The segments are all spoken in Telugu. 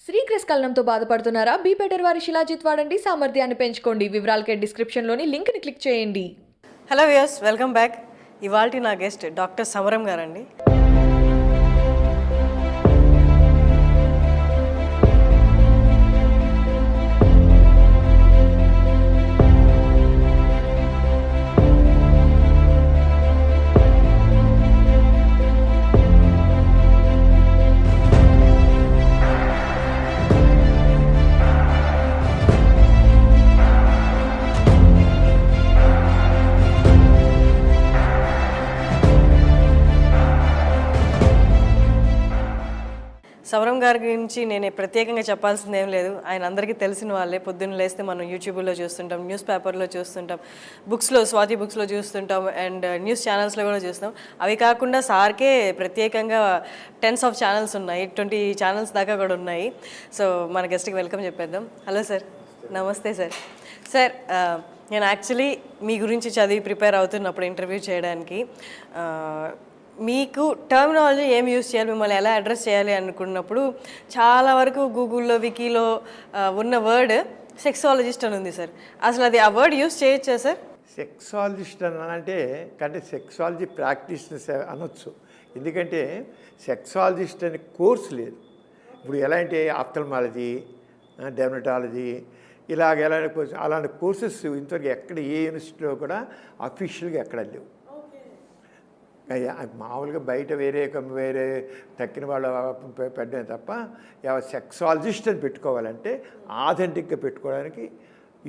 శ్రీకృష్ణకలనంతో బాధపడుతున్నారా? బీ బెటర్ వారి శిలాజిత్ వాడండి, సామర్థ్యాన్ని పెంచుకోండి. వివరాలకే డిస్క్రిప్షన్లోని లింక్ని క్లిక్ చేయండి. Hello viewers, welcome back. ఇవాల్టి నా గెస్ట్ డాక్టర్ సమరం గారండి. సమరం గారి గురించి నేను ప్రత్యేకంగా చెప్పాల్సింది ఏం లేదు. ఆయన అందరికీ తెలిసిన వాళ్ళే. పొద్దున్న లేస్తే మనం యూట్యూబ్లో చూస్తుంటాం, న్యూస్ పేపర్లో చూస్తుంటాం, బుక్స్లో స్వాతి బుక్స్లో చూస్తుంటాం, అండ్ న్యూస్ ఛానల్స్లో కూడా చూస్తాం. అవి కాకుండా సార్కే ప్రత్యేకంగా 10s ఆఫ్ ఛానల్స్ ఉన్నాయి, 20 ఛానల్స్ దాకా కూడా ఉన్నాయి. సో మన గెస్ట్కి వెల్కమ్ చెప్పేద్దాం. హలో సార్, నమస్తే సార్. సార్, నేను యాక్చువల్లీ మీ గురించి చదివి ప్రిపేర్ అవుతున్నప్పుడు ఇంటర్వ్యూ చేయడానికి మీకు టర్మినాలజీ ఏం యూజ్ చేయాలి, మిమ్మల్ని ఎలా అడ్రస్ చేయాలి అనుకున్నప్పుడు చాలా వరకు గూగుల్లో వికీలో ఉన్న వర్డ్ సెక్సాలజిస్ట్ అని ఉంది సార్. అసలు అది ఆ వర్డ్ యూజ్ చేయొచ్చా సార్? సెక్సాలజిస్ట్ అంటే సెక్సాలజీ ప్రాక్టీషనర్స్ అనొచ్చు. ఎందుకంటే సెక్సాలజిస్ట్ అనే కోర్స్ లేదు. ఇప్పుడు ఎలా అంటే ఆప్థల్మాలజీ, డెర్మటాలజీ ఎలాంటి కోర్సు, అలాంటి కోర్సెస్ ఇంతవరకు ఎక్కడ ఏ యూనివర్సిటీలో కూడా అఫీషియల్గా ఎక్కడ లేవు. మామూలుగా బయట వేరే తక్కిన వాళ్ళు పెట్టడమే తప్ప సెక్సాలజిస్ట్ అని పెట్టుకోవాలంటే ఆథెంటిక్గా పెట్టుకోవడానికి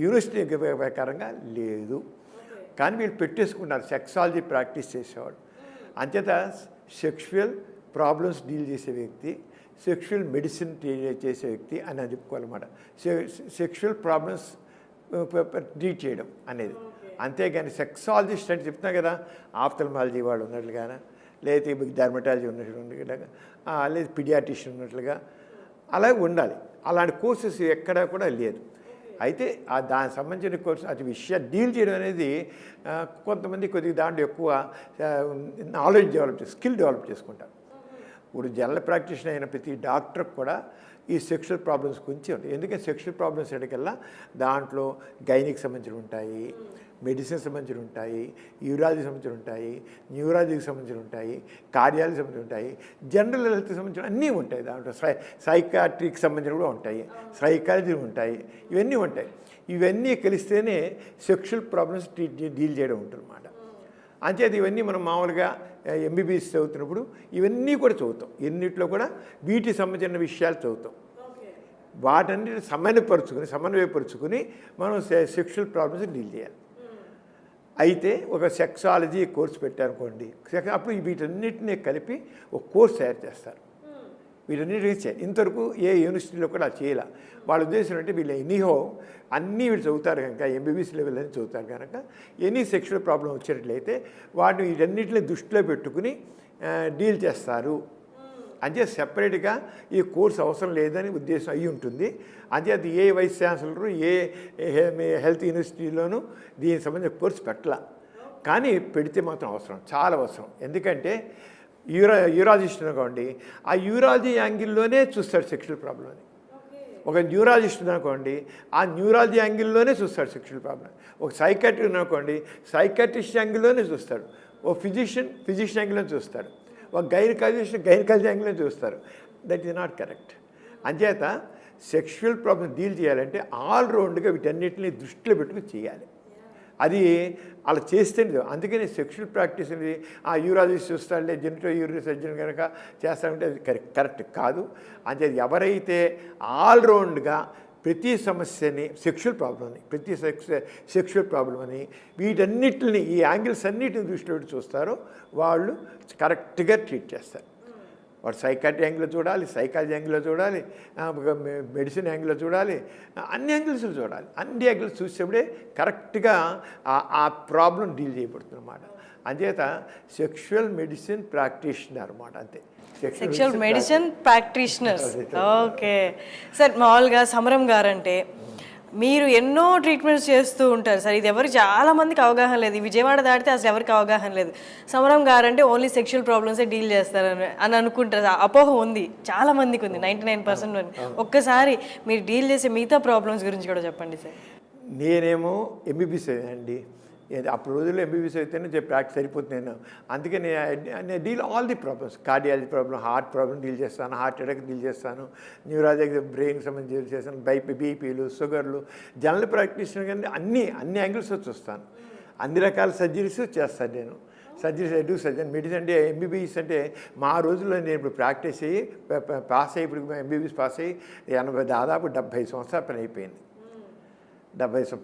యూనివర్సిటీ ప్రకారంగా లేదు. కానీ వీళ్ళు పెట్టేసుకున్నారు సెక్సాలజీ ప్రాక్టీస్ చేసేవాడు. అంచేత సెక్షువల్ ప్రాబ్లమ్స్ డీల్ చేసే వ్యక్తి, సెక్షువల్ మెడిసిన్ చేసే వ్యక్తి అని చెప్పుకోవాలన్నమాట. సెక్షువల్ ప్రాబ్లమ్స్ ట్రీట్ చేయడం అనేది. అంతేగాని సెక్సాలజిస్ట్ అంటే చెప్తున్నా కదా, ఆప్థల్మాలజీ వాళ్ళు ఉన్నట్లుగా, లేదా డెర్మటాలజీ ఉన్నట్లుగా, లేదా పిడియాట్రిషియన్ ఉన్నట్లుగా అలా ఉండాలి. అలాంటి కోర్సెస్ ఎక్కడా కూడా లేదు. అయితే దానికి సంబంధించిన కోర్సు అది విషయాలు డీల్ చేయడం అనేది కొంతమంది కొద్దిగా దాంట్లో ఎక్కువ నాలెడ్జ్ స్కిల్ డెవలప్ చేసుకుంటారు. ఇప్పుడు జనరల్ ప్రాక్టీషనర్ అయిన ప్రతి డాక్టర్కి కూడా ఈ సెక్షువల్ ప్రాబ్లమ్స్ గురించి ఉంటాయి. ఎందుకంటే సెక్షువల్ ప్రాబ్లమ్స్ ఎక్కడికల్లా దాంట్లో గైనిక్ సంబంధించి ఉంటాయి, మెడిసిన్ సంబంధించి ఉంటాయి, యూరాలజీ సంబంధించి ఉంటాయి, న్యూరాలజీకి సంబంధించి ఉంటాయి, కార్డియాలజీ సంబంధించి ఉంటాయి, జనరల్ హెల్త్కి సంబంధించిన అన్నీ ఉంటాయి. దాంట్లో సైకాట్రిక్ సంబంధించిన కూడా ఉంటాయి, సైకాలజీ ఉంటాయి, ఇవన్నీ ఉంటాయి. ఇవన్నీ కలిస్తేనే సెక్షువల్ ప్రాబ్లమ్స్ డీల్ చేయడం ఉంటుంది అన్నమాట. అంచేది ఇవన్నీ మనం మామూలుగా ఎంబీబీఎస్ చదువుతున్నప్పుడు ఇవన్నీ కూడా చదువుతాం. ఎన్నిట్లో కూడా వీటికి సంబంధించిన విషయాలు చదువుతాం. వాటన్నిటిని సమన్వయపరుచుకుని మనం సెక్షువల్ ప్రాబ్లమ్స్ డీల్ చేయాలి. అయితే ఒక సెక్సాలజీ కోర్సు పెట్టారనుకోండి, అప్పుడు వీటన్నిటినీ కలిపి ఒక కోర్స్ తయారు చేస్తారు. వీటన్నిటినీ ఇంతవరకు ఏ యూనివర్సిటీలో కూడా చేయాల. వాళ్ళ ఉద్దేశం అంటే వీళ్ళు ఎనీహో అన్నీ వీళ్ళు చదువుతారు కనుక, ఎంబీబీఎస్ లెవెల్ అని చదువుతారు కనుక, ఎనీ సెక్షువల్ ప్రాబ్లం వచ్చేటట్లయితే వాటిని వీటన్నిటిని దృష్టిలో పెట్టుకుని డీల్ చేస్తారు. అంతే సెపరేట్గా ఈ కోర్స్ అవసరం లేదని ఉద్దేశం అయి ఉంటుంది. అంచేత ఏ వైస్ ఛాన్సలరు ఏ హెల్త్ యూనివర్సిటీలోనూ దీనికి సంబంధించిన కోర్సు పెట్టాల. కానీ పెడితే మాత్రం అవసరం, చాలా అవసరం. ఎందుకంటే యూరాలజిస్ట్ అనుకోండి, ఆ యూరాలజీ యాంగిల్లోనే చూస్తాడు సెక్షువల్ ప్రాబ్లం అని. ఒక న్యూరాలజిస్ట్ అనుకోండి, ఆ న్యూరాలజీ యాంగిల్లోనే చూస్తాడు సెక్షువల్ ప్రాబ్లం. ఒక సైకాట్రిస్ట్ అనుకోండి, సైకాట్రిస్ట్ యాంగిల్లోనే చూస్తాడు. ఓ ఫిజిషియన్ యాంగిల్లో చూస్తాడు. ఒక గైనకాలజీ యాంగిల్లో చూస్తారు. That is not correct. అంచేత సెక్షువల్ ప్రాబ్లమ్ డీల్ చేయాలంటే ఆల్రౌండ్గా వీటన్నిటిని దృష్టిలో పెట్టుకుని చేయాలి. అది అలా చేస్తే అందుకని సెక్షువల్ ప్రాక్టీస్ అనేది ఆ యూరాలజిస్ట్ చూస్తాడులే, జెనిటో యూరినరీ సర్జన్ కనుక చేస్తామంటే అది కరెక్ట్ కాదు. అంటే ఎవరైతే ఆల్రౌండ్గా ప్రతి సమస్యని సెక్షువల్ ప్రాబ్లమ్ని, సెక్షువల్ ప్రాబ్లం అని వీటన్నిటిని, ఈ యాంగిల్స్ అన్నిటిని దృష్టిలో పెట్టి చూస్తారో వాళ్ళు కరెక్ట్గా ట్రీట్ చేస్తారు. వాడు సైకాట్రీ యాంగిల్లో చూడాలి, సైకాలజీ యాంగిల్లో చూడాలి, మెడిసిన్ యాంగిల్లో చూడాలి, అన్ని యాంగిల్స్లో చూడాలి. అన్ని యాంగిల్స్ చూసేప్పుడే కరెక్ట్గా ఆ ప్రాబ్లం డీల్ చేయబడుతుంది అన్నమాట. అంచేత సెక్షువల్ మెడిసిన్ ప్రాక్టీషనర్ అన్నమాట. అంతే, sexual medicine practitioners. Okay sir, మామూలుగా సమరం గారు అంటే మీరు ఎన్నో ట్రీట్మెంట్స్ చేస్తూ ఉంటారు సార్. ఇది ఎవరికి చాలా మందికి అవగాహన లేదు. ఈ విజయవాడ దాటితే అసలు ఎవరికి అవగాహన లేదు. సమరం గారు అంటే ఓన్లీ సెక్షువల్ ప్రాబ్లమ్సే డీల్ చేస్తారని అనుకుంటారు. అపోహ ఉంది, చాలా మందికి ఉంది, 99%. ఒక్కసారి మీరు డీల్ చేసే మిగతా ప్రాబ్లమ్స్ గురించి కూడా చెప్పండి సార్. నేనేమో ఎంబీబీఎస్ అండి. అప్పుడు రోజుల్లో ఎంబీబీఎస్ అయితేనే ప్రాక్టీస్ సరిపోతుంది. నేను అందుకే నేను deal all the problems, cardiology problem, heart problem deal చేస్తాను, హార్ట్ అటాక్ డీల్ చేస్తాను, న్యూరాలజీ బ్రెయిన్కి సంబంధించి డీల్ చేస్తాను, బీపీలు, షుగర్లు, జనరల్ ప్రాక్టీషనర్ కానీ అన్ని యాంగిల్స్ చూస్తాను. అన్ని రకాల సర్జరీస్ చేస్తాను నేను. సర్జరీస్ సర్జన్ మెడిసిన్ అంటే ఎంబీబీఎస్ అంటే మా రోజుల్లో నేను ఇప్పుడు ప్రాక్టీస్ అయ్యి పాస్ అయ్యి ఇప్పుడు ఎంబీబీఎస్ పాస్ అయ్యి దాదాపు 70 సంవత్సరాల పని అయిపోయింది.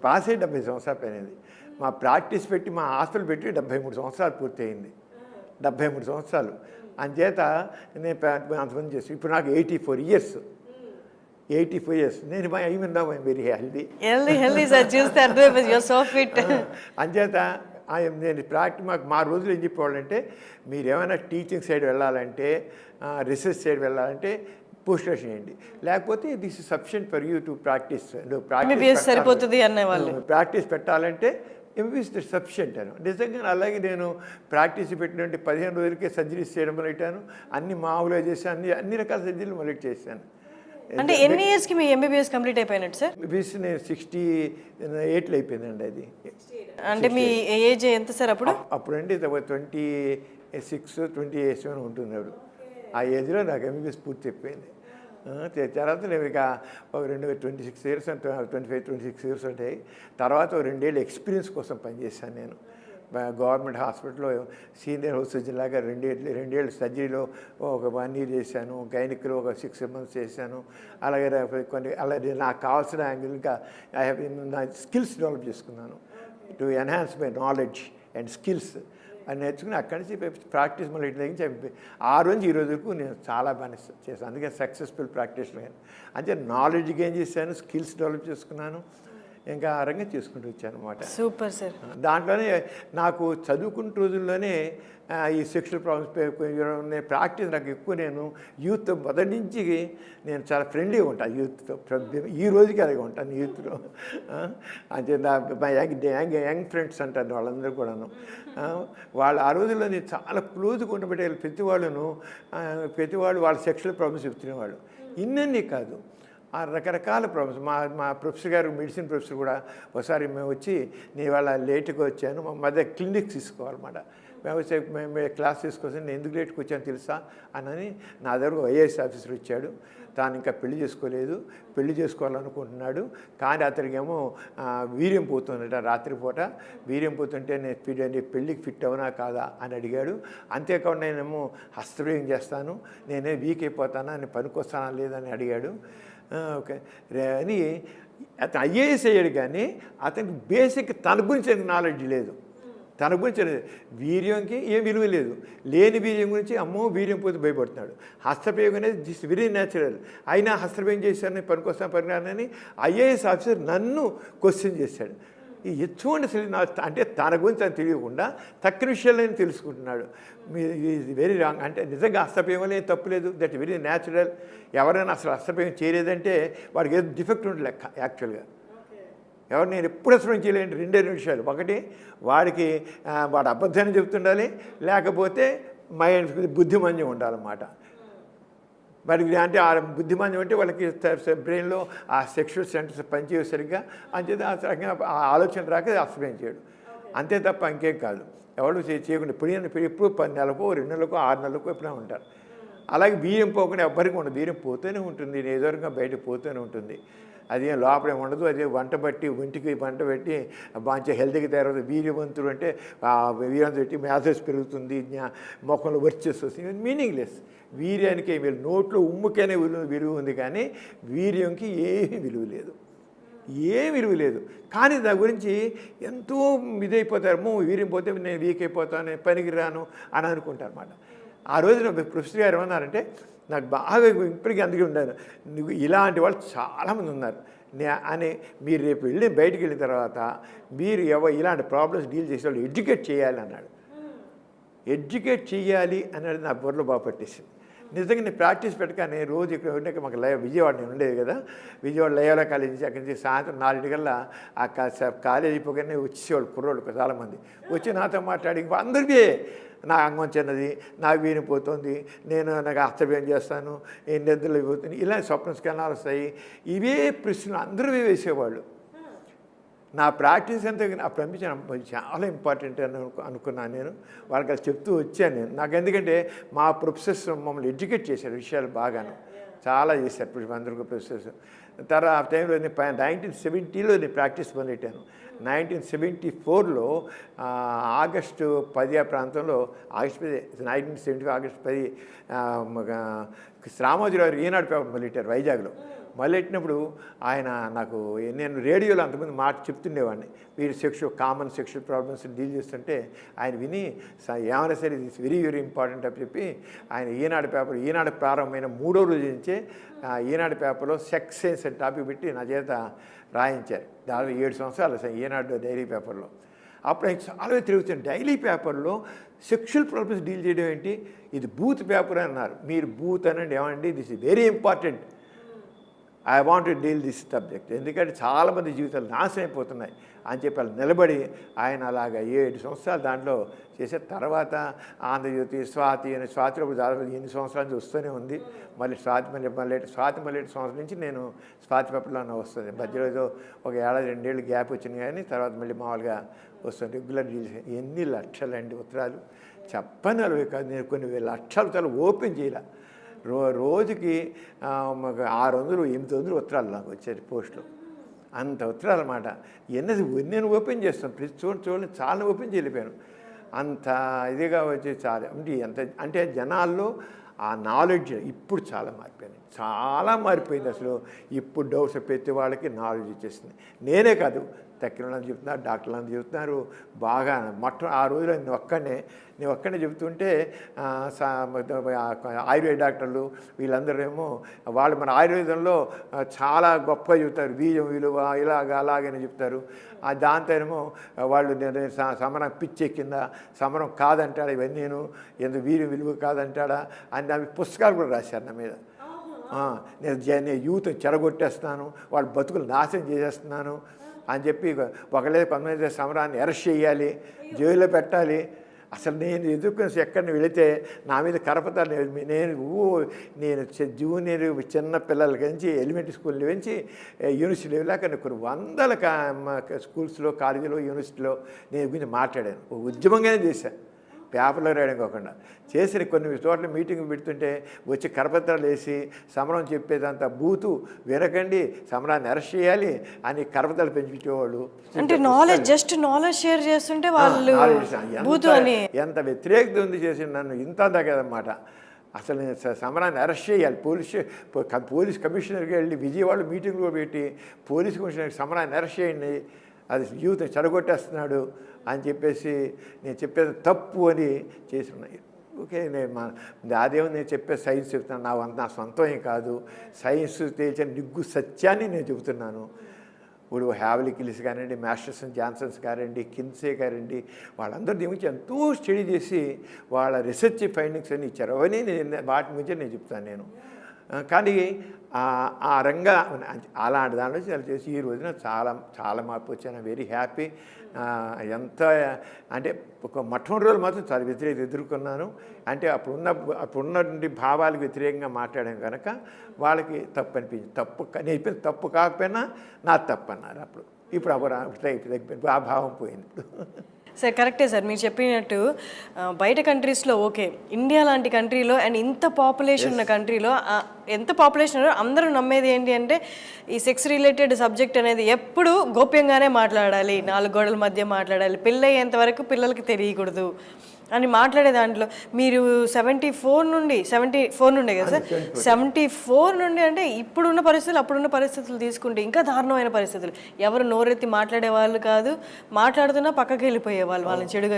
పాస్ అయ్యి 70 సంవత్సరాల పని అయింది. మా ప్రాక్టీస్ పెట్టి మా హాస్పిటల్ పెట్టి 73 సంవత్సరాలు పూర్తి అయింది. 73 సంవత్సరాలు అంచేత నేను అంతమంది చేసి ఇప్పుడు నాకు 84 ఇయర్స్. నేను ఐ వెరీ హెల్దీ సార్, చూస్తే అంచేత నేను మా రోజులు ఏం చెప్పేవాళ్ళంటే మీరు ఏమైనా టీచింగ్ సైడ్ వెళ్ళాలంటే, రీసెర్చ్ సైడ్ వెళ్ళాలంటే పోస్ట్ గ్రాడ్యుయేషన్ చేయండి, లేకపోతే this is sufficient for you to practice. సరిపోతుంది అనేవాళ్ళు. ప్రాక్టీస్ పెట్టాలంటే ఎంబీబీఎస్ సఫిషియెంట్ అని. నిజంగా అలాగే నేను ప్రాక్టీస్ పెట్టినట్టు 15 రోజులకే సర్జరీస్ చేయడం మొదలెట్టాను. అన్ని మామూలుగా చేశాను, అన్ని రకాల సర్జరీలు మొదలెట్ చేశాను. అంటే ఎన్ని ఇయర్స్కి మీ ఎంబీబీఎస్ కంప్లీట్ అయిపోయినట్టు సార్? ఎంబీబీఎస్ నేను 68లో అయిపోయిందండి అది. అంటే మీ ఏజ్ ఎంత సార్ అప్పుడు? అప్పుడండి 26, 27 ఉంటుంది అప్పుడు. ఆ ఏజ్లో నాకు ఎంబీబీఎస్ పూర్తి అయిపోయింది. తర్వాత నేను ఇక 26 ఇయర్స్ 25-26 ఇయర్స్ ఉంటాయి. తర్వాత 2 ఏళ్ళు ఎక్స్పీరియన్స్ కోసం పనిచేశాను నేను. గవర్నమెంట్ హాస్పిటల్లో సీనియర్ హౌస్ సర్జన్ లాగా 2 ఏళ్ళు సర్జరీలో ఒక 1 ఇయర్ చేశాను, గైనిక్లో ఒక 6 months చేశాను. అలాగే అలాగే నాకు కావాల్సిన యాంగిల్గా నా స్కిల్స్ డెవలప్ చేసుకున్నాను. To enhance my knowledge and skills అని నేర్చుకుని అక్కడి నుంచి ప్రాక్టీస్ మళ్ళీ తగ్గించి ఆ రోజు ఈ రోజు వరకు నేను చాలా బాగా చేశాను. అందుకే సక్సెస్ఫుల్ ప్రాక్టీషనర్ కానీ అంటే నాలెడ్జ్ గెయిన్ చేశాను, స్కిల్స్ డెవలప్ చేసుకున్నాను, ఇంకా ఆ రంగా చేసుకుంటూ వచ్చాను అనమాట. Super sir. దాంట్లోనే నాకు చదువుకున్న రోజుల్లోనే ఈ సెక్షువల్ ప్రాబ్లమ్స్ ప్రాక్టీస్ నాకు ఎక్కువ. నేను యూత్ మొదటి నుంచి నేను చాలా ఫ్రెండ్లీగా ఉంటాను యూత్తో. ఈ రోజుకి అలాగే ఉంటాను యూత్లో. అంటే మా యంగ్ ఫ్రెండ్స్ అంటారు వాళ్ళందరూ కూడాను. వాళ్ళు ఆ రోజుల్లో నేను చాలా క్లోజ్గా ఉండబట్టే ప్రతివాళ్ళు వాళ్ళ సెక్షువల్ ప్రాబ్లమ్స్ చెప్తునేవాళ్ళు. ఇన్నీ కాదు, ఆ రకరకాల ప్రాబ్లమ్స్. మా ప్రొఫెసర్ గారు, మెడిసిన్ ప్రొఫెసర్ కూడా ఒకసారి మేము వచ్చి నేను ఇవాళ లేట్గా వచ్చాను, మా మధ్య క్లినిక్ తీసుకోవాలన్నమాట. మేము క్లాస్ తీసుకొచ్చి నేను ఎందుకు లేట్కి వచ్చాను తెలుసా అని నా దగ్గర ఐఏఎస్ ఆఫీసర్ వచ్చాడు. తాను ఇంకా పెళ్లి చేసుకోలేదు, పెళ్లి చేసుకోవాలనుకుంటున్నాడు, కానీ అతనికి ఏమో వీర్యం పోతుందట రాత్రిపూట. వీర్యం పోతుంటే నేను పెళ్ళికి ఫిట్ అవునా కాదా అని అడిగాడు. అంతేకాకుండా నేనేమో హస్తప్రయోగం చేస్తాను, నేనే వీక్ అయిపోతానా, నేను పనికొస్తానా లేదని అడిగాడు. ఓకే అని అతను ఐఏఎస్ అయ్యాడు, కానీ అతనికి బేసిక్ తన గురించి నాలెడ్జ్ లేదు. తన గురించి వీర్యంకి ఏం విలువ లేదు. లేని వీర్యం గురించి అమ్మో వీర్యం పోతే భయపడుతున్నాడు. హస్తప్రయోగం అనేది దిస్ వెరీ న్యాచురల్. అయినా హస్తప్రయోగం చేశారని పనికొస్తానని ఐఏఎస్ ఆఫీసర్ నన్ను క్వశ్చన్ చేశాడు. ఈ ఎటువంటి అంటే తన గురించి అని తెలియకుండా తక్కువ విషయాలని తెలుసుకుంటున్నాడు. Very wrong. అంటే నిజంగా హస్తప్రయోగంలో ఏం తప్పులేదు, దట్ వెరీ న్యాచురల్. ఎవరైనా అసలు హస్తప్రయోగం చేయలేదంటే వాడికి ఏదో డిఫెక్ట్ ఉంటుంది లెక్క. యాక్చువల్గా ఎవరు నేను ఎప్పుడు హస్తప్రయోగం చేయలేండి 2 విషయాలు. ఒకటి వాడికి వాడు అబద్ధాన్ని చెప్తుండాలి, లేకపోతే బుద్ధిమాంద్యం ఉండాలన్నమాట. వాడికి అంటే ఆ బుద్ధిమాంద్యం అంటే వాళ్ళకి బ్రెయిన్లో ఆ సెక్షువల్ సెంటర్స్ పనిచేయ సరిగ్గా అంచేది ఆ ఆలోచన రాక హస్తప్రయోగం చేయడు, అంతే తప్ప ఇంకేం కాదు. ఎవరు చేయకుండా ఎప్పుడు 10 నెలలకో 2 నెలలకో 6 నెలలకో ఎప్పుడైనా ఉంటారు. అలాగే వీర్యం పోకుండా ఎవ్వరికి ఉండదు. వీర్యం పోతూనే ఉంటుంది, ఏదోరంగా బయటకు పోతూనే ఉంటుంది. అదేం లోపలే ఉండదు. అదే ఒంటికి వంట పెట్టి మంచిగా హెల్తీగా తయారవుతుంది. వీర్యవంతుడు అంటే వీర్యంతో పెట్టి మ్యాథస్ పెరుగుతుంది, మొక్కలు వర్చెస్ వస్తుంది. మీనింగ్లెస్. వీర్యానికి నోట్లో ఉమ్ముకైనా విలువ ఉంది, కానీ వీర్యంకి ఏమీ విలువ లేదు, ఏం విలువ లేదు. కానీ దాని గురించి ఎంతో ఇదైపోతారు. వీర్యం పోతే నేను వీక్ అయిపోతాను, నేను పనికిరాను అని అనుకుంటారు అన్నమాట. ఆ రోజున ప్రొఫెసర్ గారు ఏమన్నారంటే, నాకు బాగా ఇప్పటికీ అందుకే ఉన్నాను, నువ్వు ఇలాంటి వాళ్ళు చాలామంది ఉన్నారు అని. మీరు రేపు బయటికి వెళ్ళిన తర్వాత మీరు ఇలాంటి ప్రాబ్లమ్స్ డీల్ చేసే వాళ్ళు ఎడ్యుకేట్ చేయాలి అన్నాడు. ఎడ్యుకేట్ చేయాలి అనేది నా బుర్రలో బాగా పట్టేసింది. నిజంగా నేను ప్రాక్టీస్ పెట్టగానే రోజు ఇక్కడ ఉండే మాకు విజయవాడ నేను ఉండేది కదా, విజయవాడ లయోలా కాలేజీ నుంచి అక్కడి నుంచి సాయంత్రం 4 ఆ కాలేజీ అయిపోగానే వచ్చేవాళ్ళు కుర్రోళ్ళు చాలామంది వచ్చి నాతో మాట్లాడి అందరికీ నా అంగం చిన్నది, నాకు వీనిపోతుంది, నాకు అస్తవ్యం చేస్తాను, నిద్రలు అయిపోతుంది, ఇలా స్వప్న స్కన్నాలు వస్తాయి, ఇవే ప్రశ్నలు అందరూ వేసేవాళ్ళు. నా ప్రాక్టీస్ అంతా అప్పుడు అనిపించిన చాలా ఇంపార్టెంట్ అని అనుకున్నాను నేను. వాళ్ళకి అది చెప్తూ వచ్చాను నేను. నాకు ఎందుకంటే మా ప్రొఫెసర్స్ మమ్మల్ని ఎడ్యుకేట్ చేశారు విషయాలు బాగాను, చాలా చేశారు ఇప్పుడు అందరికీ ప్రొఫెసర్స్. తర్వాత ఆ టైంలో 1970లో నేను ప్రాక్టీస్ మొదలెట్టాను. 1974లో ఆగస్టు 10 ఆ ప్రాంతంలో, ఆగస్టు 10 1975 ఆగస్టు 10 రామోజీరావు గారు ఈనాడు పేపర్ మొదలెట్టారు వైజాగ్లో. మొదలెట్టినప్పుడు ఆయన నాకు, నేను రేడియోలో అంతకుముందు మాట చెప్తుండేవాడిని, వీరు కామన్ సెక్షువల్ ప్రాబ్లమ్స్ డీల్ చేస్తుంటే ఆయన విని ఏమైనా సరే ఇది వెరీ వెరీ ఇంపార్టెంట్ అని చెప్పి ఆయన ఈనాడు ప్రారంభమైన 3వ రోజు నుంచే ఈనాడు పేపర్లో సెక్స్ సైన్స్ అని టాపిక్ పెట్టి నా చేత రాయించారు. దాదాపు 7 సంవత్సరాలు ఈనాడు డైలీ పేపర్లో. అప్పుడు ఆయన చాలా తిరుగుతుంది, డైలీ పేపర్లో సెక్షువల్ ప్రాబ్లమ్స్ డీల్ చేయడం ఏంటి, ఇది బూత్ పేపర్ అన్నారు. మీరు బూత్ అనండి, ఏమండి this is very important, I want to deal this subject, ఎందుకంటే చాలామంది జీవితాలు నాశనం అయిపోతున్నాయి అని చెప్పి వాళ్ళు నిలబడి ఆయన అలాగా 7 సంవత్సరాలు దాంట్లో చేసే తర్వాత ఆంధ్రజ్యోతి, స్వాతిలో దాదాపు 8 సంవత్సరాల నుంచి వస్తూనే ఉంది. మళ్ళీ స్వాతి మళ్ళీ సంవత్సరం నుంచి నేను స్వాతి పేపర్లోనే వస్తుంది. మధ్యలో ఏదో ఒక 1-2 ఏళ్ళు గ్యాప్ వచ్చింది, కానీ తర్వాత మళ్ళీ మామూలుగా వస్తుంది రెగ్యులర్ డీల్స్. ఎన్ని లక్షలండి ఉత్తరాలు, చెప్పనవి కాదు, నేను కొన్ని లక్షల ఉత్తరాలు ఓపెన్ చేయాల. రోజుకి 600-800 ఉత్తరాలు నాకు వచ్చేది పోస్టులు, అంత ఉత్తరాలు అన్నమాట. నేను ఓపెన్ చేస్తాను, ప్రతి చూడండి చాలా ఓపెన్ చేయలేపాను. అంత ఇదిగా వచ్చి చాలా అంటే జనాల్లో ఆ నాలెడ్జ్ ఇప్పుడు చాలా మారిపోయింది అసలు. ఇప్పుడు డౌట్స్ ప్రతి వాళ్ళకి నాలెడ్జ్ ఇచ్చేస్తుంది. నేనే కాదు, తక్కిన వాళ్ళని చెప్తున్నారు, డాక్టర్లను చెబుతున్నారు బాగా. ఆ రోజులో నేను ఒక్కడే చెబుతుంటే ఆయుర్వేద డాక్టర్లు వీళ్ళందరూ వాళ్ళు మన ఆయుర్వేదంలో చాలా గొప్పగా చెబుతారు, బీజం విలువ అలాగని చెప్తారు. దాంతోనేమో వాళ్ళు సమరం పిచ్చెక్కిందా, సమరం కాదంటాడా, ఇవన్నీ ఎందుకు వీరు విలువ కాదంటాడా అని అవి పుస్తకాలు కూడా రాశారు నా మీద. నేను యూత్ చెడగొట్టేస్తున్నాను, వాళ్ళ బతుకులు నాశనం చేసేస్తున్నాను అని చెప్పి ఒకళ్ళే 19 సమరాన్ని అరెస్ట్ చేయాలి, జైల్లో పెట్టాలి. అసలు నేను ఎదుర్కొని ఎక్కడిని వెళితే నా మీద కరపతాలు. నేను జూనియర్ చిన్న పిల్లల నుంచి ఎలిమెంటరీ స్కూల్ నుంచి యూనివర్సిటీ వెళ్ళాక కొన్ని 100 స్కూల్స్లో, కాలేజీలో, యూనివర్సిటీలో నేను గురించి మాట్లాడాను. ఉద్యమంగానే చేశాను, పేపర్లో రాయడం కాకుండా. చేసిన కొన్ని చోట్ల మీటింగ్ పెడుతుంటే వచ్చి కరపత్రాలు వేసి సమరం చెప్పేదంతా బూతు వినకండి, సమరాన్ని అరెస్ట్ చేయాలి అని కరపత్రాలు పెంచుకునేవాళ్ళు. అంటే జస్ట్ నాలెడ్జ్ షేర్ చేస్తుంటే వాళ్ళు ఎంత వ్యతిరేకత ఉంది చేసి నన్ను ఇంత దగ్గరన్నమాట. అసలు నేను సమరాన్ని అరెస్ట్ చేయాలి, పోలీస్ కమిషనర్కి వెళ్ళి విజయవాడ మీటింగ్లో పెట్టి పోలీస్ కమిషనర్కి సమరాన్ని అరెస్ట్ చేయండి, అది యూత్ చెడగొట్టేస్తున్నాడు అని చెప్పేసి నేను చెప్పేది తప్పు అని చేసి ఉన్నాయి. ఓకే, అదేమో నేను చెప్పే సైన్స్ చెప్తున్నాను, నా సొంతం ఏం కాదు, సైన్స్ తేల్చిన నిగ్గు సత్యాన్ని నేను చెబుతున్నాను. ఇప్పుడు హ్యావ్లికిల్స్ కానివ్వండి, మాస్టర్సన్ జాన్సన్స్ గారండి, కిన్సే గారండి, వాళ్ళందరూ దీని గురించి ఎంతో స్టడీ చేసి వాళ్ళ రీసెర్చ్ ఫైండింగ్స్ అన్నీ ఇచ్చారు. అవన్నీ వాటి గురించి నేను చెప్తాను నేను. కానీ ఆ రంగా అలాంటి దాంట్లో చాలా చేసి ఈ రోజున చాలా మార్పు వచ్చాను. Very happy. ఎంత అంటే ఒక మొట్టమొదటి రోజులు మాత్రం చాలా వ్యతిరేకత ఎదుర్కొన్నాను. అంటే అప్పుడున్నటువంటి భావాలకు వ్యతిరేకంగా మాట్లాడాం కనుక వాళ్ళకి తప్పు అనిపించింది. నేను చెప్పిన తప్పు కాకపోయినా నా తప్పు అన్నారు అప్పుడు. ఇప్పుడు ఆ భావం పోయింది ఇప్పుడు. సార్ కరెక్టే సార్, మీరు చెప్పినట్టు బయట కంట్రీస్లో ఓకే, ఇండియా లాంటి కంట్రీలో అండ్ ఇంత పాపులేషన్ ఉన్న కంట్రీలో ఎంత పాపులేషన్ అందరూ నమ్మేది ఏంటి అంటే ఈ సెక్స్ రిలేటెడ్ సబ్జెక్ట్ అనేది ఎప్పుడు గోప్యంగానే మాట్లాడాలి, 4 గోడల మధ్య మాట్లాడాలి, పెళ్ళయ్యేంత వరకు పిల్లలకి తెలియకూడదు అని మాట్లాడే దాంట్లో మీరు 74 నుండే కదా సార్, 74 నుండి అంటే ఇప్పుడున్న పరిస్థితులు అప్పుడున్న పరిస్థితులు తీసుకుంటే ఇంకా దారుణమైన పరిస్థితులు. ఎవరు నోరెత్తి మాట్లాడే వాళ్ళు కాదు, మాట్లాడుతున్నా పక్కకి వెళ్ళిపోయేవాళ్ళు వాళ్ళని చెడుగా.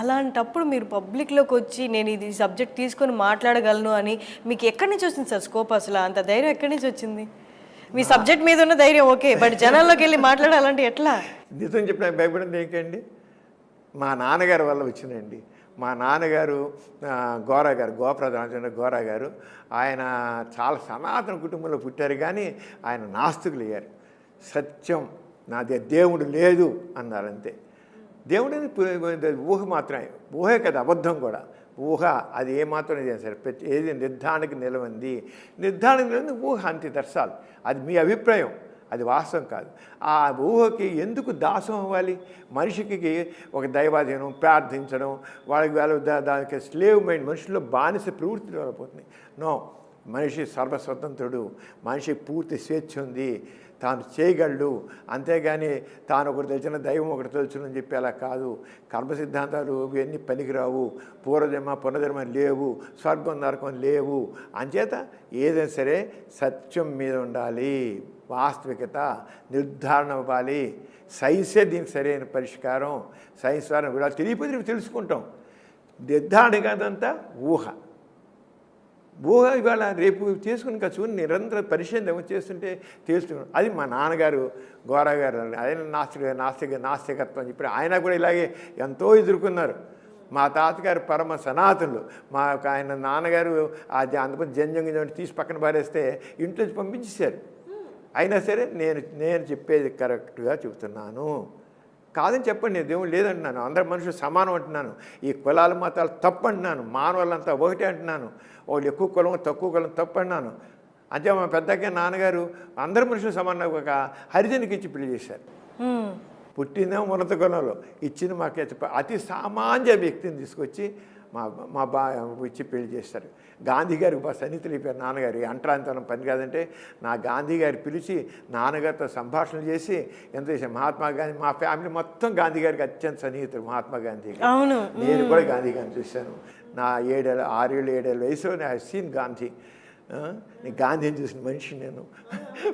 అలాంటప్పుడు మీరు పబ్లిక్లోకి వచ్చి నేను ఇది సబ్జెక్ట్ తీసుకొని మాట్లాడగలను అని మీకు ఎక్కడి నుంచి వచ్చింది సార్ స్కోప్? అసలు అంత ధైర్యం ఎక్కడి నుంచి వచ్చింది? మీ సబ్జెక్ట్ మీద ఉన్న ధైర్యం ఓకే, బట్ జనాల్లోకి వెళ్ళి మాట్లాడాలంటే ఎట్లా? నిజం చెప్పిన భయపడింది ఏంటండి, మా నాన్నగారి వల్ల వచ్చిందండి. మా నాన్నగారు గోరా గారు, గోప్రధాన గోరా గారు, ఆయన చాలా సనాతన కుటుంబంలో పుట్టారు, కానీ ఆయన నాస్తికులు అయ్యారు. సత్యం నాదే, దేవుడు లేదు అన్నారు అంతే. దేవుడు ఊహ మాత్రమే, ఊహే కదా, అబద్ధం కూడా. ఊహ అది ఏమాత్రం ఇదే సరే, ఏది నిర్ధారణకి నిలవంది, నిర్ధారణకు నిలవంది ఊహ, అంతే, దర్శాలు. అది మీ అభిప్రాయం, అది వాస్తవం కాదు. ఆ ఊహకి ఎందుకు దాసం అవ్వాలి? మనిషికి ఒక దైవాధీనం, ప్రార్థించడం, వాళ్ళకి దానికి స్లేవ్ మైండ్, మనుషుల్లో బానిస ప్రవృత్తి వెళ్ళిపోతుంది. నో, మనిషి సర్వస్వతంత్రుడు, మనిషికి పూర్తి స్వేచ్ఛ ఉంది, తాను చేయగలడు. అంతేగాని తాను ఒకటి తెలిసిన దైవం ఒకటి తెలుసును అని చెప్పి అలా కాదు. కర్మ సిద్ధాంతాలు ఇవన్నీ పనికిరావు, పూర్వజన్మ పునర్జన్మ లేవు, స్వర్గం నరకం లేవు. అంచేత ఏదైనా సరే సత్యం మీద ఉండాలి, వాస్తవికత నిర్ధారణ అవ్వాలి. సైన్సే దీనికి సరైన పరిష్కారం. సైన్స్ ద్వారా కూడా తెలియపోతే తెలుసుకుంటాం. నిర్ధారణ కాదంతా ఊహ. ఊహ ఇవాళ రేపు చేసుకుని చూని నిరంతర పరిశీలన చేస్తుంటే తెలుస్తున్నాం. అది మా నాన్నగారు గోరా గారు, ఆయన నాస్తికత్వం చెప్పి ఆయన కూడా ఇలాగే ఎంతో ఎదుర్కొన్నారు. మా తాతగారు పరమ సనాతనులు. ఆయన నాన్నగారు అది అందుకని జంజంగి తీసి పక్కన పారేస్తే ఇంట్లోంచి పంపించేశారు. అయినా సరే నేను చెప్పేది కరెక్ట్గా చెబుతున్నాను, కాదని చెప్పండి, నేను దేవుడు లేదంటున్నాను, అందరు మనుషులు సమానం అంటున్నాను, ఈ కులాల మతాలు తప్పు అంటున్నాను, మానవులంతా ఒకటే అంటున్నాను, వాళ్ళు ఎక్కువ కులం తక్కువ కులం తప్పు అన్నాను. అంతే మా పెద్దగా నాన్నగారు అందరు మనుషులు సమానం ఒక హరిజనికి ఇచ్చి పెళ్లి చేశారు. పుట్టిందేమో ఉన్నత కులంలో, ఇచ్చింది మాకే అతి సామాన్య వ్యక్తిని తీసుకొచ్చి మా ఇచ్చి పెళ్లి చేస్తారు. గాంధీ గారికి బాగా సన్నిహితులు అయిపోయారు నాన్నగారు. అంటరాంతనం పని కాదంటే నా గాంధీ గారు పిలిచి నాన్నగారితో సంభాషణలు చేసి ఎంత చేశాను. మహాత్మా గాంధీ, మా ఫ్యామిలీ మొత్తం గాంధీ గారికి అత్యంత సన్నిహితులు మహాత్మా గాంధీ గారు. అవును, నేను కూడా గాంధీ గారిని చూశాను. నా 6 ఏళ్ళ వయసులో ఐ సీన్ గాంధీ. నేను గాంధీని చూసిన మనిషి. నేను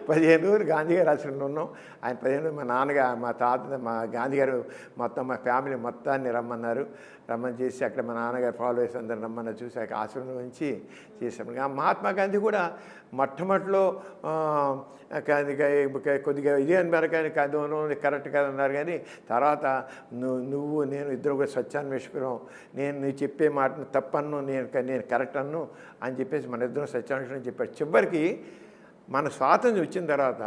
15 రోజులు గాంధీ గారు ఆశ్రమంలో ఉన్నాం. ఆయన 15 రోజులు మా నాన్నగారు, మా తాత, మా గాంధీ గారు మొత్తం మా ఫ్యామిలీ మొత్తాన్ని రమ్మని చేసి అక్కడ మా నాన్నగారు ఫాలోవర్స్ అందరూ రమ్మని చూసి అక్కడ ఆశ్రమం నుంచి చేశాము. మహాత్మా గాంధీ కూడా మొట్టమొదటిలో కొద్దిగా ఇదే అన్నారు, కానీ కాదు కరెక్ట్ కాదన్నారు. కానీ తర్వాత నువ్వు నేను ఇద్దరు కూడా సత్యాన్వేషకులం, నేను చెప్పే మాటను తప్పను, నేను కరెక్ట్ అన్ను అని చెప్పేసి మన ఇద్దరం సత్యాన్వేషణ చెప్పాడు. చివరికి మన స్వాతంత్ర్యం వచ్చిన తర్వాత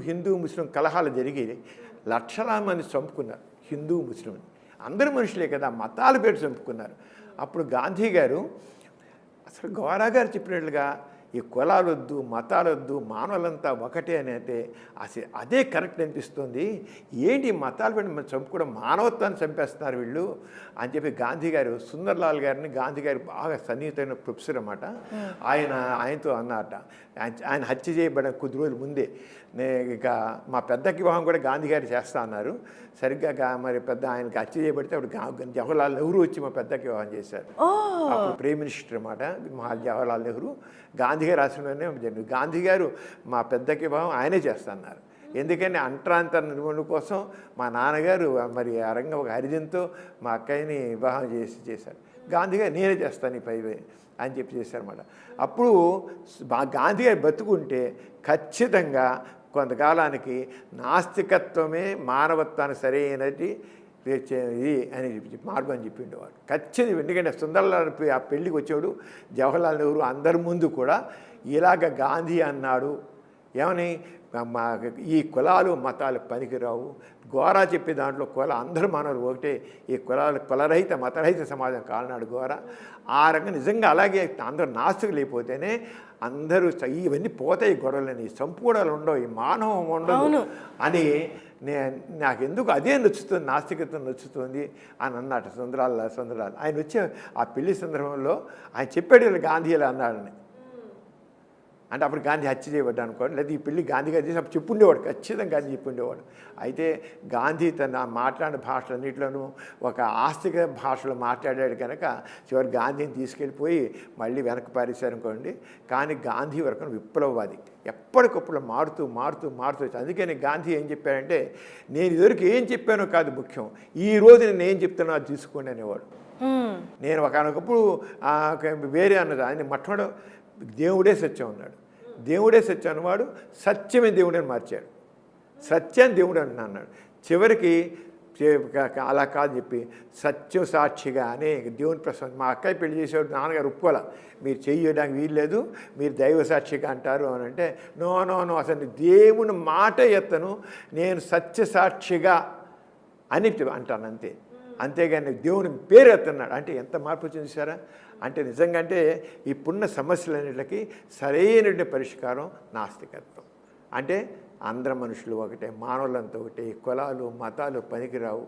హిందూ ముస్లిం కలహాలు జరిగి లక్షలాది మంది చంపుకున్నారు. హిందూ ముస్లిం అందరు మనుషులే కదా, మతాలు పెట్టి చంపుకున్నారు. అప్పుడు గాంధీ గారు అసలు గోరా గారు చెప్పినట్లుగా ఈ కులాలొద్దు, మతాలొద్దు, మానవులంతా ఒకటే అని అయితే అసలు అదే కరెక్ట్ అనిపిస్తుంది. ఏంటి మతాలు పెట్టి మనం చంపుకోవడం, మానవత్వాన్ని చంపేస్తున్నారు వీళ్ళు అని చెప్పి గాంధీ గారు, సుందర్లాల్ గారిని, గాంధీ గారు బాగా సన్నిహితమైన ప్రొఫెసర్ అన్నమాట, ఆయనతో అన్నమాట. ఆయన హత్య చేయబడిన కొద్ది రోజుల ముందే ఇక మా పెద్దకి వివాహం కూడా గాంధీ గారు చేస్తా అన్నారు. సరిగ్గా మరి పెద్ద ఆయనకి హత్య చేయబడితే అప్పుడు జవహర్లాల్ నెహ్రూ వచ్చి మా పెద్దకి వివాహం చేశారు. అప్పుడు ప్రైమ్ మినిస్టర్ అన్నమాట జవహర్లాల్ నెహ్రూ. గాంధీ గారు ఆశ్రమంలోనే జరిగింది. గాంధీ గారు మా పెద్దకి వివాహం ఆయనే చేస్తున్నారు. ఎందుకని అంటరాంతర నిర్మూలన కోసం మా నాన్నగారు మరి అరంగ ఒక హరిజన్తో మా అక్కయ్యని వివాహం చేశారు. గాంధీ గారు నేనే చేస్తాను ఈ పై అని చెప్పి చేశారన్నమాట. అప్పుడు గాంధీ గారు బతుకుంటే ఖచ్చితంగా కొంతకాలానికి నాస్తికత్వమే మానవత్వానికి సరైనది ఇది అని మార్గం అని చెప్పిండేవాడు ఖచ్చితంగా. ఎందుకంటే సుందర్లాల్ ఆ పెళ్ళికి వచ్చాడు జవహర్లాల్ నెహ్రూ అందరి ముందు కూడా ఇలాగ గాంధీ అన్నాడు, ఏమని ఈ కులాలు మతాలు పనికిరావు, గోరా చెప్పే దాంట్లో అందరూ మానవులు ఒకటే, ఈ కులరహిత మతరహిత సమాజం కాలనాడు గోరా. ఆ రకంగా నిజంగా అలాగే అందరూ నాస్తికులు అయిపోతేనే అందరూ ఇవన్నీ పోతాయి, గొడవలని సంపూడాలు ఉండవు, ఈ మానవం ఉండవు అని నాకెందుకు అదే నచ్చుతుంది, నాస్తికత్వం నచ్చుతుంది అని అన్నట్టు సుందరాలు. ఆయన వచ్చే ఆ పెళ్లి సందర్భంలో ఆయన చెప్పాడు గాంధీ ఇలా అన్నాడని. అంటే అప్పుడు గాంధీ హత్య చేయబడ్డా అనుకోండి, లేదా ఈ పెళ్ళి గాంధీ గారు చేసి అప్పుడు చెప్పుండేవాడు, ఖచ్చితంగా గాంధీ చెప్పుండేవాడు. అయితే గాంధీ తన మాట్లాడిన భాషలన్నింటిలోనూ ఒక ఆస్తిక భాషలో మాట్లాడాడు కనుక చివరి గాంధీని తీసుకెళ్ళిపోయి మళ్ళీ వెనక్కి పారేశారు అనుకోండి. కానీ గాంధీ వరకు విప్లవవాది, ఎప్పటికప్పుడు మారుతూ. అందుకని గాంధీ ఏం చెప్పాడంటే, నేను ఇదివరకు ఏం చెప్పానో కాదు ముఖ్యం, ఈ రోజు నేను ఏం చెప్తానో అది తీసుకోండి అనేవాడు. నేను ఒకనొకప్పుడు వేరే అన్నది ఆయన మొట్టమొదటి దేవుడే సత్యం అన్నాడు. దేవుడే సత్యం అన్నవాడు సత్యమే దేవుడని మార్చాడు. సత్యాన్ని దేవుడు అన్నాడు. చివరికి అలా కాదని చెప్పి సత్యం సాక్షిగా అనే దేవుని ప్రసంగం. మా అక్కయ్య పెళ్లి చేసేవాడు నాన్నగారు ఒప్పుకోలే, మీరు చేయడానికి వీల్లేదు, మీరు దైవ సాక్షిగా అంటారు అని అంటే, నో నో నో, అసలు దేవుని మాట ఎత్తను, నేను సత్య సాక్షిగా అని అంటాను అంతే. అంతేగాని దేవుని పేరు ఎత్తున్నాడు అంటే ఎంత మార్పు చూసారా? అంటే నిజంగా అంటే ఇప్పుడున్న సమస్యలన్నిటికీ సరైన పరిష్కారం నాస్తికత్వం. అంటే అందరం మనుషులు ఒకటే, మానవులంతా ఒకటే, కులాలు మతాలు పనికిరావు,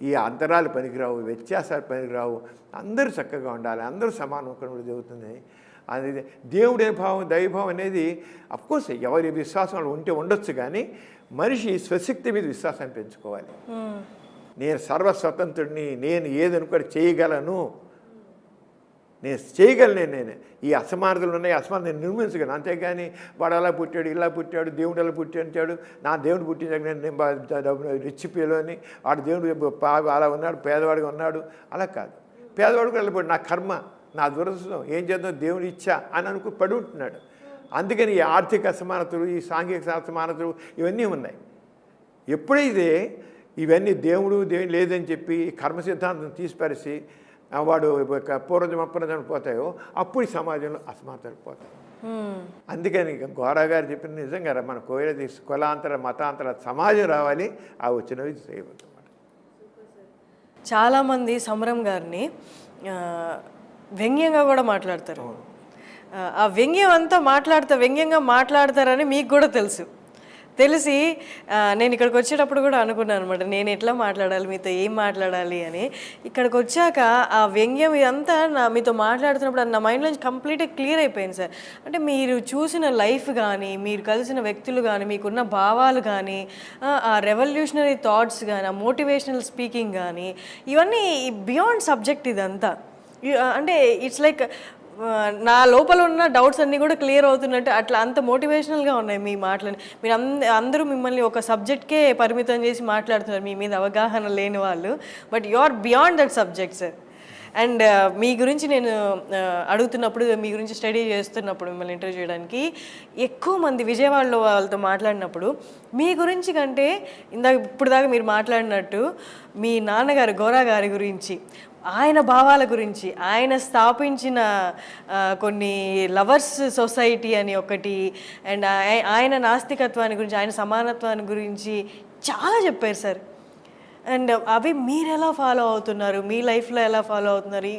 ఈ అంతరాలు పనికిరావు, వ్యత్యాసాలు పనికిరావు, అందరూ చక్కగా ఉండాలి, అందరూ సమానం జరుగుతుంది. అది దేవుడే భావం, దైవభావం అనేది అఫ్కోర్స్ ఎవరి విశ్వాసం ఉంటే ఉండొచ్చు, కానీ మనిషి స్వశక్తి మీద విశ్వాసాన్ని పెంచుకోవాలి. నేను సర్వస్వతంత్రుడిని, నేను ఏదనుకోని చేయగలను, నేను చేయగలను, నేను ఈ అసమానతలు ఉన్నాయి, అసమానత నేను నిర్మించగలను. అంతేగాని వాడు అలా పుట్టాడు, ఇలా పుట్టాడు, దేవుడు అలా పుట్టాడు, నా దేవుడు పుట్టించాక నేను రిచ్చిపోయాని, వాడు దేవుడు అలా ఉన్నాడు, పేదవాడిగా ఉన్నాడు, అలా కాదు. పేదవాడికి వెళ్ళిపోయాడు, నా కర్మ, నా దురదృష్టం, ఏం చేద్దాం, దేవుడు ఇచ్చా అని పడి ఉంటున్నాడు. అందుకని ఈ ఆర్థిక అసమానతలు, ఈ సాంఘిక అసమానతలు ఇవన్నీ ఉన్నాయి. ఎప్పుడైతే ఇవన్నీ దేవుడు లేదని చెప్పి కర్మ సిద్ధాంతం తీసిపరిచి వాడు పూర్వజం పోతాయో అప్పుడు ఈ సమాజంలో అసమానతలు పోతాయి. అందుకని గోరా గారు చెప్పిన నిజంగా మన కోయిల కులాంతర మతాంతర సమాజం రావాలి, ఆ వచ్చినవి చేయబోతున్నమాట. చాలామంది సమరం గారిని వ్యంగ్యంగా కూడా మాట్లాడతారు. ఆ వ్యంగ్యం అంతా వ్యంగ్యంగా మాట్లాడతారని మీకు కూడా తెలిసి నేను ఇక్కడికి వచ్చేటప్పుడు కూడా అనుకున్నాను అనమాట, నేను ఎట్లా మాట్లాడాలి, మీతో ఏం మాట్లాడాలి అని. ఇక్కడికి వచ్చాక ఆ వ్యంగ్యం ఇదంతా మీతో మాట్లాడుతున్నప్పుడు నా మైండ్లో నుంచి కంప్లీట్గా క్లియర్ అయిపోయింది సార్. అంటే మీరు చూసిన లైఫ్ కానీ, మీరు కలిసిన వ్యక్తులు కానీ, మీకున్న భావాలు కానీ, ఆ రెవల్యూషనరీ థాట్స్ కానీ, ఆ మోటివేషనల్ స్పీకింగ్ కానీ, ఇవన్నీ బియాండ్ సబ్జెక్ట్ ఇదంతా. అంటే ఇట్స్ లైక్ నా లోపల ఉన్న డౌట్స్ అన్నీ కూడా క్లియర్ అవుతున్నట్టు అట్లా అంత మోటివేషనల్గా ఉన్నాయి మీ మాటలని. మీరు అందరూ మిమ్మల్ని ఒక సబ్జెక్ట్కే పరిమితం చేసి మాట్లాడుతున్నారు, మీ మీద అవగాహన లేని వాళ్ళు. But you are beyond that subject sir. And మీ గురించి నేను అడుగుతున్నప్పుడు, మీ గురించి స్టడీ చేస్తున్నప్పుడు, మిమ్మల్ని ఇంటర్వ్యూ చేయడానికి ఎక్కువ మంది విజయవాడలో వాళ్ళతో మాట్లాడినప్పుడు మీ గురించి కంటే ఇప్పుడు దాకా మీరు మాట్లాడినట్టు మీ నాన్నగారు గోరా గారి గురించి, ఆయన భావాల గురించి, ఆయన స్థాపించిన కొన్ని లవర్స్ సొసైటీ అని ఒకటి, అండ్ ఆయన నాస్తికత్వాన్ని గురించి, ఆయన సమానత్వాన్ని గురించి చాలా చెప్పారు సార్. అండ్ అవి మీరు ఎలా ఫాలో అవుతున్నారు, మీ లైఫ్లో ఎలా ఫాలో అవుతున్నారు,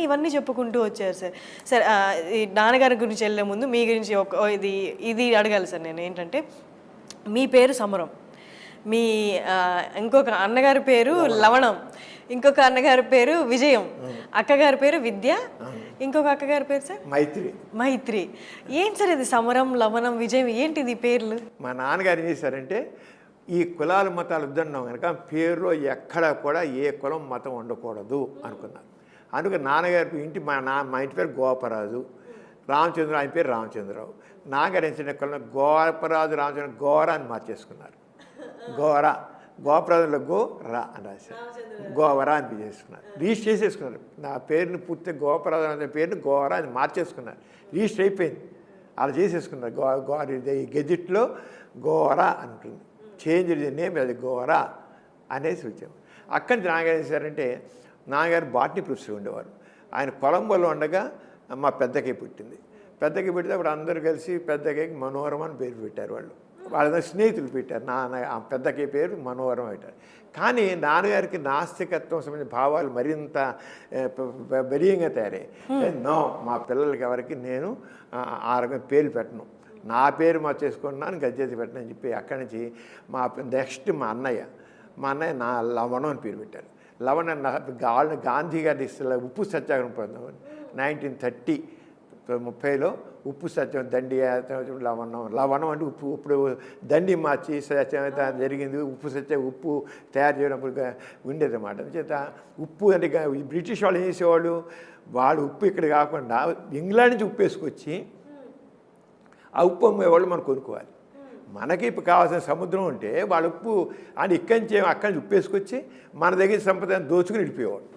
ఇవన్నీ చెప్పుకుంటూ వచ్చారు సార్. సార్ ఈ నాన్నగారి గురించి వెళ్ళే ముందు మీ గురించి ఇది అడగాలి సార్ నేను. ఏంటంటే మీ పేరు సమరం, మీ ఇంకొక అన్నగారి పేరు లవణం, ఇంకొక అన్నగారి పేరు విజయం, అక్కగారి పేరు విద్య, ఇంకొక అక్కగారి పేరు సార్ మైత్రి. ఏంటి సార్ ఇది సమరం, లవణం, విజయం, ఏంటిది పేర్లు? మా నాన్నగారు ఏం చేశారంటే, ఈ కులాలు మతాలు వద్దన్నాం కనుక పేరులో ఎక్కడ కూడా ఏ కులం మతం ఉండకూడదు అనుకున్నారు. అందుకే నాన్నగారి ఇంటి మా ఇంటి పేరు గోపరాజు, రామచంద్ర ఆయన పేరు రామచంద్రరావు. నాన్నగారు ఏం చిన్న కులం గోపరాజు రామచంద్ర గోరా అని మార్చేసుకున్నారు. గోపరాజులో రా అని రాశారు, గోవరా అని చేసుకున్నారు, రిజిస్టర్ చేసేసుకున్నారు. నా పేరుని పూర్తి గోపరాజు అనే పేరుని గోరా అని మార్చేసుకున్నారు, రిజిస్టర్ అయిపోయింది, అలా చేసేసుకున్నారు. గెజిట్లో గోరా అంటుంది, చేంజ్ నేమ్, అది గోరా అనేసి వచ్చాము. అక్కడి నుంచి నాన్నగారు చేశారంటే, నాన్నగారు బాటనీ ప్రొఫెసర్ ఉండేవారు. ఆయన కొలంబోలో ఉండగా మా పెద్దకి పుట్టింది. పెద్దకి పుట్టితే అప్పుడు అందరూ కలిసి పెద్దకి మనోహరం అని పేరు పెట్టారు. వాళ్ళ స్నేహితులు పెట్టారు. ఆ పెద్దకి పేరు మనోహరం పెట్టారు. కానీ నాన్నగారికి నాస్తికత్వం సంబంధించిన భావాలు మరింత బలీయంగా తయారయ్యాయి. నో, మా పిల్లలకి ఎవరికి నేను ఆ రకం పేర్లు పెట్టను, నా పేరు మార్చేసుకున్నాను, గజ్జెత్తి పెట్టను అని చెప్పి అక్కడి నుంచి నెక్స్ట్ మా అన్నయ్య నా లవణం అని పేరు పెట్టారు. లవణ గాంధీ గారి ఉప్పు సత్యాగ్రహం 1930 ఉప్పు సత్యం దండి లవణం అంటే ఉప్పు. ఇప్పుడు దండి మార్చి సత్యం జరిగింది, ఉప్పు సత్యం ఉప్పు తయారు చేయడం ఉండేది అన్నమాట. చేత ఉప్పు అంటే బ్రిటిష్ వాళ్ళు ఏం చేసేవాళ్ళు, వాళ్ళు ఉప్పు ఇక్కడ కాకుండా ఇంగ్లాండ్ నుంచి ఉప్పు వేసుకొచ్చి ఆ ఉప్పు అమ్మేవాళ్ళు మనం కొనుక్కోవాలి. మనకి ఇప్పుడు కావాల్సిన సముద్రం ఉంటే వాళ్ళు ఉప్పు అని ఇక్కడి నుంచి అక్కడి నుంచి ఉప్పు వేసుకొచ్చి మన దగ్గర సంపదను దోచుకుని వెళ్ళిపోయేవాళ్ళు.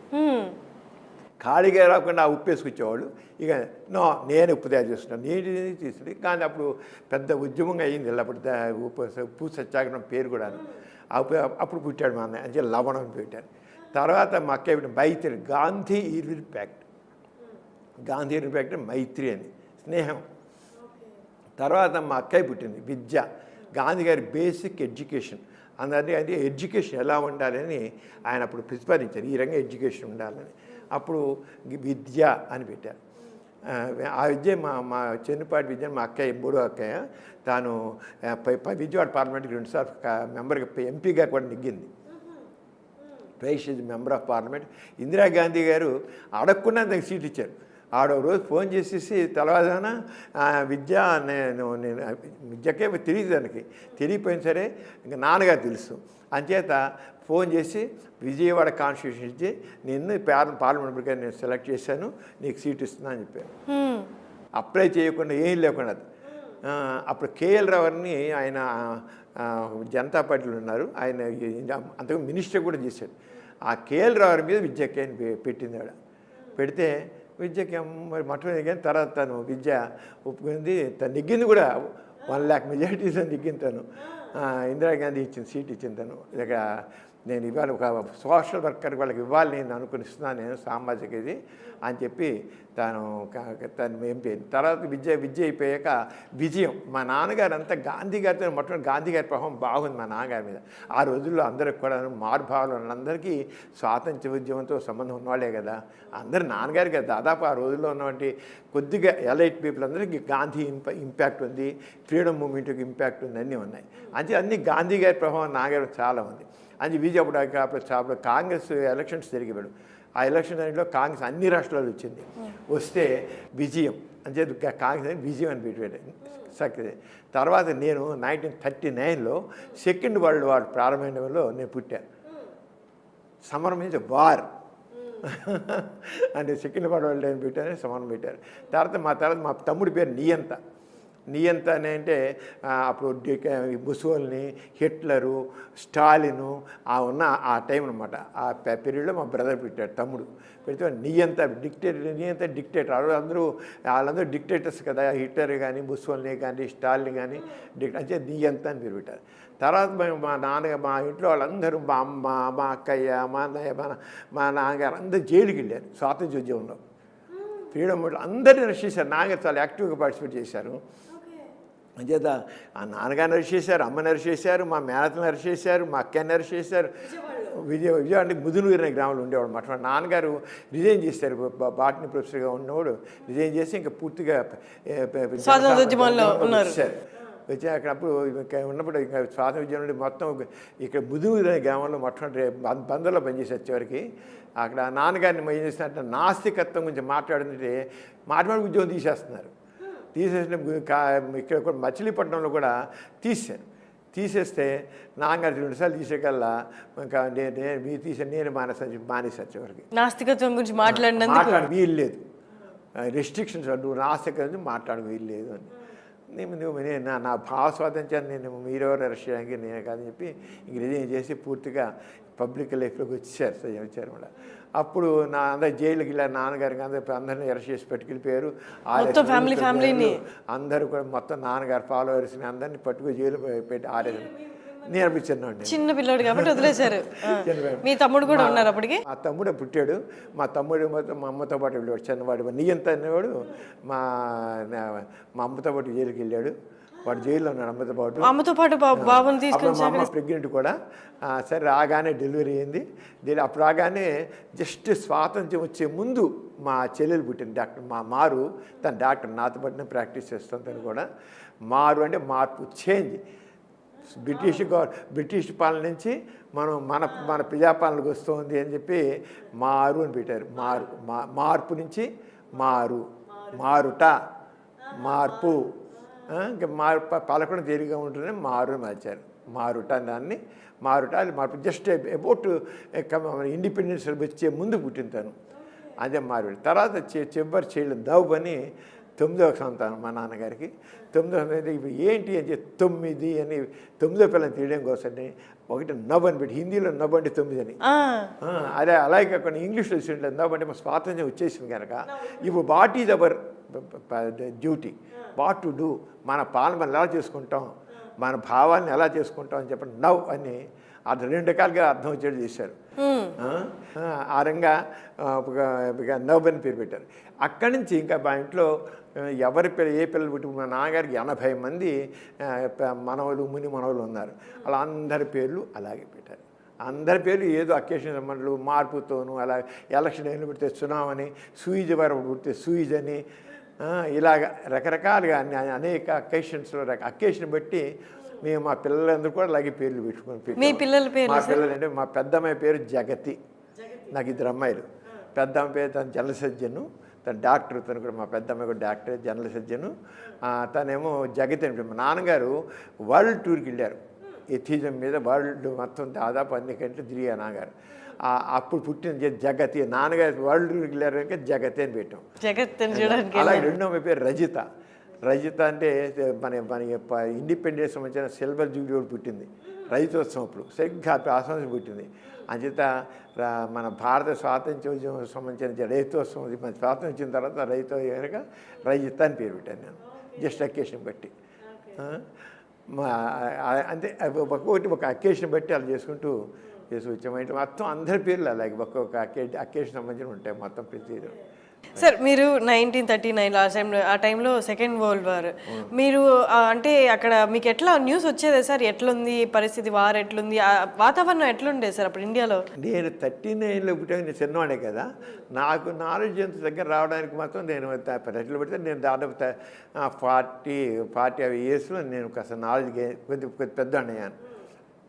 ఖాళీగా రాకుండా ఆ ఉప్పు వేసుకొచ్చేవాళ్ళు. ఇక నేను ఉప్పు తయారు చేస్తున్నాను, నేను తీసుకుని. కానీ అప్పుడు పెద్ద ఉద్యమంగా అయ్యింది. అప్పుడు ఉప్పు సత్యాగ్రహం పేరు కూడా. అప్పుడు పుట్టాడు మా అన్నయ్య, అంటే లవణం అని పెట్టారు. తర్వాత మా అక్కయ్య పుట్టిన మైత్రి, Gandhi Irwin pact. Gandhi Irwin pact మైత్రి అని స్నేహం. తర్వాత మా అక్కయ్య పుట్టింది విద్య, గాంధీ గారి బేసిక్ ఎడ్యుకేషన్. అందరినీ అంటే ఎడ్యుకేషన్ ఎలా ఉండాలని ఆయన అప్పుడు ప్రతిపాదించారు, ఈ రంగం ఎడ్యుకేషన్ ఉండాలని. అప్పుడు విద్య అని పెట్టారు. ఆ విద్య మా చెన్నుపాటి విద్య మా అక్కయ్య, మూడో అక్కయ్య, తాను విజయవాడ పార్లమెంట్కి 2 సార్లు మెంబర్గా ఎంపీగా కూడా నెగ్గింది. ప్రైష్ మెంబర్ ఆఫ్ పార్లమెంట్. ఇందిరాగాంధీ గారు అడగకుండా దానికి సీట్ ఇచ్చారు. ఆడ రోజు ఫోన్ చేసేసి తెలవాదాన విద్య, నేను విద్యకే తెలియదు, దానికి తెలియపోయిన సరే ఇంకా నాన్నగారు తెలుసు, అంచేత ఫోన్ చేసి విజయవాడ కాన్స్టిట్యూషన్ ఇచ్చి నిన్ను పార్లమెంట్గా నేను సెలెక్ట్ చేశాను, నీకు సీట్ ఇస్తున్నా అని చెప్పాను. అప్లై చేయకుండా ఏం లేకుండా. అప్పుడు కేఎల్ రావుని ఆయన జనతా పార్టీలో ఉన్నారు, ఆయన అంతకు మినిస్టర్ కూడా చేశాడు. ఆ కేఎల్ రావు మీద విద్యకి పెట్టింది ఆవిడ. పెడితే విద్యకి మరి మొట్టమొదటి కానీ తర్వాత తను విద్య ఒప్పుకుంది, తను నెగ్గింది కూడా 1 lakh మెజారిటీస్ నెగ్గింది తను. ఇందిరాగాంధీ ఇచ్చిన సీట్ ఇచ్చింది తను. ఇక నేను ఇవాళ ఒక సోషల్ వర్కర్ వాళ్ళకి ఇవ్వాలి నేను అనుకుని ఇస్తున్నాను, నేను సామాజిక ఇది అని చెప్పి తను ఎంపీ. తర్వాత విద్య అయిపోయాక విజయం. మా నాన్నగారు అంతా గాంధీ గారితో మొట్టమొదటి గాంధీ గారి ప్రభావం బాగుంది మా నాన్నగారి మీద. ఆ రోజుల్లో అందరికి కూడా మార్భావాలు అందరికీ స్వాతంత్ర్య ఉద్యమంతో సంబంధం ఉన్నవాళ్ళే కదా, అందరు నాన్నగారు కదా. దాదాపు ఆ రోజుల్లో ఉన్నటువంటి కొద్దిగా ఎలైట్ పీపుల్ అందరికీ గాంధీ ఇంపాక్ట్ ఉంది, ఫ్రీడమ్ మూమెంట్కి ఇంపాక్ట్ ఉంది, అన్నీ ఉన్నాయి. అంటే అన్ని గాంధీ గారి ప్రభావం నాన్నగారు చాలా ఉంది. అది విజయ్ అప్పుడు కాంగ్రెస్ ఎలక్షన్స్ జరిగేవాడు. ఆ ఎలక్షన్ దాంట్లో కాంగ్రెస్ అన్ని రాష్ట్రాలు వచ్చింది. వస్తే విజయం అంటే కాంగ్రెస్ విజయం అని పెట్టాడు సక్సెస్. తర్వాత నేను 1939లో సెకండ్ వరల్డ్ వార్ ప్రారంభంలో నేను పుట్టాను. సమరం మీన్స్ వార్ అంటే సెకండ్ వరల్డ్ వార్ అని పెట్టాను, సమరం పెట్టారు. తర్వాత మా తమ్ముడి పేరు నియంత అని. అంటే అప్పుడు ముసోల్ని, హిట్లరు, స్టాలిను ఉన్న ఆ టైం అనమాట. ఆ పీరియడ్లో మా బ్రదర్ పెట్టాడు, తమ్ముడు పెడితే నియంత డిక్టేటర్. వాళ్ళందరూ డిక్టేటర్స్ కదా, హిట్లర్ కానీ, ముసోల్ని కానీ, స్టాలిన్ కానీ అంటే నియంత అని పేరు పెట్టారు. తర్వాత మా నాన్నగారు, మా ఇంట్లో వాళ్ళందరూ, మా అమ్మ, మా అక్కయ్య, మా అన్నయ్య, మా నాన్నగారు అందరూ జైలుకి వెళ్ళారు స్వాతంత్ర్య ఉద్యమంలో. ఫ్రీడమ్ అందరినీ అరెస్ట్ చేశారు. నాన్నగారు చాలా యాక్టివ్గా పార్టిసిపేట్ చేశారు. అంచేత ఆ నాన్నగారిని అరెస్ట్ చేశారు, అమ్మని అరెస్ట్ చేశారు, మా మేనతను అరెస్ట్ చేశారు, మా అక్కని అరెస్ట్ చేశారు. విజయవాడ అంటే ముదునూరు అనే గ్రామంలో ఉండేవాడు మాట. నాన్నగారు రిజైన్ చేశారు, బాటనీ ప్రొఫెసర్గా ఉన్నవాడు రిజైన్ చేసి ఇంకా పూర్తిగా వచ్చి అక్కడప్పుడు ఉన్నప్పుడు ఇంకా స్వాతంత్ర ఉద్యమం నుండి మొత్తం ఇక్కడ ముదునూరు అనే గ్రామంలో మొట్టమొదటి బందర్లో పనిచేసే చివరికి. అక్కడ నాన్నగారిని ఏం చేసినట్టు నాస్తికత్వం గురించి మాట్లాడుతుంటే మాట్లాడి ఉద్యోగం తీసేస్తున్నారు. తీసేసిన ఇక్కడ కూడా మచిలీపట్నంలో కూడా తీసేస్తే నాన్నగారు 2 సార్లు తీసేకల్లా ఇంకా నేను మానేసాను చివరికి. నాస్తికత్వం గురించి మాట్లాడి వీలు లేదు, రెస్ట్రిక్షన్స్, నువ్వు నాస్తికత గురించి మాట్లాడ వీలు లేదు అని. నేను నా భావ స్వాతంత్ర్యాన్ని నేను మీరెవరు అరెస్ట్ చేయడానికి నేను కాదని చెప్పి ఇంక రిజైన్ చేసి పూర్తిగా పబ్లిక్ లైఫ్లోకి వచ్చారు కూడా. అప్పుడు నా అందరు జైలుకి వెళ్ళారు, నాన్నగారికి అందరినీ అరెస్ట్ చేసి పెట్టుకెళ్ళిపోయారు. ఫ్యామిలీని అందరూ కూడా మొత్తం నాన్నగారు ఫాలోవర్స్ని అందరినీ పట్టుకుని జైలు పెట్టి ఆరేసారు. నేర్పించాను, చిన్న పిల్లడు కాబట్టి వదిలేశారు. మీ తమ్ముడు కూడా ఉన్నారు అప్పటికి? మా తమ్ముడు పుట్టాడు. మా తమ్ముడు మా అమ్మతో పాటు వెళ్ళాడు, చిన్నవాడు నియంత అనేవాడు. మా అమ్మతో పాటు జైలుకి వెళ్ళాడు. వాడు జైల్లో ఉన్నాడు అమ్మతో పాటు బాబుని తీసుకొని. మా అమ్మ ప్రెగ్నెంట్ కూడా. సరే రాగానే డెలివరీ అయింది. అప్పుడు రాగానే జస్ట్ స్వాతంత్ర్యం వచ్చే ముందు మా చెల్లెలు పుట్టింది, డాక్టర్ మారు. తన డాక్టర్ నాతో పాటునే ప్రాక్టీస్ చేస్తాను. తను కూడా మారు అంటే మార్పు, చేంజ్. బ్రిటిష్ పాలన నుంచి మన ప్రజాపాలనకు వస్తుంది అని చెప్పి మారు అని పెట్టారు. మార్పు నుంచి మారుట, మార్పు. ఇంకా పలకడం తేలిగా ఉంటుందని మారు అని మార్చారు. మారుట దాన్ని మార్పు జస్ట్ అబౌట్ ఇండిపెండెన్స్ వచ్చే ముందు పుట్టిన తను, అదే మారు. తర్వాత చివరి చేయలేదు దవ్ అని 9వ సంతానం మా నాన్నగారికి. 9వ సంతానం ఏంటి అని చెప్పి 9 అని 9వ పిల్లని తీయడం కోసం ఒకటి నవ్ అని పెట్టి, హిందీలో నవ్ అంటే 9 అని. అదే అలాగే కాకుండా ఇంగ్లీష్లో చూడండి నవ్ అంటే మా స్వాతంత్ర్యం వచ్చేసింది కనుక ఇప్పుడు what is our duty, what to do, మన పాలన ఎలా చేసుకుంటాం, మన భావాన్ని ఎలా చేసుకుంటాం అని చెప్పండి నవ్ అని. అది 2 రకాలుగా అర్థం వచ్చేది చేశారు. ఆ రంగా నవ్వని పేరు పెట్టారు. అక్కడి నుంచి ఇంకా మా ఇంట్లో ఎవరి పిల్ల ఏ పిల్లలు పుట్టి మా నాన్నగారికి 80 మంది మనవలు ముని మనవలు ఉన్నారు. అలా అందరి పేర్లు అలాగే పెట్టారు. అందరి పేర్లు ఏదో అకేషన్ సంబంధాలు మార్పుతోనూ అలా ఎలక్షన్ అయిన పెడితే సునామని, సూయిజ్ వరకు పుడితే సూయిజ్ అని ఇలాగ రకరకాలుగా అనేక అకేషన్స్లో అకేషన్ బట్టి మేము మా పిల్లలందరూ కూడా అలాగే పేర్లు పెట్టుకొని మీ పిల్లల పేరు మా పిల్లలు అంటే మా పెద్దమ్మాయి పేరు జగతి, నాకు 2 అమ్మాయిలు. పెద్దమ్మ పేరు తను జనరల్ సర్జను, తను డాక్టర్, తను కూడా మా పెద్దమ్మాయి కూడా డాక్టర్ జనరల్ సర్జను. తనేమో జగతి అని. మా నాన్నగారు వరల్డ్ టూర్కి వెళ్ళారు, ఎథిజం మీద వరల్డ్ మొత్తం దాదాపు అన్ని కంటే తిరిగా నాన్నగారు. అప్పుడు పుట్టిన జగతి, నాన్నగారు వరల్డ్ టూర్కి వెళ్ళారు కనుక జగతి అని పెట్టాం. జగత్ చూడడానికి. అలాగే 2వ అమ్మాయి పేరు రజిత. రజిత అంటే మన మన ఇండిపెండెన్స్ సంబంధించిన సిల్వర్ జూబ్లీ కూడా పుట్టింది రజితోత్సవం. అప్పుడు సరిగ్గా ఆ సంవత్సరం పుట్టింది. అంచేత మన భారత స్వాతంత్ర్యోద్యమం సంబంధించిన రజితోత్సవం, మన స్వాతంత్రం వచ్చిన తర్వాత రైతు కనుక రజిత అని పేరు పెట్టాను నేను, జస్ట్ అకేషన్ బట్టి. అంతే ఒక్కొక్కటి ఒక అకేషన్ బట్టి అలా చేసుకుంటూ వచ్చామంటే మొత్తం అందరి పేర్లు అలాగే ఒక్కొక్క అకేషన్ సంబంధించిన ఉంటాయి మొత్తం ప్రతి. సార్ మీరు 1939 ఆ టైంలో సెకండ్ వరల్డ్ వార్, మీరు అంటే అక్కడ మీకు ఎట్లా న్యూస్ వచ్చేదే సార్? ఎట్లుంది పరిస్థితి, వార్ ఎట్లుంది, వాతావరణం ఎట్లుండే సార్ అప్పుడు ఇండియాలో? నేను 39లో పుట్టాను, నేను చిన్నవాడే కదా, నాకు నాలెడ్జ్ ఎంత దగ్గర రావడానికి మాత్రం నేను రెట్లు పెడితే నేను దాదాపు 40 ఇయర్స్లో నేను కాస్త నాలెడ్జ్ కొద్ది పెద్ద అయ్యాను.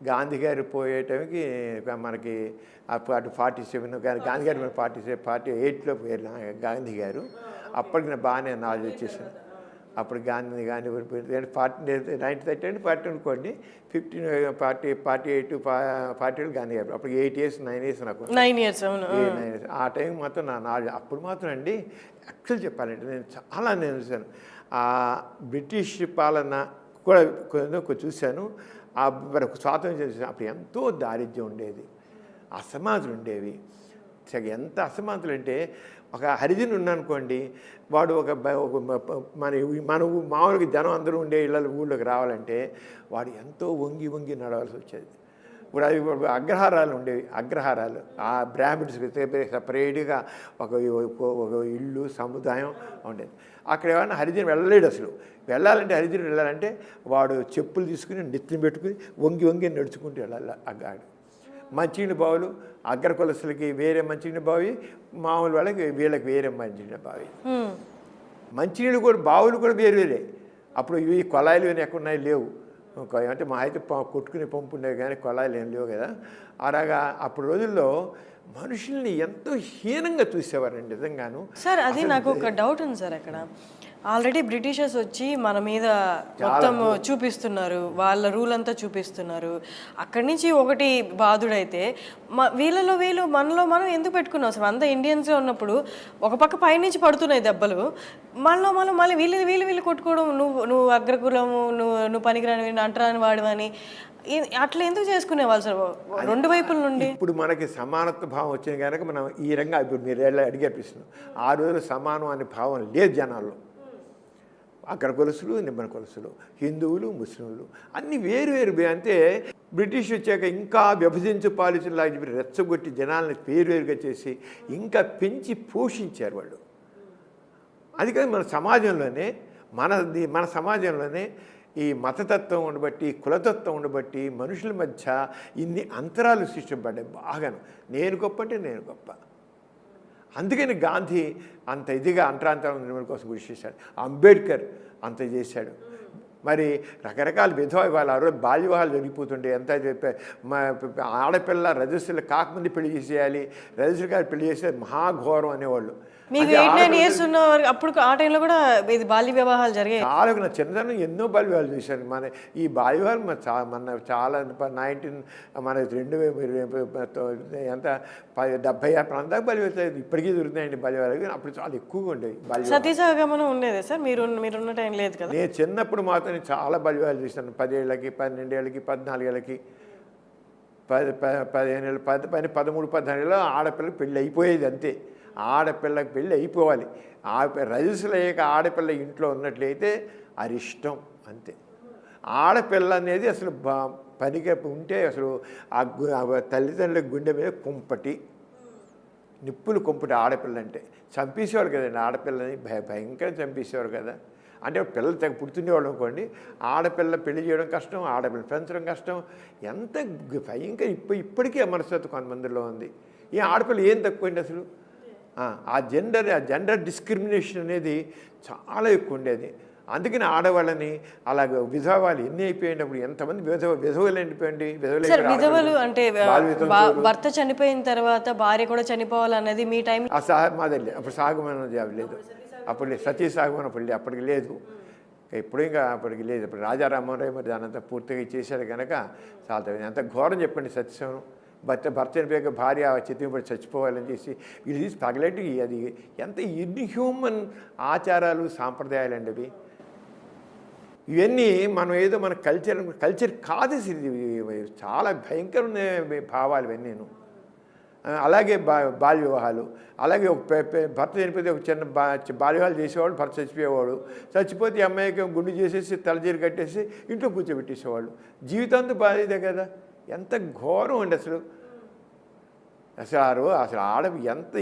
గాంధీ గారు పోయే టైంకి మనకి అటు 47 కానీ గాంధీ గారు 48లో పోయారు గాంధీ గారు. అప్పటికి నేను బాగానే నాలెడ్జ్ వచ్చేసాను. అప్పుడు గాంధీ 1930 40 అనుకోండి, 48 గాంధీ గారు. అప్పుడు 8 ఇయర్స్ 9 ఇయర్స్ నాకు. 9 ఇయర్స్ అవును. ఆ టైం మాత్రం నా నాలెడ్జ్ అప్పుడు మాత్రం అండి యాక్చువల్ చెప్పాలంటే నేను చాలా చూశాను. బ్రిటిష్ పాలన కూడా చూశాను. మనకు స్వాతంత్రం చేసిన అప్పుడు ఎంతో దారిద్ర్యం ఉండేది, అసమానతలు ఉండేవి. ఎంత అసమానతలు అంటే ఒక హరిజన్ ఉన్నానుకోండి, వాడు మన మామూలుగా జనం అందరూ ఉండే ఇళ్ళ ఊళ్ళోకి రావాలంటే వాడు ఎంతో వంగి నడవాల్సి వచ్చేది. ఇప్పుడు అవి అగ్రహారాలు ఉండేవి, అగ్రహారాలు ఆ బ్రాహ్మిన్స్కి సపరేట్గా ఒక ఇల్లు సముదాయం ఉండేది. అక్కడ ఏమన్నా హరిజన్ వెళ్ళలేడు. అసలు వెళ్ళాలంటే హరిజన్ వెళ్ళాలంటే వాడు చెప్పులు తీసుకుని నెత్తిని పెట్టుకుని వంగి నడుచుకుంటూ వెళ్ళాలి. అగ్గాడు మంచినీళ్ళ బావులు అగ్ర కులస్తులకి వేరే మంచినీళ్ళ బావి, మామూలు వాళ్ళకి వీళ్ళకి వేరే మంచినీళ్ళ బావి. మంచినీళ్ళు కూడా బావులు కూడా వేరే. అప్పుడు ఇవి కొళాయిలు అని ఎక్కడున్నాయి లేవు, అంటే మా అయితే కొట్టుకునే పంపు ఉండేవి కానీ కొళాయిలు ఏం లేవు కదా. అలాగా అప్పుడు రోజుల్లో మనుషుల్ని ఎంతో హీనంగా చూసేవారండి నిజంగాను. సార్ అది నాకు ఒక డౌట్ ఉంది సార్. అక్కడ ఆల్రెడీ బ్రిటిషర్స్ వచ్చి మన మీద మొత్తం చూపిస్తున్నారు, వాళ్ళ రూల్ అంతా చూపిస్తున్నారు. అక్కడి నుంచి ఒకటి బాధుడైతే వీళ్ళలో వీళ్ళు మనలో మనం ఎందుకు పెట్టుకున్నాం అసలు? అంతా ఇండియన్స్గా ఉన్నప్పుడు ఒక పక్క పైనుంచి పడుతున్నాయి దెబ్బలు, మనలో మనం మళ్ళీ వీళ్ళు కొట్టుకోవడం, నువ్వు అగ్రకులము, నువ్వు పనికిరాని అంటరాని వాడివని అట్లా ఎందుకు చేసుకునేవాళ్ళు సార్ 2 వైపుల నుండి? ఇప్పుడు మనకి సమానత్వ భావం వచ్చింది కనుక మనం ఈ రంగా ఇప్పుడు మీరు అడిగే ప్రశ్న, ఆ రోజులు సమానం అనే భావం లేదు జనాల్లో. అగ్ర కులసులు, నిమ్మన కులసులు, హిందువులు, ముస్లింలు అన్నీ వేరు. అంటే బ్రిటిష్ వచ్చాక ఇంకా విభజించు పాలితులాగా చెప్పి రెచ్చగొట్టి జనాలను వేరువేరుగా చేసి ఇంకా పెంచి పోషించారు వాళ్ళు. అది కాదు మన సమాజంలోనే ఈ మతతత్వం ఉండబట్టి, కులతత్వం ఉండబట్టి మనుషుల మధ్య ఇన్ని అంతరాలు సృష్టింపడ్డాయి బాగాను. నేను గొప్ప అంటే నేను గొప్ప. అందుకని గాంధీ అంత ఇదిగా అంతరాంతరం నిర్మూలన కోసం కృషి చేశాడు. అంబేద్కర్ అంత చేశాడు. మరి రకరకాల విధవాలు ఆ రోజు బాల్య వివాహాలు జరిగిపోతుండే. ఎంత చెప్పారు, ఆడపిల్ల రజస్సులు కాకముందు పెళ్లి చేసేయాలి, రజస్సులు గారు పెళ్లి చేసే మహాఘోరం అనేవాళ్ళు. మీకు 8-9 ఇయర్స్ ఉన్న అప్పుడు ఆ టైంలో కూడా ఇది బాల్య వివాహాలు జరిగాయి. చాలా నా చిన్నతనం ఎన్నో బాల్య వివాహాలు చూశాను. మన ఈ బాల్య వివాహాలు మన చాలా 2000 ఎంత 70 ప్రాంతాలకు బాల్య వివాహాలు ఇప్పటికీ దొరుకుతాయండి బాల్య వివాహాలు. అప్పుడు చాలా ఎక్కువగా ఉండేవి బాల్య సతీసహగమనం ఉండేది సార్ మీరున్న టైం లేదు కదా? నేను చిన్నప్పుడు మాత్రం చాలా బాల్య వివాహాలు చూశాను. 10 ఏళ్ళకి, 12 ఏళ్ళకి, 14 ఏళ్ళకి, 15 ఏళ్ళు, 13, 14 ఏళ్ళు ఆడపిల్లకి పెళ్ళి అయిపోయేది అంతే. ఆడపిల్లకి పెళ్ళి అయిపోవాలి. రజస్సులు అయ్యాక ఆడపిల్ల ఇంట్లో ఉన్నట్లయితే అరిష్టం అంతే. ఆడపిల్ల అనేది అసలు పనికి ఉంటే అసలు ఆ తల్లిదండ్రుల గుండె మీద కుంపటి, నిప్పులు కుంపటి ఆడపిల్ల అంటే. చంపేసేవాళ్ళు కదండి ఆడపిల్లని, భయంకరంగా చంపేసేవారు కదా. అంటే పిల్లలు పుడుతుండేవాళ్ళు అనుకోండి, ఆడపిల్ల పెళ్లి చేయడం కష్టం, ఆడపిల్ల పెంచడం కష్టం, ఎంత భయంకర ఇప్పటికీ మనస్తత్వం కొంతమందిలో ఉంది. ఈ ఆడపిల్ల ఏం తక్కువండి అసలు. ఆ జెండర్ డిస్క్రిమినేషన్ అనేది చాలా ఎక్కువ ఉండేది. అందుకని ఆడవాళ్ళని అలాగ విధవాలు ఎన్ని అయిపోయినప్పుడు ఎంతమంది విధవలు అయిపోయింది. విధవలు అంటే భర్త చనిపోయిన తర్వాత భార్య కూడా చినిపోవాలన్నది మీ టైం మాది అప్పుడు సాగుమనం జాబ్ లేదు, అప్పుడు సతీ సాగుమనం అప్పటికి లేదు, ఇప్పుడు ఇంకా అప్పటికి లేదు. ఇప్పుడు రాజారామన్ రాయ్ మరి దానంతా పూర్తిగా ఇచ్చేసాడు కనుక చాలా ఎంత ఘోరం చెప్పండి సత్యం. భర్త చనిపోయాక భార్య చిత్తిపడి చచ్చిపోవాలని చేసి ఇది తీసి పగలెట్టి అది ఎంత ఇన్హ్యూమన్ ఆచారాలు సాంప్రదాయాలు అండి అవి. ఇవన్నీ మనం ఏదో మన కల్చర్ కాదు, చాలా భయంకరమైన భావాలు ఇవన్నీ. అలాగే బాల్య వివాహాలు, అలాగే ఒక భర్త చనిపోతే ఒక చిన్న బాల్య వివాహాలు చేసేవాడు, భర్త చచ్చిపోయేవాడు, చచ్చిపోతే ఈ అమ్మాయికి గుండు చేసేసి తలజీరు కట్టేసి ఇంట్లో కూర్చోబెట్టేసేవాళ్ళు. జీవితాంతం బాధ్యతే కదా. ఎంత ఘోరం అండి అసలు. అసలు ఆడ ఎంత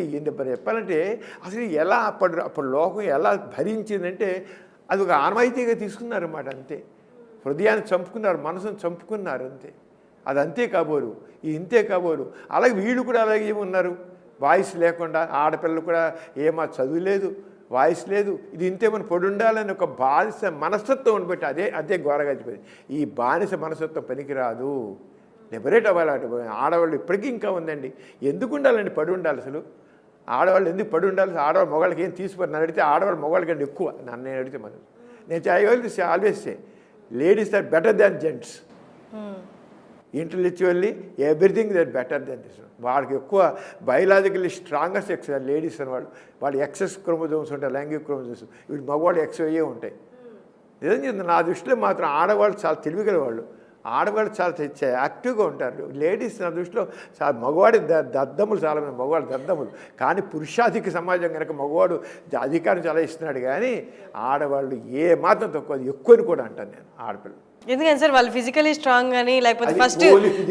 చెప్పాలంటే అసలు ఎలా అప్పుడు లోకం ఎలా భరించిందంటే అది ఒక ఆనవాయితీగా తీసుకున్నారన్నమాట. అంతే, హృదయాన్ని చంపుకున్నారు, మనసును చంపుకున్నారు అంతే. అది అంతే కాబోరు, ఇంతే కాబోరు. అలాగే వీళ్ళు కూడా అలాగే ఉన్నారు, వాయిస్ లేకుండా. ఆడపిల్లలు కూడా ఏమా చదువు లేదు, వాయిస్ లేదు, ఇది ఇంతే మన పొడి ఉండాలని ఒక బానిస మనస్తత్వం ఉండిపెట్టి అదే ఘోరగచ్చిపోయింది. ఈ బానిస మనస్తత్వం పనికిరాదు, లిబరేట్ అవ్వాలి. ఆడవాళ్ళు ఇప్పటికీ ఇంకా ఉందండి. ఎందుకు ఉండాలండి పడి ఉండాలి అసలు? ఆడవాళ్ళు ఎందుకు పడి ఉండాలి? ఆడవాళ్ళు మొగాళ్ళకి ఏం తీసిపోరు. నన్ను అడిగితే ఆడవాళ్ళు మొగాళ్ళ కంటే ఎక్కువ నేను అడిగితే మనం నేను always say ladies are better than gents. Intellectually everything that better then this. వాళ్ళకి ఎక్కువ బయలాజికల్లీ స్ట్రాంగర్ సెక్స్ లేడీస్ అని వాళ్ళు ఎక్సెస్ క్రోమోజోమ్స్ ఉంటాయి, లైంగిక క్రోమోజోమ్స్. వీళ్ళు మగవాళ్ళు ఎక్స్వయ్యే ఉంటాయి. నిజం చెప్తుంది, నా దృష్టిలో మాత్రం ఆడవాళ్ళు చాలా తెలివిగల వాళ్ళు, ఆడవాళ్ళు చాలా యాక్టివ్గా ఉంటారు. లేడీస్ నా దృష్టిలో చాలా మగవాడి దద్దములు, చాలామంది మగవాడు దద్దములు. కానీ పురుషాధిక సమాజం కనుక మగవాడు అధికారం చాలా ఇస్తున్నాడు, కానీ ఆడవాళ్ళు ఏ మాత్రం తక్కువ, ఎక్కువని కూడా అంటాను నేను ఆడపిల్లలు. ఎందుకని సార్ వాళ్ళు ఫిజికలీ స్ట్రాంగ్ అని, లేకపోతే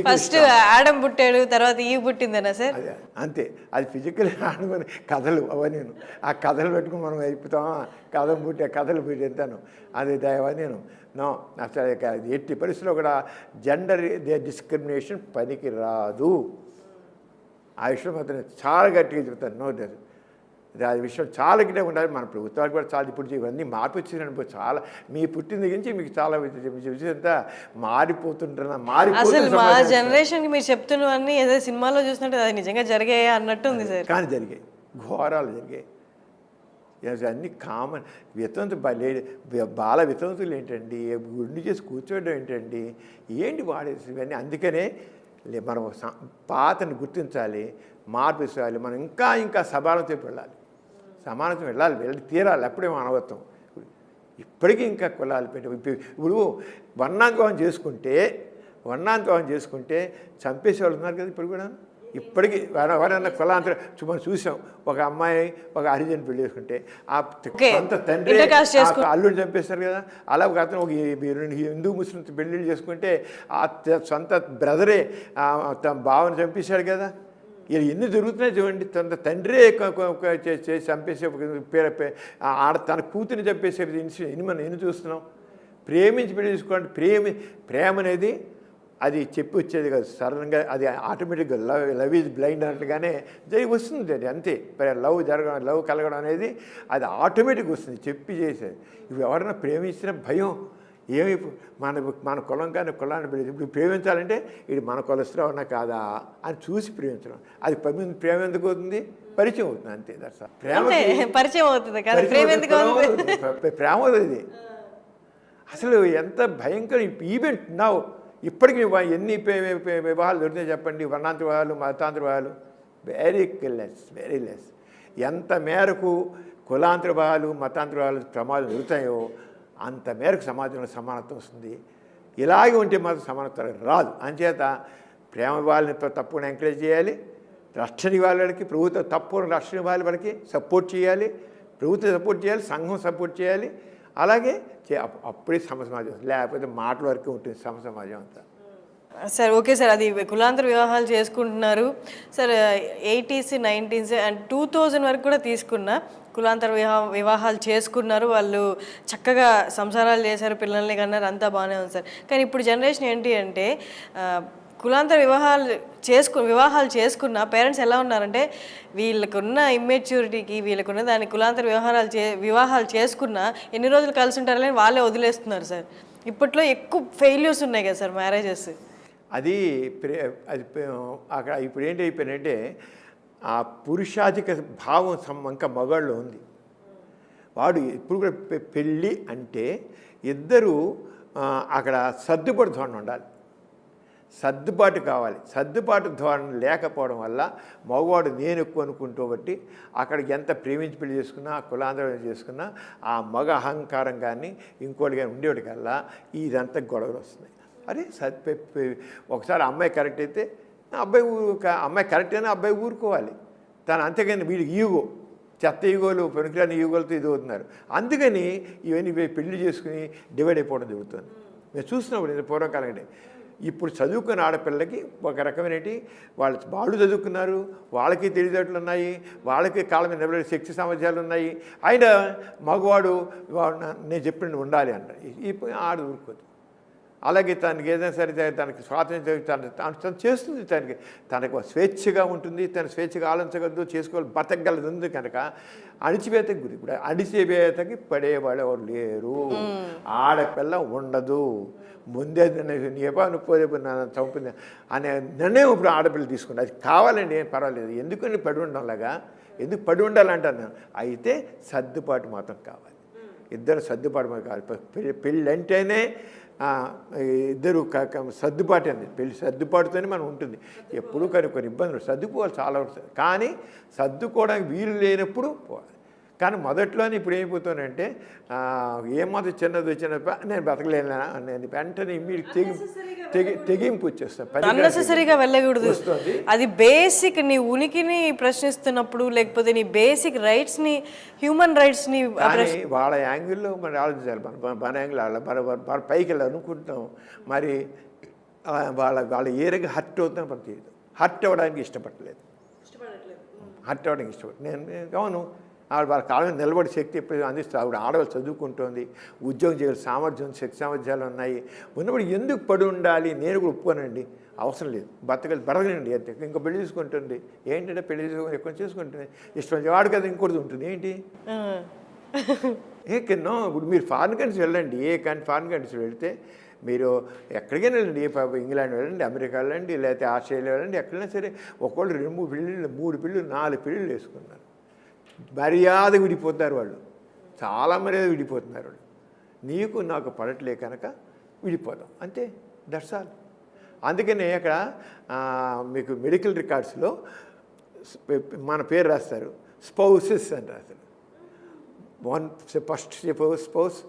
ఫస్ట్ ఆడమ్ పుట్టాడు తర్వాత ఈ పుట్టిందనా సార్? అదే అంతే, అది ఫిజికల్ ఆడమని కథలు అవన్నీ. ఆ కథలు పెట్టుకుని మనం అయిపోతామా, కథలు పుట్టే కథలు పెట్టేస్తాను అది అవన్నీ. నో, అసలు ఎట్టి పరిస్థితుల్లో కూడా జెండర్ డిస్క్రిమినేషన్ పనికి రాదు. ఆ విషయం మాత్రం చాలా గట్టిగా చెప్తాను. నో లేదు, అది విషయం చాలా గట్టిగా ఉండాలి. మన ప్రభుత్వాలు కూడా చాలా ఇప్పుడు ఇవన్నీ మార్పు వచ్చిందని చాలా మీ పుట్టిన దగ్గర నుంచి మీకు చాలా అంతా మారిపోతుంటున్నా అసలు మా జనరేషన్కి మీరు చెప్తున్నవన్నీ ఏదో సినిమాలో చూసినట్టు అది నిజంగా జరిగాయి అన్నట్టు ఉంది సార్. కానీ జరిగాయి, ఘోరాలు జరిగాయి. అన్నీ కామన్. వితంతు బాల వితంతులు ఏంటండి, గుండు చేసి కూర్చోవడం ఏంటండి, ఏంటి వాడేసి ఇవన్నీ. అందుకనే మనం పాతని గుర్తించాలి, మార్పిస్తాలి. మనం ఇంకా సమానత్వం వెళ్ళాలి, సమానత్వం వెళ్ళి తీరాలి. అప్పుడే మానవత్వం. ఇప్పటికీ ఇంకా కులాలు పెట్టి ఇప్పుడు వర్ణాంతవాహం చేసుకుంటే చంపేసేవాళ్ళు ఉన్నారు కదా ఇప్పుడు కూడా. ఇప్పటికీ ఎవరైనా కులాంతర మనం చూసాం. ఒక అమ్మాయి ఒక హరిజన్ పెళ్లి చేసుకుంటే ఆ సొంత తండ్రి అల్లుడిని చంపేస్తారు కదా. అలా ఒక అతను ఒక హిందూ ముస్లిం పెళ్ళిళ్ళు చేసుకుంటే ఆ సొంత బ్రదరే బావని చంపేశాడు కదా. ఇలా ఎన్ని జరుగుతున్నాయి చూడండి. తన తండ్రే చంపేసే తన కూతురిని చంపేసే మనం ఎన్ని చూస్తున్నాం. ప్రేమించి పెళ్లి చేసుకోండి. ప్రేమ అనేది అది చెప్పి వచ్చేది కాదు సరళంగా, అది ఆటోమేటిక్గా లవ్ ఈజ్ బ్లైండ్ అన్నట్టుగానే జరిగి వస్తుంది. అది అంతే. లవ్ కలగడం అనేది అది ఆటోమేటిక్గా వస్తుంది, చెప్పి చేసేది. ఇవి ఎవరైనా ప్రేమించిన భయం ఏమి మన కులం కానీ కులాన్ని ఇప్పుడు ప్రేమించాలంటే ఇది మన కులస్తున్నా కాదా అని చూసి ప్రేమించడం. అది ప్రేమ ఎందుకు అవుతుంది? పరిచయం అవుతుంది అంతే. పరిచయం అవుతుంది, ప్రేమ అవుతుంది. అసలు ఎంత భయంకర ఈవెంట్ నా ఇప్పటికీ ఎన్ని వివాహాలు దొరికినాయి చెప్పండి. వర్ణాంతర వివాహాలు, మతాంతర వివాహాలు వెరీ లెస్. ఎంత మేరకు కులాంతర వివాహాలు, మతాంతర వివాహాలు ప్రమాదాలు జరుగుతాయో అంత మేరకు సమాజంలో సమానత్వం వస్తుంది. ఇలాగే ఉంటే మాత్రం సమానత్వం రాదు. అంచేత ప్రేమ వివాహాలని తప్పకుండా ఎంకరేజ్ చేయాలి. రక్షణ ఇవ్వాలి, ప్రభుత్వం తప్పకుండా రక్షణ ఇవ్వాలి, వాళ్ళకి సపోర్ట్ చేయాలి, ప్రభుత్వం సపోర్ట్ చేయాలి, సంఘం సపోర్ట్ చేయాలి. అలాగే అప్పుడే సమాజం, లేకపోతే మాటల వరకు ఉంటుంది సమాజం అంతా. సార్ ఓకే సార్, అది కులాంతర వివాహాలు చేసుకుంటున్నారు సార్. 80s 90s అండ్ 2000 వరకు కూడా తీసుకున్న కులాంతర వివాహాలు చేసుకున్నారు, వాళ్ళు చక్కగా సంసారాలు చేశారు, పిల్లల్ని కన్నారు, అంతా బాగానే ఉంది సార్. కానీ ఇప్పుడు జనరేషన్ ఏంటి అంటే కులాంతర వివాహాలు చేసుకున్న పేరెంట్స్ ఎలా ఉన్నారంటే వీళ్ళకున్న ఇమ్మెచ్యూరిటీకి, వీళ్ళకున్న దాని కులాంతర వివాహాలు చేసుకున్న ఎన్ని రోజులు కలిసి ఉంటారని వాళ్ళే వదిలేస్తున్నారు సార్. ఇప్పట్లో ఎక్కువ ఫెయిల్యూర్స్ ఉన్నాయి కదా సార్ మ్యారేజెస్. అది అక్కడ ఇప్పుడు ఏంటి అయిపోయినంటే ఆ పురుషాధిక భావం ఇంకా మగాళ్ళు ఉంది. వాడు ఇప్పుడు కూడా పెళ్ళి అంటే ఇద్దరు అక్కడ సర్దుబాటు ధోరణి ఉండాలి, సర్దుబాటు కావాలి. సర్దుబాటు ధోరణి లేకపోవడం వల్ల మగవాడు నేను ఎక్కువ అనుకుంటూ బట్టి అక్కడ ఎంత ప్రేమించి పెళ్లి చేసుకున్నా, కులాంతరం చేసుకున్నా ఆ మగ అహంకారం కానీ ఇంకోటి కానీ ఉండేవాడి కల్లా ఇదంతా గొడవలు వస్తున్నాయి. అరే ఒకసారి అమ్మాయి కరెక్ట్ అయితే అమ్మాయి కరెక్ట్ అయినా అబ్బాయి ఊరుకోవాలి. అంతేగాని వీడికి ఈగో, చెత్త ఈగోలు, పనికిరాని ఈగోలతో ఇది అవుతున్నారు. అందుకని ఇవన్నీ పెళ్లి చేసుకుని డివైడ్ అయిపోవడం జరుగుతుంది. మేము చూసినప్పుడు పూర్వకాలం అంటే ఇప్పుడు చదువుకున్న ఆడపిల్లకి ఒక రకమైనటి వాళ్ళు చదువుకున్నారు, వాళ్ళకి తెలివితేటలు ఉన్నాయి, వాళ్ళకి కాళ్ళ మీద నిలబడే శక్తి సామర్థ్యాలు ఉన్నాయి. అయినా మగవాడు నేను చెప్పినట్టు ఉండాలి అంటారు. ఇప్పుడు ఆడు ఊరుకోదు. అలాగే తనకి ఏదైనా సరే తనకి స్వాతంత్రం తను చేస్తుంది, తనకు స్వేచ్ఛగా ఉంటుంది, తను స్వేచ్ఛగా ఆలోచించగలదు, చేసుకోవాలి, బతకగలదు ఉంది కనుక అణిచివేతకి గురి. ఇప్పుడు అణిచివేతకి పడేవాళ్ళు ఎవరు లేరు, ఆడపిల్ల ఉండదు. ముందే పోతే నన్ను చంపుంది అనే నిర్ణయం ఇప్పుడు ఆడపిల్ల తీసుకుంది. అది కావాలండి, ఏం పర్వాలేదు, ఎందుకని పడి ఉండడంలాగా, ఎందుకు పడి ఉండాలంటాను నేను. అయితే సర్దుబాటు మాత్రం కావాలి, ఇద్దరు సర్దుబాటు మాత్రం కావాలి. పెళ్ళి అంటేనే ఇద్దరు సర్దుబాటు అనేది, పెళ్లి సర్దుబాటుతోనే మనం ఉంటుంది. ఎప్పుడు కొన్ని ఇబ్బందులు సర్దుకోవాలి చాలా వస్తుంది, కానీ సర్దుకోవడానికి వీలు లేనప్పుడు పోవాలి. కానీ మొదట్లోనే ఇప్పుడు ఏమైపోతానంటే ఏమాత్రం చిన్నది వచ్చిన నేను బతకలేనా అనేది వెంటనే మీరు తెగింపు వచ్చేస్తాను. అన్నెసెసరీగా వెళ్ళకూడదు. అది బేసిక్ నీ ఉనికిని ప్రశ్నిస్తున్నప్పుడు, లేకపోతే నీ బేసిక్ రైట్స్ని, హ్యూమన్ రైట్స్ని వాళ్ళ యాంగిల్లో మనం ఆలోచించాలి. మన యాంగిల్ మన పైకి వెళ్ళి అనుకుంటాం, మరి వాళ్ళ ఏరియాకి హర్ట్ అవుతుందని మనకు తెలియదు. హర్ట్ అవ్వడానికి ఇష్టపడలేదు, హర్ట్ అవ్వడానికి నేను అవును వాళ్ళ కాలం నిలబడి శక్తి ఎప్పుడు అందిస్తుంది. ఆవిడ ఆడవాళ్ళు చదువుకుంటుంది, ఉద్యోగం చేయాలి, సామర్థ్యం, శక్తి సామర్థ్యాలు ఉన్నాయి. ఉన్నప్పుడు ఎందుకు పడి ఉండాలి? నేను కూడా ఒప్పుకోనండి, అవసరం లేదు, బతకలేండి అంతే. ఇంకో పెళ్లి చేసుకుంటుంది ఏంటంటే పెళ్లి చేసుకుని ఎక్కువ చేసుకుంటుంది, ఇష్టం వాడు కదా ఇంకోటి ఉంటుంది ఏంటి. కింద ఇప్పుడు మీరు ఫారిన్ కంట్రీస్ వెళ్ళండి, ఫారిన్ కంట్రీస్ వెళ్తే మీరు ఎక్కడికైనా వెళ్ళండి, ఇంగ్లాండ్ వెళ్ళండి, అమెరికా వెళ్ళండి, లేకపోతే ఆస్ట్రేలియా వెళ్ళండి, ఎక్కడైనా సరే ఒకళ్ళు 2-3 పెళ్ళిళ్ళు, 3 పెళ్ళిళ్ళు, 4 పెళ్ళిళ్ళు వేసుకున్నారు. మర్యాద విడిపోతున్నారు వాళ్ళు, చాలా మర్యాద విడిపోతున్నారు వాళ్ళు. నీకు నాకు పడట్లే కనుక విడిపోదాం అంతే, దట్స్ ఆల్. అందుకనే అక్కడ మీకు మెడికల్ రికార్డ్స్లో మన పేరు రాస్తారు, స్పౌసెస్ అని రాస్తారు. ఫస్ట్ స్పౌస్,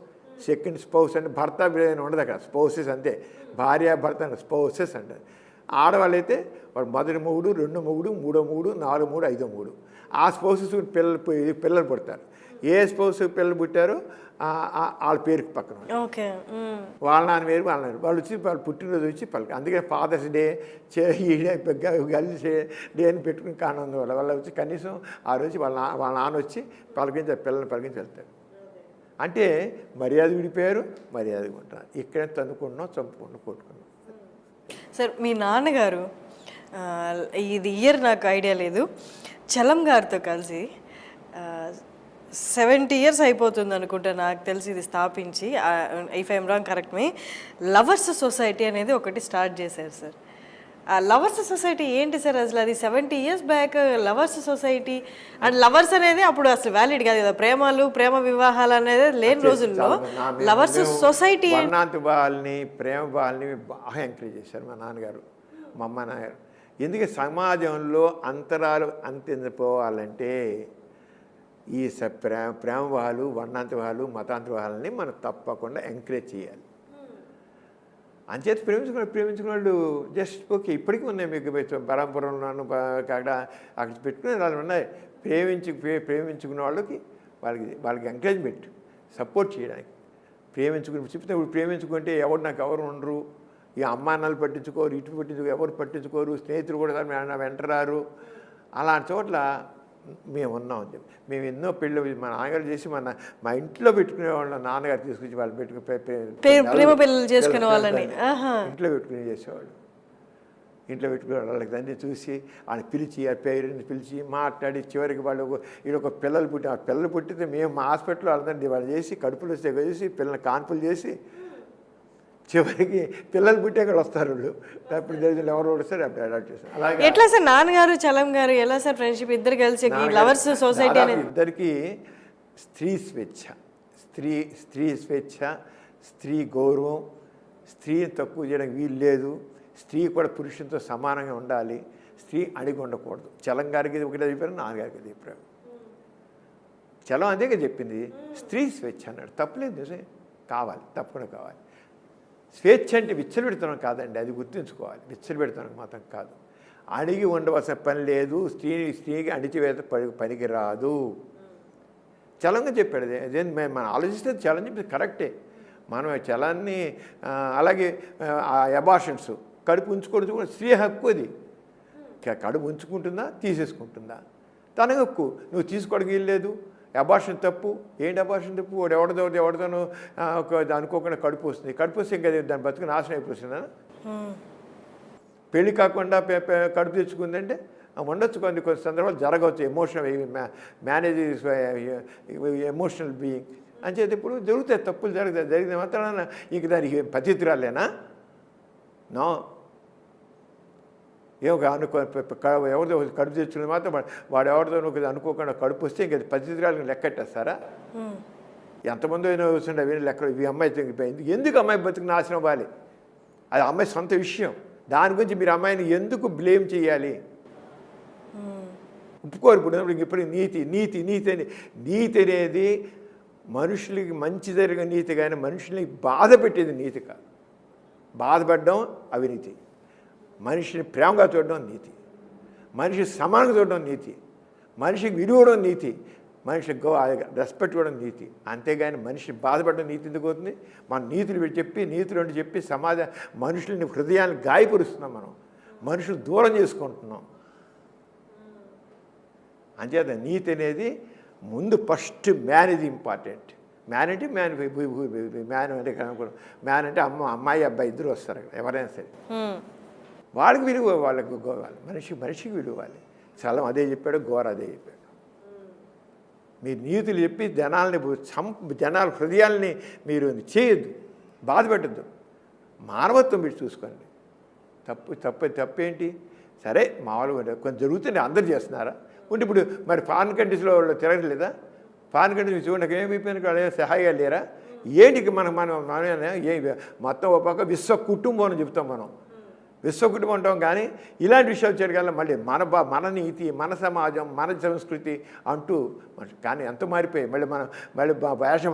సెకండ్ స్పౌస్ అంటే భర్త అని ఉండదు అక్కడ, స్పౌసెస్ అంతే. భార్య భర్త అంటే స్పౌసెస్ అంటారు. ఆడవాళ్ళైతే వాడు మొదటి మొగుడు, 2వ మొగుడు, 3వ మొగుడు, 4వ మొగుడు, 5వ మొగుడు. ఆ స్పౌసెస్ పిల్లలు పుడతారు. ఏ స్పౌస్ పిల్లలు పుట్టారో వాళ్ళ పేరుకి పక్కన వాళ్ళ నాన్న వేరు, వాళ్ళ నాన్న వాళ్ళు వచ్చి వాళ్ళు పుట్టినరోజు వచ్చి పలక. అందుకని ఫాదర్స్ డే, గర్ల్స్ డే అని పెట్టుకుని కానుంది వాళ్ళ వచ్చి కనీసం ఆ రోజు వాళ్ళ నాన్న వచ్చి పిల్లల్ని పలికించి వెళ్తారు. అంటే మర్యాద విడిపోయారు, మర్యాదగా ఉంటారు. ఇక్కడే తన్నుకున్నాం, చంపుకున్నాం, కొట్టుకున్నాం. సార్ మీ నాన్నగారు ఇది ఇయర్ నాకు ఐడియా లేదు, చలం గారితో కలిసి 70 years అయిపోతుంది అనుకుంటా నాకు తెలిసి ఇది స్థాపించి, if I'm wrong correct me, lovers society అనేది ఒకటి స్టార్ట్ చేశారు సార్. ఆ లవర్స్ సొసైటీ ఏంటి సార్ అసలు? అది 70 years back lovers society and lovers అనేది అప్పుడు అసలు వ్యాలిడ్ కాదు కదా, ప్రేమ వివాహాలు అనేది లేని రోజుల్లో లవర్స్ సొసైటీ వాళ్ళని ప్రేమ వాళ్ళని బాగా ఎంకరేజ్ చేశారు మా నాన్నగారు, మా అమ్మ నాన్నగారు. ఎందుకంటే సమాజంలో అంతరాలు అంతిపోవాలంటే ఈ ప్రేమ వివాహాలు, వర్ణాంతరాలు, మతాంతరాలని మనం తప్పకుండా ఎంకరేజ్ చేయాలి. అంచేత ప్రేమించుకున్న వాళ్ళు జస్ట్ ఓకే. ఇప్పటికీ ఉన్నాయి మీకు బరాంపురంలోను అక్కడ పెట్టుకునే వాళ్ళు ఉన్నాయి. ప్రేమించుకున్న వాళ్ళకి వాళ్ళకి ఎంకరేజ్మెంట్, సపోర్ట్ చేయడానికి ప్రేమించుకుని చెప్తే ఇప్పుడు ప్రేమించుకుంటే ఎవరు నాకు ఎవరు ఉండరు, ఈ అమ్మానాలు పట్టించుకోరు, ఇటు పట్టించుకోరు, ఎవరు పట్టించుకోరు, స్నేహితులు కూడా నా వెంటరారు, అలాంటి చోట్ల మేము ఉన్నాం అని చెప్పి మేము ఎన్నో పెళ్ళి మా నాన్నగారు చేసి మా ఇంట్లో పెట్టుకునే వాళ్ళ నాన్నగారు తీసుకొచ్చి వాళ్ళు ప్రేమ పెళ్ళిళ్ళు చేసుకునే వాళ్ళని ఇంట్లో పెట్టుకుని చేసేవాళ్ళు. ఇంట్లో పెట్టుకునే వాళ్ళకి అన్నీ చూసి ఆయన పిలిచి ఆ పేరెంట్ని పిలిచి మాట్లాడి చివరికి వాళ్ళు ఒక పిల్లలు పుట్టి ఆ పిల్లలు పుట్టితే మేము మా హాస్పిటల్లో వాళ్ళందరినీ వాళ్ళు చేసి కడుపులు వస్తే చేసి పిల్లల్ని కాన్పులు చేసి చివరికి పిల్లలు పుట్టే అక్కడ వస్తారు వాళ్ళు. అప్పుడు తెలిసిన ఎవరు వస్తారు అప్పుడు అడాప్ట్ చేస్తారు. అలాగే ఎట్లా సార్ నాన్నగారు చలం గారు ఎలా సార్ ఫ్రెండ్షిప్ ఇద్దరు కలిసి లవర్స్ సొసైటీ అనేది? ఇద్దరికి స్త్రీ స్వేచ్ఛ, స్త్రీ స్వేచ్ఛ, స్త్రీ గౌరవం, స్త్రీని తక్కువ చేయడానికి వీలు లేదు, స్త్రీ కూడా పురుషునితో సమానంగా ఉండాలి, స్త్రీ అడిగి ఉండకూడదు. చలం గారికి ఒకటే చెప్పారు, నాన్నగారికి చెప్పారు. చలం అదే చెప్పింది, స్త్రీ స్వేచ్ఛ అన్నాడు, తప్పులేదు, కావాలి, తప్పకుండా కావాలి. స్వేచ్ఛ అంటే విచ్చలబెడుతున్నాం కాదండి, అది గుర్తుంచుకోవాలి. విచ్చలబెడుతున్నాం మాత్రం కాదు. అడిగి ఉండవలసిన పని లేదు, స్త్రీకి అణిచివేత పనికి రాదు. చలంగా చెప్పాడు. అదే మనం ఆలోచిస్తే చలం చెప్పింది కరెక్టే. మనం చలాన్ని అలాగే అబార్షన్స్, కడుపు ఉంచుకోవడం కూడా స్త్రీ హక్కు. అది కడుపు ఉంచుకుంటుందా తీసేసుకుంటుందా తన హక్కు. నువ్వు తీసుకోవడానికి వీల్లేదు. అబార్షన్ తప్పు. ఏంటి అబార్షన్ తప్పు? వాడు ఎవరితోనో అనుకోకుండా కడుపు వస్తుంది, కడుపు వస్తే ఇంకా దాని బతుకు నాశనం అయిపోతుందా? పెళ్ళి కాకుండా కడుపు తెచ్చుకుందంటే ఉండొచ్చు, కొన్ని సందర్భాలు జరగవచ్చు. ఎమోషనల్ మేనేజ్ ఎమోషనల్ బీయింగ్ అని చెప్పి ఇప్పుడు జరుగుతాయి, తప్పులు జరుగుతాయి. జరిగిన మాత్రాన ఇంక దానికి పతితురాలేనా? నో. ఎవరిదో కడుపు తెచ్చుకుని మాత్రం వాడు ఎవరిదో అనుకోకుండా కడుపు వస్తే ఇంక పతితురాలు లెక్కట్టేస్తారా? ఎంతమంది అయినా వస్తుండే అవి లెక్క. ఈ అమ్మాయి ఎందుకు అమ్మాయి బతుకు నాశనం అవ్వాలి? అది అమ్మాయి సొంత విషయం. దాని గురించి మీరు అమ్మాయిని ఎందుకు బ్లేమ్ చేయాలి? ఒప్పుకోరు. ఇప్పుడు నీతి అనేది మనుషులకి మంచి జరిగిన నీతి కానీ మనుషుల్ని బాధ పెట్టేది నీతి కాదు. బాధపడడం అవినీతి. మనిషిని ప్రేమగా చూడడం నీతి, మనిషి సమానంగా చూడడం నీతి, మనిషికి విలువడం నీతి, మనిషికి రెస్పెక్ట్ ఇవ్వడం నీతి. అంతేగాని మనిషి బాధపడడం నీతి ఎందుకు అవుతుంది? మన నీతులు చెప్పి మనుషులని హృదయాన్ని గాయపరుస్తున్నాం. మనం మనుషులు దూరం చేసుకుంటున్నాం. అంచేత నీతి అనేది ముందు ఫస్ట్ మ్యాన్ ఇది ఇంపార్టెంట్. మ్యాన్ అంటే మ్యాన్ అంటే అమ్మాయి అబ్బాయి ఇద్దరు వస్తారు అక్కడ, ఎవరైనా సరే వాళ్ళకి విలువ, వాళ్ళకి గోవాలి, మనిషికి విలువాలి. చలం అదే చెప్పాడు, గోర అదే చెప్పాడు. మీరు నీతులు చెప్పి జనాల హృదయాల్ని మీరు చేయొద్దు, బాధ పెట్టద్దు. మానవత్వం మీరు చూసుకోండి. తప్పేంటి? సరే మామూలుగా కొంచెం జరుగుతుంది, అందరు చేస్తున్నారా? ఉంటే ఇప్పుడు మరి ఫారిన్ కంట్రీస్లో వాళ్ళు తిరగలేదా? ఫారిన్ కంట్రీస్ చూడండి ఏమైపోయిన సహాయాలు లేరా? ఏంటికి మనం మొత్తం ఒక పక్క విశ్వ కుటుంబం అని చెప్తాం. మనం విశ్వ కుటుంబం అంటాం, కానీ ఇలాంటి విషయాలు చేయగల మళ్ళీ మన నీతి, మన సమాజం, మన సంస్కృతి అంటూ కానీ ఎంత మారిపోయాయి. మళ్ళీ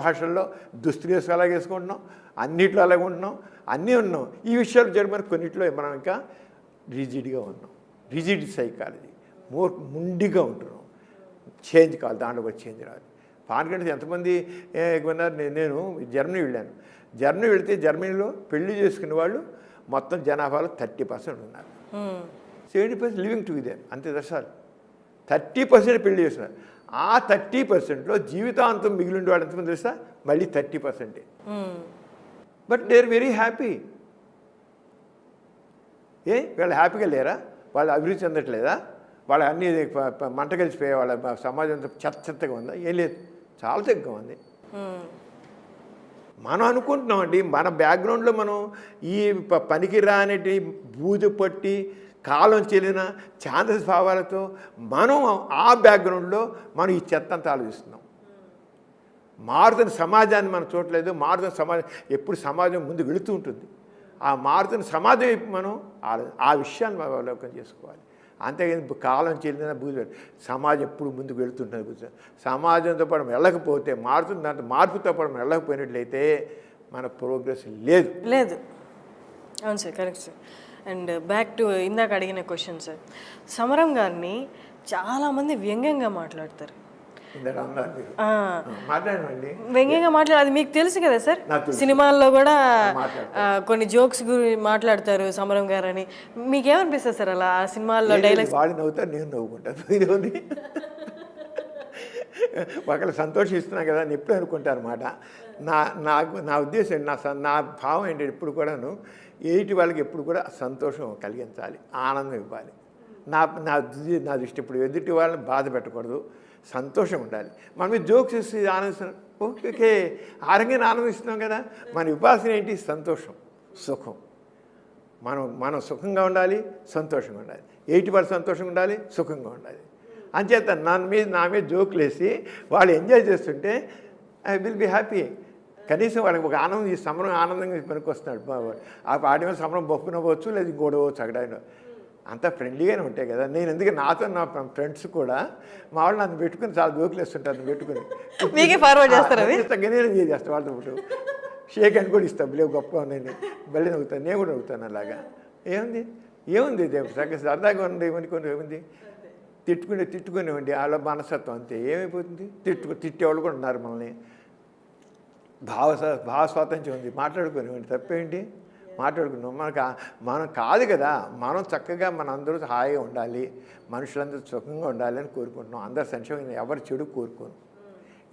భాషల్లో దుస్తులు అలాగే వేసుకుంటున్నాం, అన్నిట్లో అలాగే ఉంటున్నాం, అన్నీ ఉన్నాం. ఈ విషయాలు జరిగిన కొన్నిట్లో మనం ఇంకా రిజిడ్గా ఉన్నాం. రిజిడ్ సైకాలజీ, ముండిగా ఉంటున్నాం. చేంజ్ కావాలి, దాంట్లో కూడా చేంజ్ రాదు. ఫారిన్ కంట్రీస్ ఎంతమంది ఉన్నారు? నేను జర్మనీ వెళ్ళాను. జర్మనీ వెళితే జర్మనీలో పెళ్లి చేసుకునే వాళ్ళు మొత్తం జనాభాలో 30% ఉన్నారు. 70% లివింగ్ టుగెదర్, అంతే దర్శాలు. 30% పెళ్లి చేస్తున్నారు. ఆ 30%లో జీవితాంతం మిగిలిన వాళ్ళు ఎంతమంది తెలుసా? మళ్ళీ 30%. But they are very happy. వీళ్ళు హ్యాపీగా లేరా? వాళ్ళు అభివృద్ధి చెందట్లేదా? వాళ్ళు అన్నీ మంట కలిసిపోయే వాళ్ళ సమాజం చెత్తగా ఉందా? ఏం లేదు, చాలా చక్కగా ఉంది. మనం అనుకుంటున్నామండి, మన బ్యాక్గ్రౌండ్లో మనం ఈ పనికి రానిటి బూజు పట్టి కాలం చెల్లిన ఛాందస భావాలతో మనం ఆ బ్యాక్గ్రౌండ్లో మనం ఈ చెత్త అంతా ఆలోచిస్తున్నాం. మారుతున్న సమాజాన్ని మనం చూడలేదు. మారుతున్న సమాజం ఎప్పుడు సమాజం ముందు వెళుతూ ఉంటుంది. ఆ మారుతున్న సమాజం వైపు మనం ఆ విషయాన్ని మనం అవలోకనం చేసుకోవాలి. అంతేగాని కాలం చెల్లిన బూజు సమాజం ఎప్పుడు ముందుకు వెళుతుంటుంది. బూజు సమాజంతో పాటు వెళ్ళకపోతే మారుతుంది, దాంట్లో మార్పుతో పాటు వెళ్ళకపోయినట్లయితే మన ప్రోగ్రెస్ లేదు. అవును sir, correct sir. And back to ఇందాక అడిగిన క్వశ్చన్ సార్, సమరం గారిని చాలామంది వ్యంగ్యంగా మాట్లాడతారు. ఇందాక అన్నారు మీరు మాట్లాడమండి. వ్యంగ్యంగా మాట్లాడాలి, మీకు తెలుసు కదా సార్, నాకు తెలుసు. సినిమాల్లో కూడా మాట్లాడతారు. కొన్ని జోక్స్ గురించి మాట్లాడతారు సమరం గారు అని. మీకేమనిపిస్తుంది సార్ అలా ఆ సినిమాల్లో డైలాగ్స్? వాళ్ళు నవ్వుతారు, నేను నవ్వుకుంటాను. ఇదేంది ఒకళ్ళు సంతోషిస్తున్నాను కదా అని ఎప్పుడు అనుకుంటారు అన్నమాట. నా ఉద్దేశం, నా భావం ఏంటంటే ఎప్పుడు కూడాను ఎదుటి వాళ్ళకి ఎప్పుడు కూడా సంతోషం కలిగించాలి, ఆనందం ఇవ్వాలి. నా దృష్టి ఇప్పుడు ఎదుటి వాళ్ళని బాధ పెట్టకూడదు, సంతోషం ఉండాలి. మన మీద జోక్స్ ఇస్తే ఆనందిస్తున్నాం, ఓకే ఆరంగా ఆనందిస్తున్నాం కదా. మన ఇవ్వాల్సిన ఏంటి? సంతోషం, సుఖం. మనం సుఖంగా ఉండాలి, సంతోషంగా ఉండాలి. ఎదుటి వాళ్ళు సంతోషంగా ఉండాలి, సుఖంగా ఉండాలి. అంచేత నా మీద జోకులు వేసి వాళ్ళు ఎంజాయ్ చేస్తుంటే ఐ విల్ బి హ్యాపీ. కనీసం వాళ్ళకి ఒక ఆనందం, ఈ సమరం ఆనందంగా పనికి వస్తున్నాడు. ఆ పాడి మీద సమరం బొప్పునవ్వచ్చు, లేదా ఇంకోటి అవ్వచ్చు. అక్కడ అంతా ఫ్రెండ్లీగానే ఉంటాయి కదా. నేను ఎందుకు నాతో నా ఫ్రెండ్స్ కూడా మా వాళ్ళు నన్ను పెట్టుకుని చాలా జోకులు వేస్తుంటారు. నన్ను పెట్టుకుని మీకే ఫార్వర్డ్ చేస్తారు అవి? నేను చేస్తాను వాళ్ళతో పాటు. షేక్ అని కూడా ఇస్తాను, లేవు గొప్ప నేను బలి నవ్వుతాను, నేను కూడా నవ్వుతాను అలాగా. ఏముంది సరదాగా ఉంది, ఏముంది తిట్టుకునేవ్వండి, వాళ్ళ మనస్తత్వం అంతే. ఏమైపోతుంది? తిట్టేవాళ్ళు కూడా ఉన్నారు మనల్ని. భావ స్వాతంత్ర్యం ఉంది, మాట్లాడుకునేవ్వండి, తప్పేంటి? మాట్లాడుకున్నాం. మనం కాదు కదా, మనం చక్కగా అందరూ హాయిగా ఉండాలి, మనుషులందరూ సుఖంగా ఉండాలి అని కోరుకుంటున్నాం. అందరు సంక్షేమం, ఎవరి చెడు కోరుకోను,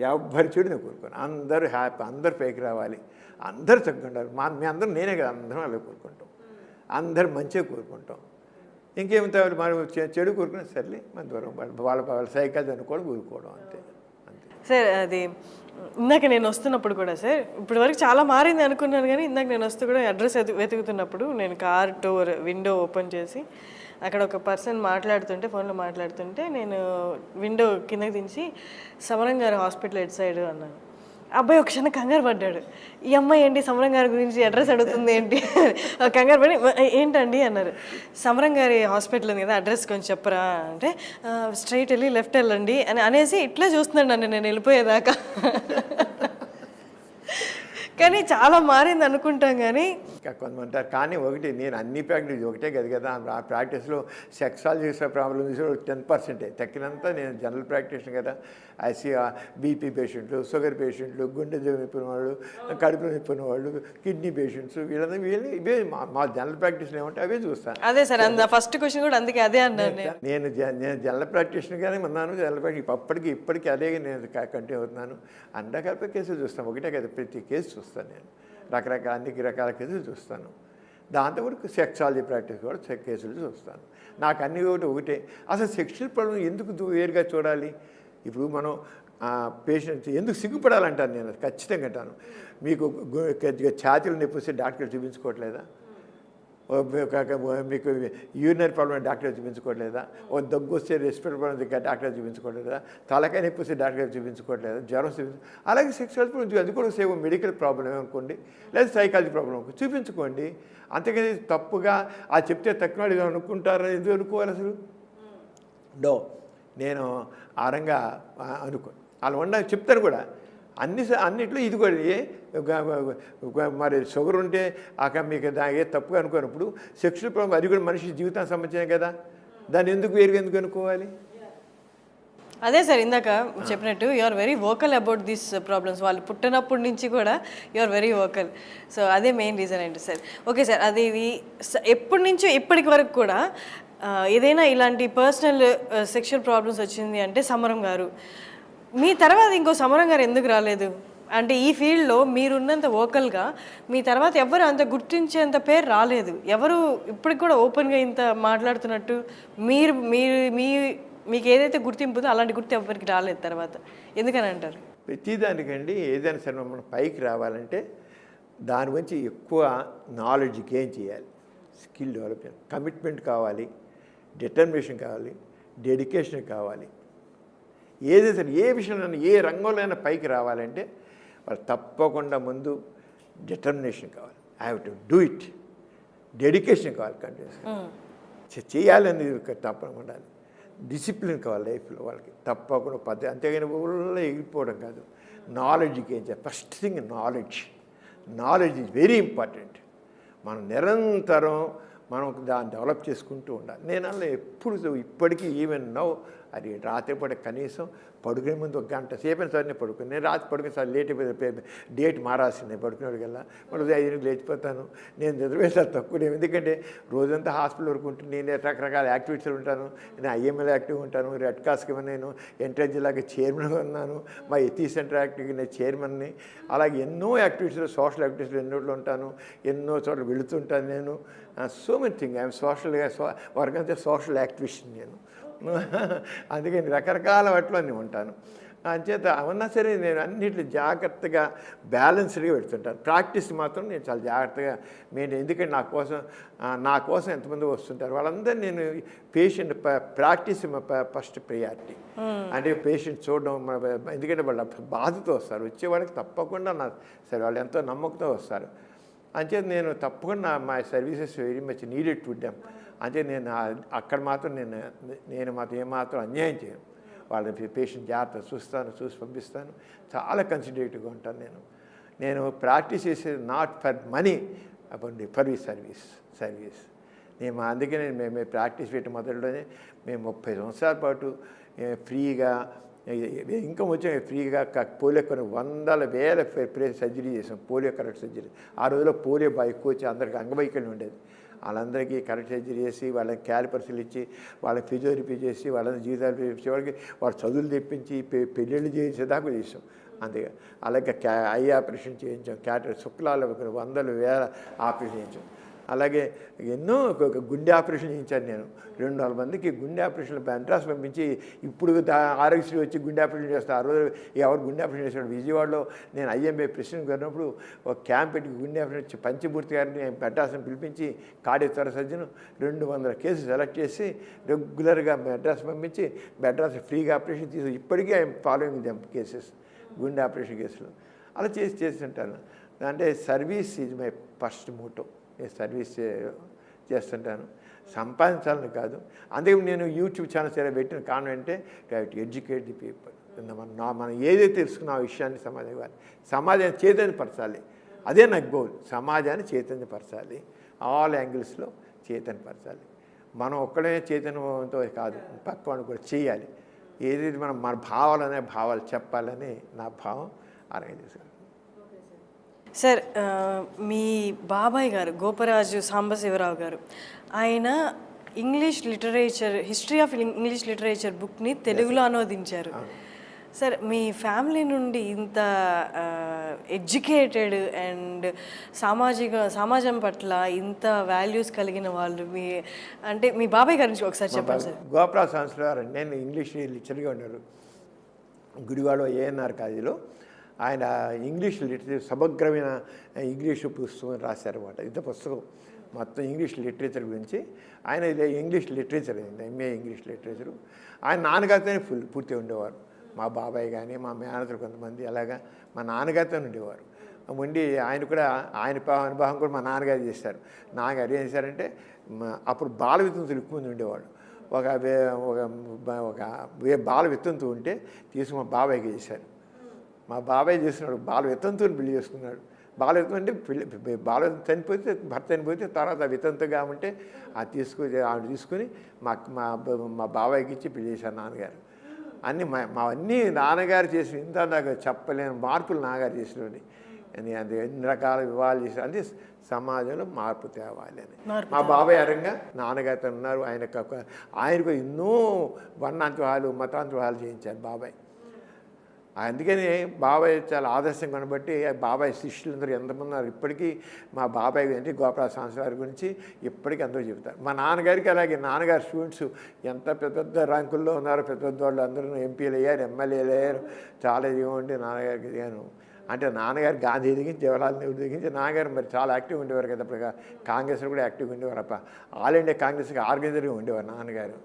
ఎవరి చెడు నేను కోరుకోను. అందరూ హ్యాపీ, అందరూ పైకి రావాలి, అందరూ చక్కగా ఉండాలి. మీ అందరూ నేనే కదా, అందరం అలా కోరుకుంటాం. అందరూ మంచిగా కోరుకుంటాం. ఇంకేమితారు మనం చెడు కోరుకున్నా సర్లే మన దూరం వాళ్ళ సైకిల్ అనుకోవడం ఊరుకోవడం అంతే. సార్ అది ఇందాక నేను వస్తున్నప్పుడు కూడా సార్, ఇప్పటి వరకు చాలా మారింది అనుకున్నాను, కానీ ఇందాక నేను వస్తూ కూడా అడ్రస్ వెతుకుతున్నప్పుడు నేను కార్ డోర్ విండో ఓపెన్ చేసి అక్కడ ఒక పర్సన్ మాట్లాడుతుంటే, ఫోన్లో మాట్లాడుతుంటే, నేను విండో కిందకి దించి సమరం గారి హాస్పిటల్ ఎట్ సైడ్ అన్నాను. అబ్బాయి ఒక క్షణం కంగారు పడ్డాడు. ఈ అమ్మాయి ఏంటి సమరం గారి గురించి అడ్రస్ అడుగుతుంది ఏంటి? కంగారు పడి ఏంటండి అన్నారు. సమరం గారి హాస్పిటల్ ఉంది కదా, అడ్రస్ కొంచెం చెప్పరా అంటే, స్ట్రైట్ వెళ్ళి లెఫ్ట్ వెళ్ళండి అనేసి ఇట్లా చూస్తున్నాడు నన్ను నేను వెళ్ళిపోయేదాకా. కానీ చాలా మారింది అనుకుంటాం. కానీ కొంతమంది అంటారు, కానీ ఒకటి నేను అన్ని ప్రాక్టీస్ ఒకటే కదా. ఆ ప్రాక్టీస్లో సెక్సాలజీ ప్రాబ్లమ్స్ 10% తక్కినంతా నేను జనరల్ ప్రాక్టీషన్ కదా. ఐసీ బీపీ పేషెంట్లు, షుగర్ పేషెంట్లు, గుండె నొప్పిన వాళ్ళు, కడుపులో నొప్పిన వాళ్ళు, కిడ్నీ పేషెంట్స్, వీళ్ళని ఇవే మా జనరల్ ప్రాక్టీస్లో ఏమంటే అవే చూస్తాను. అదే సార్, ఫస్ట్ క్వశ్చన్ కూడా అందుకే అదే అన్నాను. నేను జనరల్ ప్రాక్టీషన్గానే ఉన్నాను. జనరల్ ప్రాక్టీస్ ఇప్పటికీ అదే నేను కంటిన్యూ అవుతున్నాను. అన్ని రకాల కేసులు చూస్తాను, ఒకటే కదా, ప్రతి కేసు చూస్తాను నేను. అన్ని రకాల కేసులు చూస్తాను. దాంతో కూడా సెక్సాలజీ ప్రాక్టీస్ కూడా కేసులు చూస్తాను. నాకు అన్ని ఒకటే. అసలు సెక్షువల్ ప్రాబ్లం ఎందుకు వేరుగా చూడాలి? ఇప్పుడు మనం పేషెంట్స్ ఎందుకు సిగ్గుపడాలంటాను నేను, ఖచ్చితంగా అంటాను. మీకు ఛాతీలు నొప్పి వస్తే డాక్టర్ చూపించుకోవట్లేదా? మీకు యూరినరీ ప్రాబ్లం డాక్టర్ చూపించుకోవట్లేదా? ఓ దగ్గు వస్తే రెస్పిరేటరీ ప్రాబ్లం డాక్టర్ చూపించుకోవట్లేదా? తలకాయ నొప్పి వస్తే డాక్టర్ చూపించుకోవట్లేదా? జ్వరం అలాగే సెక్షువల్ ప్రాబ్లం అది కూడా సేమ్ మెడికల్ ప్రాబ్లం అనుకోండి, లేదా సైకాలజీ ప్రాబ్లం చూపించుకోండి. అంతేకాని తప్పుగా చెప్తే తక్కువ వాళ్ళు అనుకుంటారని ఎందుకు అనుకోవాలి అసలు? నేను ఆరంగా అనుకోను, అలా చెప్తాను కూడా. అన్నిట్లో ఇది కూడా మరి షుగర్ ఉంటే మీకు ఏ తప్పుగా అనుకోనప్పుడు సెక్షువల్ ప్రాబ్లం అది కూడా మనిషి జీవితానికి సంబంధించిన కదా, దాన్ని ఎందుకు ఎందుకు అనుకోవాలి? అదే సార్ ఇందాక చెప్పినట్టు you are very vocal about these problems. వాళ్ళు పుట్టినప్పటి నుంచి కూడా you are very vocal. So అదే మెయిన్ రీజన్ ఏంటి సార్? ఓకే సార్, అది ఇది ఎప్పటి నుంచో ఇప్పటికి వరకు కూడా ఏదైనా ఇలాంటి పర్సనల్ సెక్షువల్ ప్రాబ్లమ్స్ వచ్చింది అంటే సమరం గారు, మీ తర్వాత ఇంకో సమరం గారు ఎందుకు రాలేదు? అంటే ఈ ఫీల్డ్లో మీరున్నంత వోకల్గా మీ తర్వాత ఎవరు అంత గుర్తించేంత పేరు రాలేదు. ఎవరు ఇప్పటికి కూడా ఓపెన్గా ఇంత మాట్లాడుతున్నట్టు మీకు ఏదైతే గుర్తింపు ఉందో అలాంటి గుర్తు ఎవరికి రాలేదు తర్వాత, ఎందుకని అంటారు? ప్రతిదానికండి ఏదైనా సరే మనం పైకి రావాలంటే దాని గురించి ఎక్కువ నాలెడ్జ్ గెయిన్ చేయాలి, స్కిల్ డెవలప్ చేయాలి, కమిట్మెంట్ కావాలి, డిటర్మినేషన్ కావాలి, డెడికేషన్ కావాలి. ఏదైనా సరే ఏ విషయంలో ఏ రంగంలో అయినా పైకి రావాలంటే వాళ్ళు తప్పకుండా ముందు డిటర్మినేషన్ కావాలి, I have to do it, dedication కావాలి, కంటిన్యూస్గా చేయాలనేది తప్పకుండా ఉండాలి, డిసిప్లిన్ కావాలి లైఫ్లో వాళ్ళకి తప్పకుండా పద్ధతి. అంతేగాని ఊళ్ళో ఎగిరిపోవడం కాదు. నాలెడ్జ్కి ఏం చేయాలి? First thing knowledge is very important. మనం నిరంతరం మనం దాన్ని డెవలప్ చేసుకుంటూ ఉండాలి. నేను అలా ఎప్పుడు ఇప్పటికీ ఈవెన్ నౌ అది రాత్రిపూట కనీసం పడుకునే ముందు ఒక గంట సేపు సార్ని పడుకుని నేను రాత్రి పడుకుని సార్ లేట్ డేట్ మారాల్సిందే పడుకునేవాడికల్లా మళ్ళీ 5 లేచిపోతాను. నేను నిద్రపోయేసారి తక్కువ, ఎందుకంటే రోజంతా హాస్పిటల్ వరకు ఉంటుంది. నేను రకరకాల యాక్టివిటీలు ఉంటాను. నేను ఐఎంఎల్ యాక్టివ్గా ఉంటాను. రెడ్ క్రాస్కి నేను ఎంట్రన్స్ జిల్లాకి చైర్మన్గా ఉన్నాను. మా ఎత్తి సెంటర్ యాక్టివ్కి నేను చైర్మన్ని. అలాగే ఎన్నో యాక్టివిటీలు, సోషల్ యాక్టివిటీలు ఎన్నోట్లు ఉంటాను. ఎన్నో చోట్ల వెళుతుంటాను నేను. సో మెనీ థింగ్ ఐఎమ్ సోషల్గా వర్క్ అంటే సోషల్ యాక్టివిస్ట్ నేను. అందుకని రకరకాల వాటిలో నేను ఉంటాను. అంచేత అవునా సరే నేను అన్నింటిలో జాగ్రత్తగా బ్యాలెన్స్డ్గా పెడుతుంటాను. ప్రాక్టీస్ మాత్రం నేను చాలా జాగ్రత్తగా ఎందుకంటే నా కోసం ఎంతమంది వస్తుంటారు వాళ్ళందరూ నేను పేషెంట్ ప్రాక్టీస్ ఫస్ట్ ప్రయారిటీ. అంటే పేషెంట్ చూడడం, ఎందుకంటే వాళ్ళ బాధతో వస్తారు. వచ్చేవాళ్ళకి తప్పకుండా సరే వాళ్ళు ఎంతో నమ్మకంతో వస్తారు. అంచేత నేను తప్పకుండా my services very much needed to them. అంటే నేను అక్కడ మాత్రం నేను మాత్రం ఏమాత్రం అన్యాయం చేయను. వాళ్ళ పేషెంట్ జాగ్రత్త చూసి పంపిస్తాను. చాలా కన్సిడరేటివ్గా ఉంటాను. నేను ప్రాక్టీస్ చేసేది నాట్ ఫర్ మనీ, అప్పుడు ఫర్ సర్వీస్. అందుకనే మేము ప్రాక్టీస్ పెట్టి మొదలులోనే మేము 30 సంవత్సరాల పాటు ఫ్రీగా ఇన్కమ్ వచ్చే ఫ్రీగా పోలియో కొన్ని 100,000 సర్జరీ చేసాం. Polio correct surgery. ఆ రోజుల్లో పోలియో ఎక్కువ వచ్చి అందరికీ అంగవైకల్యం ఉండేది. వాళ్ళందరికీ కరెక్ట్ సర్జరీ చేసి వాళ్ళని క్యాలిపర్స్లు ఇచ్చి వాళ్ళని ఫిజియోథెరపీ చేసి వాళ్ళని జీవితాలు ఇచ్చేవాళ్ళకి వాళ్ళ చదువులు తెప్పించి పెళ్ళిళ్ళు చేసేదాకా చేసాం. అంతే. అలాగే ఐ ఆపరేషన్ చేయించాం. శుక్లాలు 100,000 ఆపరేషన్ చేయించాం. అలాగే ఎన్నో గుండె ఆపరేషన్ చేయించాను నేను. 200 మందికి గుండె ఆపరేషన్లు అడ్రస్ పంపించి ఇప్పుడు ఆరోగ్యశ్రీ వచ్చి గుండె ఆపరేషన్ చేస్తారు. ఆ రోజు ఎవరు గుండె ఆపరేషన్ చేశాడు? విజయవాడలో నేను ఐఎంఏ ప్రెసిడెంట్ ఉన్నప్పుడు ఒక క్యాంప్ పెట్టి గుండె ఆపరేషన్ పంచమూర్తి గారిని మెడ్రాస్ని పిలిపించి కార్డియాక్ సర్జన్ 200 కేసులు సెలెక్ట్ చేసి రెగ్యులర్గా మెడ్రాస్ పంపించి మెడ్రాస్ ఫ్రీగా ఆపరేషన్ చేసి ఇప్పటికీ ఐఎమ్ ఫాలోయింగ్ దెమ్ కేసెస్, గుండె ఆపరేషన్ కేసులు అలా చేస్తుంటాను. అంటే service is my first motto. నేను సర్వీస్ చేస్తుంటాను, సంపాదించాలని కాదు. అందుకే నేను యూట్యూబ్ ఛానల్స్ ఏదైనా పెట్టిన కారణం అంటే టు ఎడ్యుకేట్ ది పీపుల్. మనం ఏదైతే తెలుసుకున్న ఆ విషయాన్ని సమాజం ఇవ్వాలి, సమాజాన్ని చైతన్యపరచాలి. అదే నాకు గోల్. సమాజాన్ని చైతన్యపరచాలి, ఆల్ యాంగిల్స్లో చైతన్యపరచాలి. మనం ఒక్కడే చైతన్యంతో కాదు, పక్కవాడిని కూడా చేయాలి. ఏదైతే మన భావాలు చెప్పాలని నా భావం. అలాగే చేశాను. సార్, మీ బాబాయ్ గారు గోపరాజు సాంబశివరావు గారు, ఆయన English literature, history of English literature బుక్ని తెలుగులో అనువదించారు. సార్, మీ ఫ్యామిలీ నుండి ఇంత ఎడ్యుకేటెడ్ అండ్ సమాజం పట్ల ఇంత వాల్యూస్ కలిగిన వాళ్ళు మీ బాబాయ్ గారి నుంచి ఒకసారి చెప్పండి సార్. గోపరాజు సాంబశివరావు నేను ఇంగ్లీష్ లెక్చర్గా ఉన్నారు గుడివాడలో ఏఎన్ఆర్ కాలేజీలో. ఆయన ఇంగ్లీష్ లిటరేచర్ సమగ్రమైన ఇంగ్లీషు పుస్తకం రాశారన్నమాట. ఇంత పుస్తకం మొత్తం ఇంగ్లీష్ లిటరేచర్ గురించి. ఆయన ఇంగ్లీష్ లిటరేచర్ అయింది, ఎంఏ ఇంగ్లీష్ లిటరేచరు. ఆయన నాన్నగారితోనే పూర్తి ఉండేవారు. మా బాబాయ్ కానీ మా మేనతలు కొంతమంది అలాగా మా నాన్నగారితో ఉండేవారు. ఉండి ఆయన కూడా ఆయన అనుభవం కూడా మా నాన్నగారు చేశారు. నాన్నగారు ఏం చేశారంటే అప్పుడు బాల వితంతులు ఎక్కువ మంది ఉండేవాడు. ఒక బాల వితంతు ఉంటే తీసుకు మా బాబాయ్కి చేశారు. మా బాబాయ్ చేస్తున్నాడు, బాల వితంతుని పెళ్లి చేసుకున్నాడు. బాల వితం అంటే బాల చనిపోతే భర్త చనిపోతే తర్వాత వితంతుగా ఉంటే ఆవిడ తీసుకుని మా బాబాయ్కి ఇచ్చి పెళ్లి చేశారు నాన్నగారు. అన్నీ నాన్నగారు చేసిన ఇంత నాకు చెప్పలేని మార్పులు నాన్నగారు చేసినవి. ఎన్ని రకాల వివాహాలు చేశారు. అంటే సమాజంలో మార్పు తేవాలి అని మా బాబాయ్ అరంగా నాన్నగారితో ఉన్నారు. ఆయనకు ఎన్నో వర్ణాంతరాలు మతాంతరాలు చేయించారు బాబాయ్. అందుకని బాబాయ్ చాలా ఆదర్శం కనబట్టి బాబాయ్ శిష్యులందరూ ఎంతమంది ఉన్నారు ఇప్పటికీ. మా బాబాయ్ అంటే గోపరాజు సాంబశివరావు గురించి ఇప్పటికీ అందరూ చెబుతారు. మా నాన్నగారికి అలాగే నాన్నగారి స్టూడెంట్స్ ఎంత పెద్ద ర్యాంకుల్లో ఉన్నారో, పెద్ద వాళ్ళు అందరూ ఎంపీలు అయ్యారు, ఎమ్మెల్యేలు అయ్యారు. చాలా ఇవ్వండి నాన్నగారికి దిగాను. అంటే నాన్నగారు గాంధీ దిగించి జవహర్లాల్ నెహ్రూ దిగించి నాన్నగారు మరి చాలా యాక్టివ్గా ఉండేవారు కదా. అప్పుడు కాంగ్రెస్లో కూడా యాక్టివ్గా ఉండేవారు. ఆల్ ఇండియా కాంగ్రెస్కి ఆర్గనైజర్గా ఉండేవారు నాన్నగారు.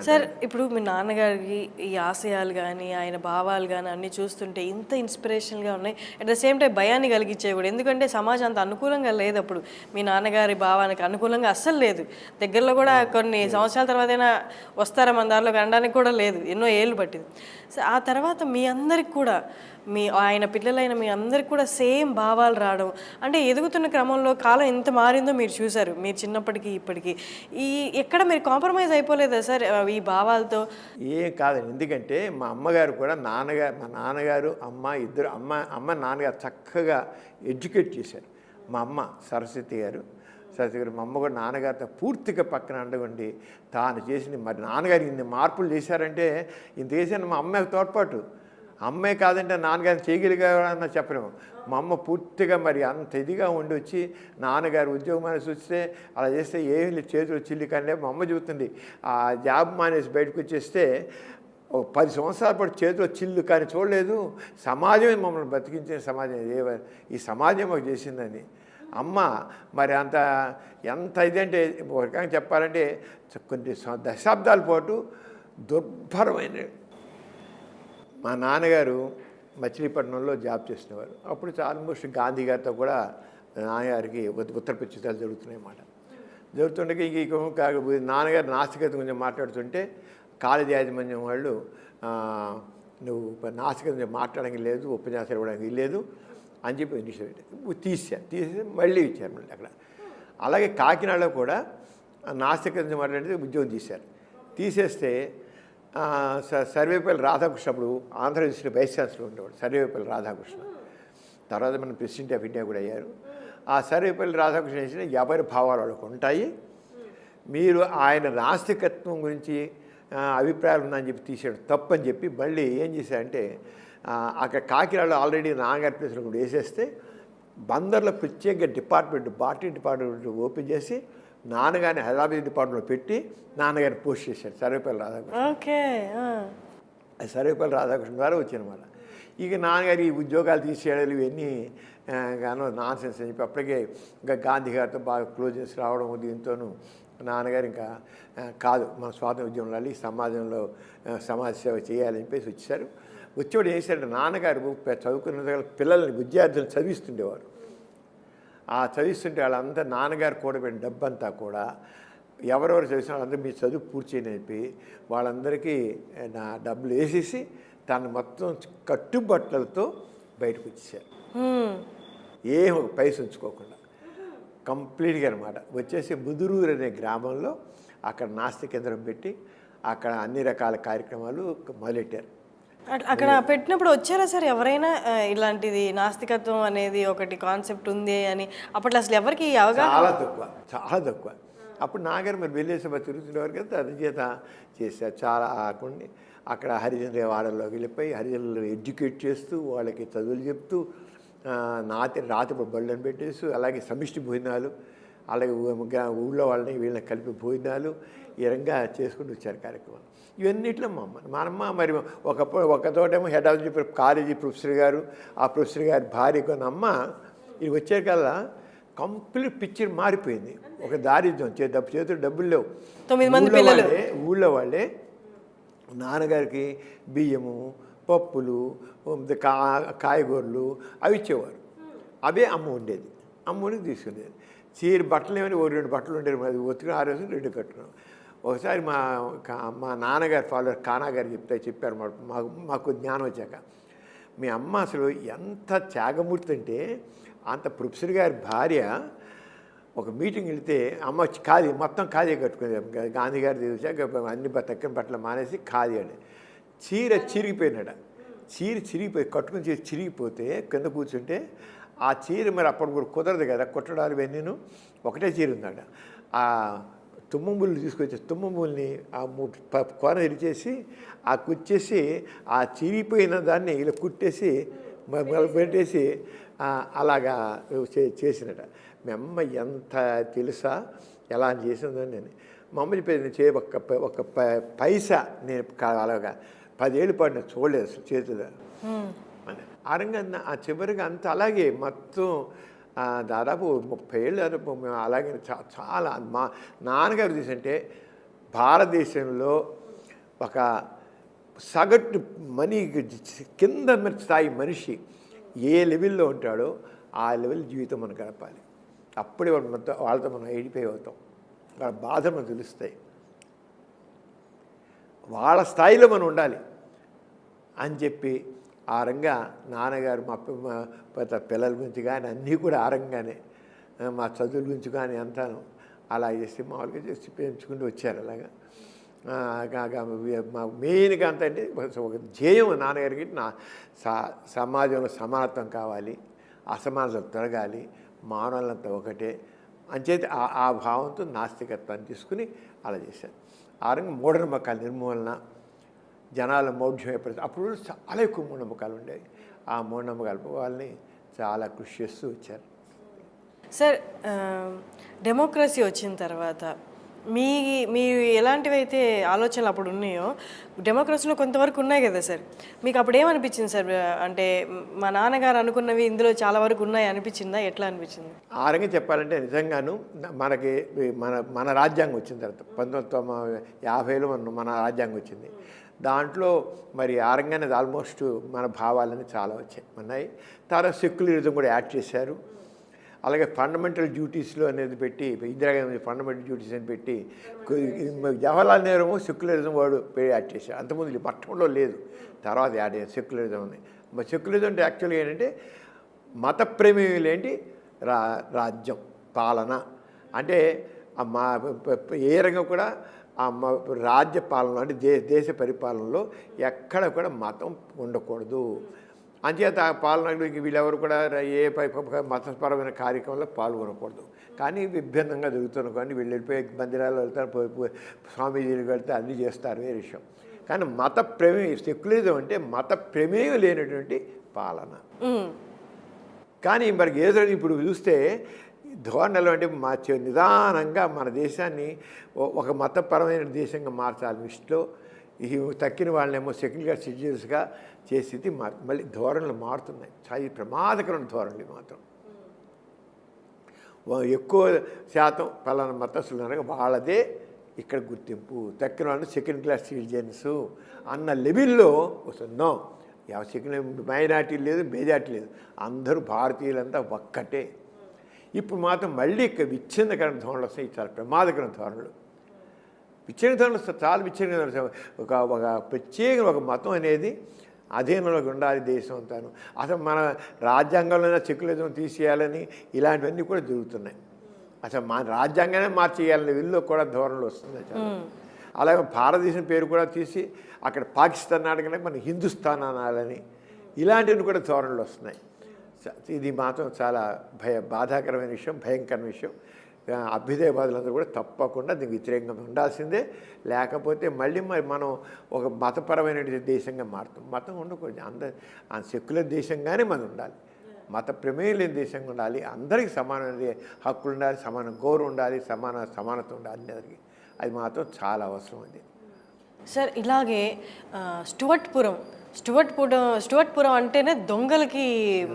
సార్, ఇప్పుడు మీ నాన్నగారికి ఈ ఆశయాలు కానీ ఆయన భావాలు కానీ అన్నీ చూస్తుంటే ఇంత ఇన్స్పిరేషన్గా ఉన్నాయి. అట్ ద సేమ్ టైం భయాన్ని కలిగించేవి కూడా. ఎందుకంటే సమాజం అంత అనుకూలంగా లేదు అప్పుడు. మీ నాన్నగారి భావానికి అనుకూలంగా అస్సలు లేదు. దగ్గరలో కూడా కొన్ని సంవత్సరాల తర్వాత అయినా వస్తారా మన దారిలోకి అనడానికి కూడా లేదు. ఎన్నో ఏళ్ళు పట్టింది. సో ఆ తర్వాత మీ అందరికి కూడా ఆయన పిల్లలైన మీ అందరికి కూడా సేమ్ భావాలు రావడం, అంటే ఎదుగుతున్న క్రమంలో కాలం ఎంత మారిందో మీరు చూసారు, మీరు చిన్నప్పటికీ ఇప్పటికీ. ఎక్కడ మీరు కాంప్రమైజ్ అయిపోలేదా సార్ ఈ భావాలతో? ఏం కాదండి, ఎందుకంటే మా అమ్మగారు కూడా మా నాన్నగారు ఇద్దరు అమ్మ నాన్నగారు చక్కగా ఎడ్యుకేట్ చేశారు. మా అమ్మ సరస్వతి గారు మా అమ్మ కూడా నాన్నగారితో పూర్తిగా పక్కన అండగండి తాను చేసింది. మరి నాన్నగారు ఇన్ని మార్పులు చేశారంటే ఇంత చేశాను మా అమ్మాయికి తోడ్పాటు. అమ్మాయి కాదంటే నాన్నగారిని చేయగలిగారన్న చెప్పలేము. మా అమ్మ పూర్తిగా మరి అంత ఇదిగా ఉండి వచ్చి నాన్నగారు ఉద్యోగం అనేసి వస్తే అలా చేస్తే ఏమి చేతులు చిల్లి కానీ మా అమ్మ చెబుతుంది, ఆ జాబ్ మానేసి బయటకు వచ్చేస్తే 10 సంవత్సరాల పాటు చేతిలో చిల్లు కానీ చూడలేదు. సమాజమే మమ్మల్ని బతికించిన సమాజం ఈ సమాజం మాకు చేసిందని. అమ్మ మరి ఎంత ఇదంటే ఒక రకంగా చెప్పాలంటే కొన్ని దశాబ్దాల పాటు దుర్భరమైన. మా నాన్నగారు మచిలీపట్నంలో జాబ్ చేసినవారు. అప్పుడు ఆల్మోస్ట్ గాంధీ గారితో కూడా నాన్నగారికి ఉత్తరప్రదేశాలు జరుగుతున్నాయన్నమాట. జరుగుతుండగా నాన్నగారు నాస్తికత గురించి మాట్లాడుతుంటే కాలేజీ యాజమాన్యం వాళ్ళు నువ్వు నాస్తికత గురించి మాట్లాడడానికి లేదు, ఉపన్యాసాలు ఇవ్వడానికి లేదు అని చెప్పి తీసేసి మళ్ళీ ఇచ్చారు మళ్ళీ అక్కడ. అలాగే కాకినాడలో కూడా నాస్తికత మాట్లాడితే ఉద్యోగం తీసేస్తే సర్వేపల్లి రాధాకృష్ణ అప్పుడు ఆంధ్రప్రదేశ్ వైస్ ఛాన్సలర్ ఉండేవాడు సర్వేపల్లి రాధాకృష్ణ. తర్వాత మన ప్రెసిడెంట్ ఆఫ్ ఇండియా కూడా అయ్యారు. ఆ సర్వేపల్లి రాధాకృష్ణ చేసిన ఎవరి భావాలు వాళ్ళకు ఉంటాయి, మీరు ఆయన నాస్తికత్వం గురించి అభిప్రాయాలు ఉన్నాయని చెప్పి తీసాడు తప్పని చెప్పి మళ్ళీ ఏం చేశారంటే అక్కడ కాకినాడలో ఆల్రెడీ నాన్నగారి ప్లేస్లో కూడా వేసేస్తే బందర్లో ప్రత్యేక బాటరీ డిపార్ట్మెంట్ ఓపెన్ చేసి నాన్నగారిని హైదరాబాద్ డిపార్ట్మెంట్లో పెట్టి నాన్నగారిని పోస్ట్ చేశాడు సర్వేపల్లి రాధాకృష్ణ. సర్వేపల్లి రాధాకృష్ణ ద్వారా వచ్చానమాట. ఇక నాన్నగారి ఈ ఉద్యోగాలు తీసేయడాలు ఇవన్నీ గానో నాన్ సెన్స్ అని చెప్పి అప్పటికే ఇంకా గాంధీ గారితో బాగా క్లోజెస్ రావడం దీంతోనూ నాన్నగారు ఇంకా కాదు మన స్వాతంత్ర ఉద్యమంలో ఈ సమాజంలో సమాజ సేవ చేయాలని చెప్పేసి వచ్చారు. వచ్చేవాడు ఏం చేశారంటే నాన్నగారు చదువుకున్న పిల్లల్ని విద్యార్థులను చదివిస్తుండేవారు. ఆ చదివిస్తుంటే వాళ్ళంతా నాన్నగారు కూడబెట్టిన డబ్బంతా కూడా ఎవరెవరు చదివిన వాళ్ళందరూ మీ చదువు పూర్తి చేయని చెప్పి వాళ్ళందరికీ నా డబ్బులు వేసేసి తను మొత్తం కట్టుబట్టలతో బయటకు వచ్చేసారు. ఏం ఒక పైస ఉంచుకోకుండా కంప్లీట్గా అనమాట. వచ్చేసి ముదురూరు అనే గ్రామంలో అక్కడ నాస్తి కేంద్రం పెట్టి అక్కడ అన్ని రకాల కార్యక్రమాలు మొదలెట్టారు. అక్కడ పెట్టినప్పుడు వచ్చారా సార్ ఎవరైనా ఇలాంటిది నాస్తికత్వం అనేది ఒకటి కాన్సెప్ట్ ఉంది అని? అప్పట్లో అసలు ఎవరికి చాలా తక్కువ. అప్పుడు నాగారు మరి వెళ్ళేసి తిరుగుతుండేవారు కదా, అందుచేత చేశారు. చాలా ఆకుండా అక్కడ హరిజనుల వాడల్లోకి వెళ్ళిపోయి హరిజనులు ఎడ్యుకేట్ చేస్తూ వాళ్ళకి చదువులు చెప్తూ రాత్రి బళ్ళని పెట్టేసి అలాగే సమిష్టి భోజనాలు అలాగే ఊళ్ళో వాళ్ళని వీళ్ళని కలిపి భోజనాలు ఈ రంగా చేసుకుంటూ వచ్చారు కార్యక్రమాలు. ఇవన్నిట్లో మా అమ్మ మరి ఒకతోటేమో head of the college professor గారు, ఆ ప్రొఫెసర్ గారి భార్య కొన్ని అమ్మ ఇది వచ్చేకల్లా కంప్లీట్ పిక్చర్ మారిపోయింది. ఒక దారిద్ర్యం చేతులు డబ్బులు లేవు. 9 మంది పిల్లలు ఊళ్ళో వాళ్ళే నాన్నగారికి బియ్యము పప్పులు కాయగూరలు అవి ఇచ్చేవారు. అవే అమ్మ ఉండేది. అమ్మని తీసుకునేది. చీర బట్టలు ఏమని 2 బట్టలు ఉండేది. అది ఒత్తిగా 6 రోజులు 2 కట్టుకున్నాం. ఒకసారి మా నాన్నగారు ఫాలోవర్ కానా గారు చెప్పారు మాకు జ్ఞానం వచ్చాక, మీ అమ్మ అసలు ఎంత త్యాగమూర్తి అంటే అంత ప్రొఫెసర్ గారి భార్య ఒక మీటింగ్ వెళితే అమ్మ మొత్తం ఖాళీ కట్టుకునేది. గాంధీ గారు తెలిసాక అన్ని తక్కిన బట్టలు మానేసి ఖాళీ అని చీర చిరిగిపోయినాడ. చిరిగిపోయి కట్టుకుని చీర చిరిగిపోతే కింద కూర్చుంటే ఆ చీర మరి అప్పుడు కూడా కుదరదు కదా కుట్టడాలు ఇవన్నీను. ఒకటే చీర ఉందట. ఆ తుమ్మముళ్ళు తీసుకొచ్చి తుమ్మముల్ని ఆ కొన ఇరిచేసి ఆ కుచ్చేసి ఆ చిరిగిపోయిన దాన్ని ఇలా కుట్టేసి పెట్టేసి అలాగా చేసినట. మీ అమ్మ ఎంత తెలుసా ఎలా చేసిందో నేను. మా అమ్మ చెప్పేది ఒక పైసా నేను అలాగా 10 ఏళ్ళ పాటు నేను చూడలేదు అసలు చేతులు అని. ఆ రంగా ఆ చివరిగా అంత అలాగే మొత్తం దాదాపు 30 ఏళ్ళు మేము అలాగే చాలా మా నాన్నగారు తీసుంటే భారతదేశంలో ఒక సగటు కింద స్థాయి మనిషి ఏ లెవెల్లో ఉంటాడో ఆ లెవెల్ జీవితం మనం గడపాలి. అప్పుడే వాళ్ళతో మనం ఐడిఫై అవుతాం. వాళ్ళ బాధలు మనకు తెలుస్తాయి. వాళ్ళ స్థాయిలో మనం ఉండాలి అని చెప్పి ఆ రంగా నాన్నగారు మా పిల్లల గురించి కానీ అన్నీ కూడా ఆ రంగానే, మా చదువుల గురించి కానీ అంతాను అలా చేసి మామూలుగా చేసి పెంచుకుంటూ వచ్చారు అలాగా. మా మెయిన్గా అంత అంటే ఒక ధ్యేయం నాన్నగారికి సమాజంలో సమానత్వం కావాలి, అసమానతలు తొలగాలి, మానవులంతా ఒకటే అంచేది ఆ భావంతో నాస్తికత్వాన్ని తీసుకుని అలా చేశారు. ఆ రంగం మూఢనమ్మకాల నిర్మూలన, జనాల మౌఢ్యం ఎప్పుడైతే అప్పుడు చాలా ఎక్కువ మూఢనమ్మకాలు ఉండేవి. ఆ మూఢనమ్మకాల వాళ్ళని చాలా కృషి చేస్తూ వచ్చారు. సార్, డెమోక్రసీ వచ్చిన తర్వాత మీరు ఎలాంటివి అయితే ఆలోచనలు అప్పుడు ఉన్నాయో డెమోక్రసీలో కొంతవరకు ఉన్నాయి కదా సార్, మీకు అప్పుడు ఏమనిపించింది సార్? అంటే మా నాన్నగారు అనుకున్నవి ఇందులో చాలా వరకు ఉన్నాయి అనిపించిందా? ఎట్లా అనిపించింది? ఆ రంగం చెప్పాలంటే నిజంగాను మనకి మన రాజ్యాంగం వచ్చిన తర్వాత 1950లో మన రాజ్యాంగం వచ్చింది. దాంట్లో మరి ఆ రంగం అనేది ఆల్మోస్ట్ మన భావాలని చాలా ఉన్నాయి. తర్వాత సెక్యులరిజం కూడా యాడ్ చేశారు. అలాగే ఫండమెంటల్ డ్యూటీస్లో అనేది పెట్టి ఇందిరాగాంధీ ఫండమెంటల్ డ్యూటీస్ అని పెట్టి జవహర్లాల్ నెహ్రూ సెక్యులరిజం వాడు యాడ్ చేశారు. అంతకుముందు పట్టణంలో లేదు, తర్వాత యాడ్ అయ్యారు సెక్యులరిజం అని. సెక్యులరిజం అంటే యాక్చువల్గా ఏంటంటే మత ప్రేమీలేంటి రాజ్యం పాలన అంటే మా ఏ రంగం కూడా రాజ్య పాలన అంటే దేశ పరిపాలనలో ఎక్కడ కూడా మతం ఉండకూడదు. అంచేత ఆ పాలనకి వీళ్ళెవరు కూడా ఏ మతపరమైన కార్యక్రమంలో పాల్గొనకూడదు. కానీ విభిన్నంగా జరుగుతున్నారు, కానీ వీళ్ళు వెళ్ళిపోయి మందిరాలు వెళ్తారు, స్వామీజీలకు వెళ్తే అన్నీ చేస్తారు, వేరే విషయం. కానీ మత ప్రమేయం సెక్యులరిజం అంటే మత ప్రమేయం లేనటువంటి పాలన. కానీ మరి ఏదో ఇప్పుడు చూస్తే ధోరణిలో అంటే నిదానంగా మన దేశాన్ని ఒక మతపరమైన దేశంగా మార్చాలి దృష్టిలో ఈ తక్కిన వాళ్ళనేమో సెక్యులర్ సిటిజన్స్గా చేసేది మళ్ళీ ధోరణులు మారుతున్నాయి. చాలా ప్రమాదకరమైన ధోరణులు మాత్రం. ఎక్కువ శాతం పలానా మతస్థులు అనగా వాళ్ళదే ఇక్కడ గుర్తింపు, తక్కిన వాళ్ళు సెకండ్ క్లాస్ సిటిజన్స్ అన్న లెవెల్లో వస్తున్నాం. సెకండ్ మైనార్టీ లేదు, మెజార్టీ లేదు, అందరూ భారతీయులంతా ఒక్కటే. ఇప్పుడు మాత్రం మళ్ళీ ఇక్కడ విచ్ఛిన్నకరణ ధోరణులు వస్తాయి, చాలా ప్రమాదకరమైన ధోరణులు. విచ్ఛిన్న ధోరణులు చాలా విచ్ఛిన్న ఒక ప్రత్యేక ఒక మతం అనేది అధీనంలోకి ఉండాలి దేశం అంతాను. అసలు మన రాజ్యాంగంలో సెక్యులరిజం తీసేయాలని ఇలాంటివన్నీ కూడా జరుగుతున్నాయి. అసలు మన రాజ్యాంగానే మార్చేయాలని వీళ్ళు కూడా ధోరణులు వస్తున్నాయి చాలా. అలాగే భారతదేశం పేరు కూడా తీసి అక్కడ పాకిస్తాన్ అడగనే మన హిందుస్థాన్ అనాలని ఇలాంటివి కూడా ధోరణులు వస్తున్నాయి. ఇది మాత్రం చాలా బాధాకరమైన విషయం, భయంకరమైన విషయం. అభ్యుదయవాదులందరూ కూడా తప్పకుండా దీనికి వ్యతిరేకంగా ఉండాల్సిందే. లేకపోతే మళ్ళీ మనం ఒక మతపరమైన దేశంగా మారుతాం. మతం ఉండకూడదు, అందరు సెక్యులర్ దేశంగానే మనం ఉండాలి, మత ప్రమేయం లేని దేశంగా ఉండాలి. అందరికీ సమానమైన హక్కులు ఉండాలి, సమాన గౌరవం ఉండాలి, సమానత ఉండాలి అందరికీ. అది మాత్రం చాలా అవసరం అది. సార్, ఇలాగే స్టువర్ట్పురం అంటేనే దొంగలకి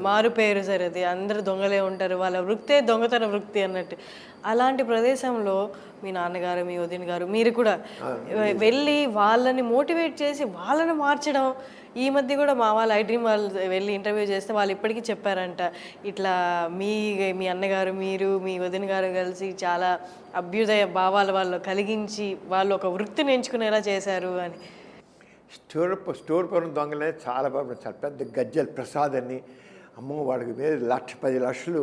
మారు పేరు సార్. అది అందరూ దొంగలే ఉంటారు, వాళ్ళ వృత్తే దొంగతన వృత్తి అన్నట్టు. అలాంటి ప్రదేశంలో మీ నాన్నగారు, మీ వదిన గారు, మీరు కూడా వెళ్ళి వాళ్ళని మోటివేట్ చేసి వాళ్ళని మార్చడం. ఈ మధ్య కూడా మా వాళ్ళు ఐడ్రీమ్ వాళ్ళు వెళ్ళి ఇంటర్వ్యూ చేస్తే వాళ్ళు ఇప్పటికీ చెప్పారంట, ఇట్లా మీ అన్నగారు, మీరు, మీ వదిన గారు కలిసి చాలా అభ్యుదయ భావాలు వాళ్ళు కలిగించి వాళ్ళు ఒక వృత్తిని ఎంచుకునేలా చేశారు అని. స్టోర్పురం దొంగలే చాలా పెద్ద గజ్జల ప్రసాద్ అని, అమ్మో వాడికి మీద 10 లక్షలు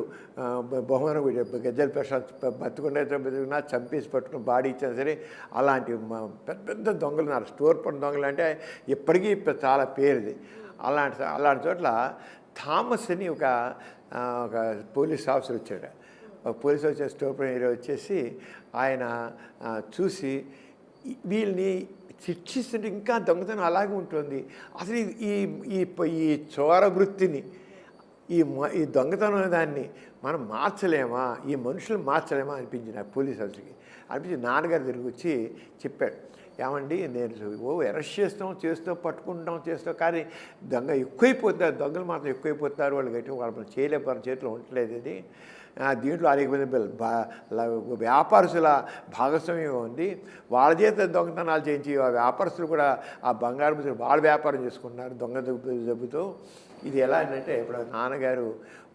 బహుమానం గజ్జల ప్రసాద్ బతుకున్నా చంపేసి పట్టుకుని బాడీ ఇచ్చినా సరే అలాంటి పెద్ద పెద్ద దొంగలు ఉన్నారు. స్టోర్పురం దొంగలు అంటే ఇప్పటికీ చాలా పేరుది. అలాంటి చోట్ల థామస్ అని ఒక పోలీస్ ఆఫీసర్ వచ్చాడు. ఒక పోలీస్ వచ్చే స్టోర్పురం ఏరియా వచ్చేసి ఆయన చూసి వీళ్ళని శిక్షిస్తుంటే ఇంకా దొంగతనం అలాగే ఉంటుంది. అసలు ఈ చోర వృత్తిని ఈ దొంగతనం దాన్ని మనం మార్చలేమా, ఈ మనుషులు మార్చలేమా అనిపించింది ఆ పోలీస్ ఆఫీసర్కి. అనిపించి నాన్నగారు తిరిగి వచ్చి చెప్పాడు, ఏమండి నేను అరెస్ట్ చేస్తాం పట్టుకుంటాం కానీ ఎక్కువైపోతారు, దొంగలు మాత్రం ఎక్కువైపోతారు, వాళ్ళు గట్టి వాళ్ళు చేయలేకపోతారు, చేతిలో ఉండలేదు. అది దీంట్లో అనేక మంది వ్యాపారస్తుల భాగస్వామ్యం ఉంది. వాళ్ళ చేత దొంగతనాలు చేయించి ఆ వ్యాపారస్తులు కూడా ఆ బంగారు వాళ్ళ వ్యాపారం చేసుకుంటున్నారు దొంగ జబ్బుతో. ఇది ఎలా అంటే ఇప్పుడు నాన్నగారు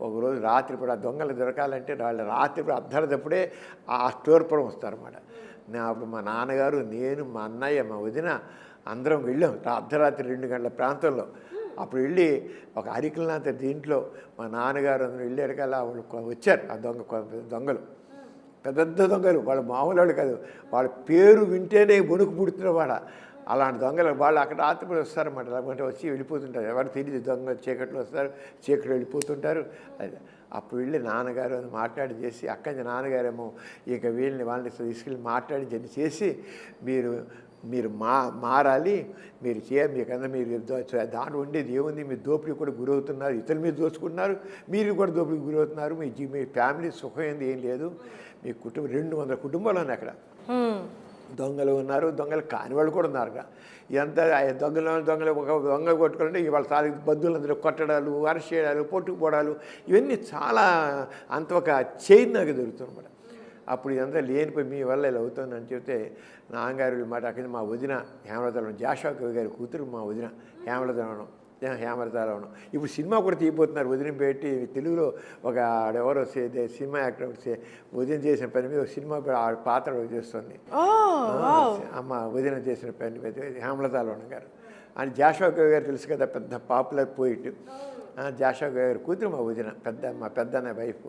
ఒకరోజు రాత్రి కూడా దొంగలు దొరకాలంటే వాళ్ళు రాత్రి అర్ధరాత్రప్పుడే ఆ స్టోర్పురం వస్తారన్నమాట. అప్పుడు మా నాన్నగారు, నేను, మా అన్నయ్య, మా వదిన అందరం వెళ్ళాం అర్ధరాత్రి 2 గంటల ప్రాంతంలో. అప్పుడు వెళ్ళి ఒక అరికలనాథ దీంట్లో మా నాన్నగారు అందరూ వెళ్ళారు కదా వాళ్ళు వచ్చారు ఆ దొంగలు పెద్ద దొంగలు, వాళ్ళు మామూలు వాళ్ళు కాదు, వాళ్ళ పేరు వింటేనే వణుకు పుడుతున్న వాడ అలాంటి దొంగలు. వాళ్ళు అక్కడ రాత్రి వస్తారన్నమాట, లేకుంటే వచ్చి వెళ్ళిపోతుంటారు, ఎవరు తెలియదు, దొంగ చీకట్లో వస్తారు, చీకట్లో వెళ్ళిపోతుంటారు. అది అప్పుడు వెళ్ళి నాన్నగారు అని మాట్లాడి చేసి, అక్కడి నుంచి నాన్నగారేమో ఇక వాళ్ళని తీసుకెళ్ళి మాట్లాడి చేసి మీరు మారాలి, మీరు మీకన్నా మీరు దాంట్లో ఉండేది ఏముంది, మీరు దోపిడీ కూడా గురవుతున్నారు, ఇతరుల మీద దోచుకుంటున్నారు, మీరు కూడా దోపిడీకి గురవుతున్నారు, మీ ఫ్యామిలీ సుఖం ఏంది ఏం లేదు, మీ కుటుంబం 200 కుటుంబాలు ఉన్నాయి అక్కడ. దొంగలు ఉన్నారు, దొంగలు కాని వాళ్ళు కూడా ఉన్నారు అక్కడ. ఇదంతా దొంగలు ఒక దొంగ కొట్టుకుంటే ఇవాళ చాలా బంధువులందరూ కొట్టడాలు, అరెస్ట్ చేయడాలు, పొట్టుకుపోవడాలు, ఇవన్నీ చాలా అంత ఒక చైన్గా దొరుకుతుందన్నమాట. అప్పుడు ఇదంతా లేనిపోయి మీ వల్ల ఇలా అవుతుందని చెప్తే నాన్నగారు మాట అక్కడ మా వదిన హేమలతలో, జాషా కవి గారి కూతురు మా వదిన హేమలతలో. ఇప్పుడు సినిమా కూడా తీయబోతున్నారు, వదిన పెట్టి తెలుగులో ఒక ఎవరో సినిమా యాక్టర్ వదిన చేసిన పని మీద సినిమా కూడా ఆ పాత్ర చేస్తుంది. అమ్మ వదిన చేసిన పని మీద హేమలతలో గారు అని జాషా కవి గారు తెలుసు కదా, పెద్ద పాపులర్ పోయిట్. జాషా కవి గారి కూతురు మా వదిన, మా పెద్దన్న వైఫ్.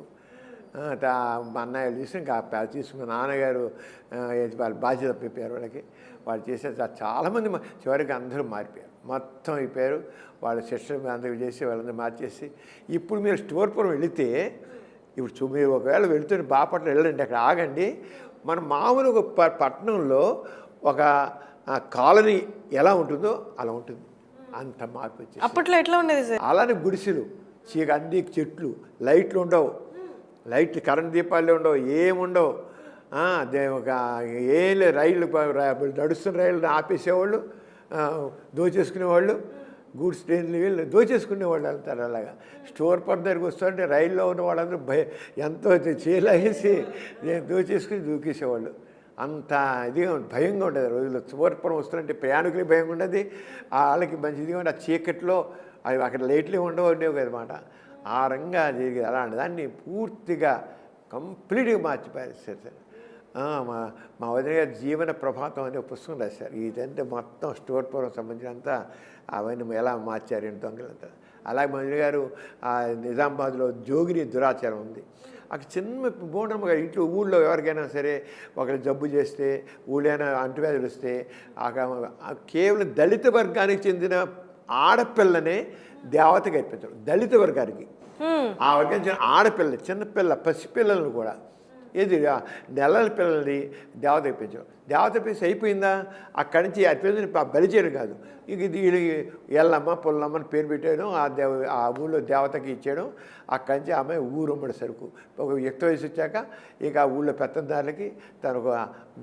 మా అన్నయ్య చూసి ఇంకా తీసుకున్న నాన్నగారు వాళ్ళ బాధ్యత అయిపోయారు వాళ్ళకి. వాళ్ళు చేసే చాలామంది చివరికి అందరూ మారిపోయారు, మొత్తం అయిపోయారు. వాళ్ళ సిస్టర్ అందరూ చేసి వాళ్ళందరూ మార్చేసి ఇప్పుడు మీరు స్టోర్పురం వెళితే, ఇప్పుడు మీరు ఒకవేళ వెళుతున్న బాపట్ల వెళ్ళండి, అక్కడ ఆగండి. మన మామూలు ఒక పట్టణంలో ఒక కాలనీ ఎలా ఉంటుందో అలా ఉంటుంది, అంత మార్పు వచ్చేసి. అప్పట్లో ఎట్లా ఉండేది సార్? అలానే గుడిసెలు, అన్ని చెట్లు, లైట్లు ఉండవు, లైట్లు కరెంట్ దీపాలు ఉండవు, ఏముండవు. ఒక ఏం లేదు, రైళ్ళు నడుస్తున్న రైళ్ళు ఆపేసేవాళ్ళు, దోచేసుకునేవాళ్ళు, గూడ్స్ ట్రైన్లు వీళ్ళు దోచేసుకునేవాళ్ళు వెళ్తారు. అలాగా స్టోర్ పర్ దగ్గరికి వస్తుంటే రైల్లో ఉన్న వాళ్ళందరూ ఎంతో చేలాగేసి దోచేసుకుని దూకేసేవాళ్ళు. అంత ఇదిగా భయంగా ఉండేది రోజుల్లో. స్టోర్పురం వస్తుంటే ప్రయాణికులకి భయంగా ఉండేది, వాళ్ళకి మంచిదిగా ఉండే. ఆ చీకట్లో అవి అక్కడ లైట్లు ఉండేవి కదన్నమాట. ఆ రంగా జరిగేది. అలాంటి దాన్ని పూర్తిగా కంప్లీట్గా మార్చిపోయారు సార్. మా వదిన గారు జీవన ప్రభాతం అనే పుస్తకం రాశారు. ఇదంతా మొత్తం స్టోర్పురం సంబంధించినంతా అవన్నీ ఎలా మార్చారు దొంగలంతా. అలాగే మా వదిన గారు నిజామాబాద్లో జోగిని దురాచారం ఉంది. అక్కడ చిన్న బోనమ్మ గారు ఇంట్లో ఊళ్ళో ఎవరికైనా సరే ఒకరు జబ్బు చేస్తే, ఊళ్ళైనా అంటువ్యాధులు వస్తే కేవలం దళిత వర్గానికి చెందిన ఆడపిల్లనే దేవతగా అర్పించారు. దళిత వర్గానికి ఆ వర్గానికి చెందిన ఆడపిల్ల, చిన్నపిల్ల, పసిపిల్లలను కూడా నెలల పిల్లల్ని దేవత అర్పించారు. దేవత అర్పించి అయిపోయిందా, అక్కడి నుంచి అర్పించని బలి చేయడం కాదు, ఇంక వీళ్ళకి ఎల్లమ్మ పుల్లమ్మ అని పేరు పెట్టేయడం, ఆ ఊళ్ళో దేవతకి ఇచ్చేయడం. అక్కడి నుంచి ఆమె ఊరుమ్మడి సరుకు. ఒక యుక్త వయసు వచ్చాక ఇక ఆ ఊళ్ళో పెత్తందారులకి తనకు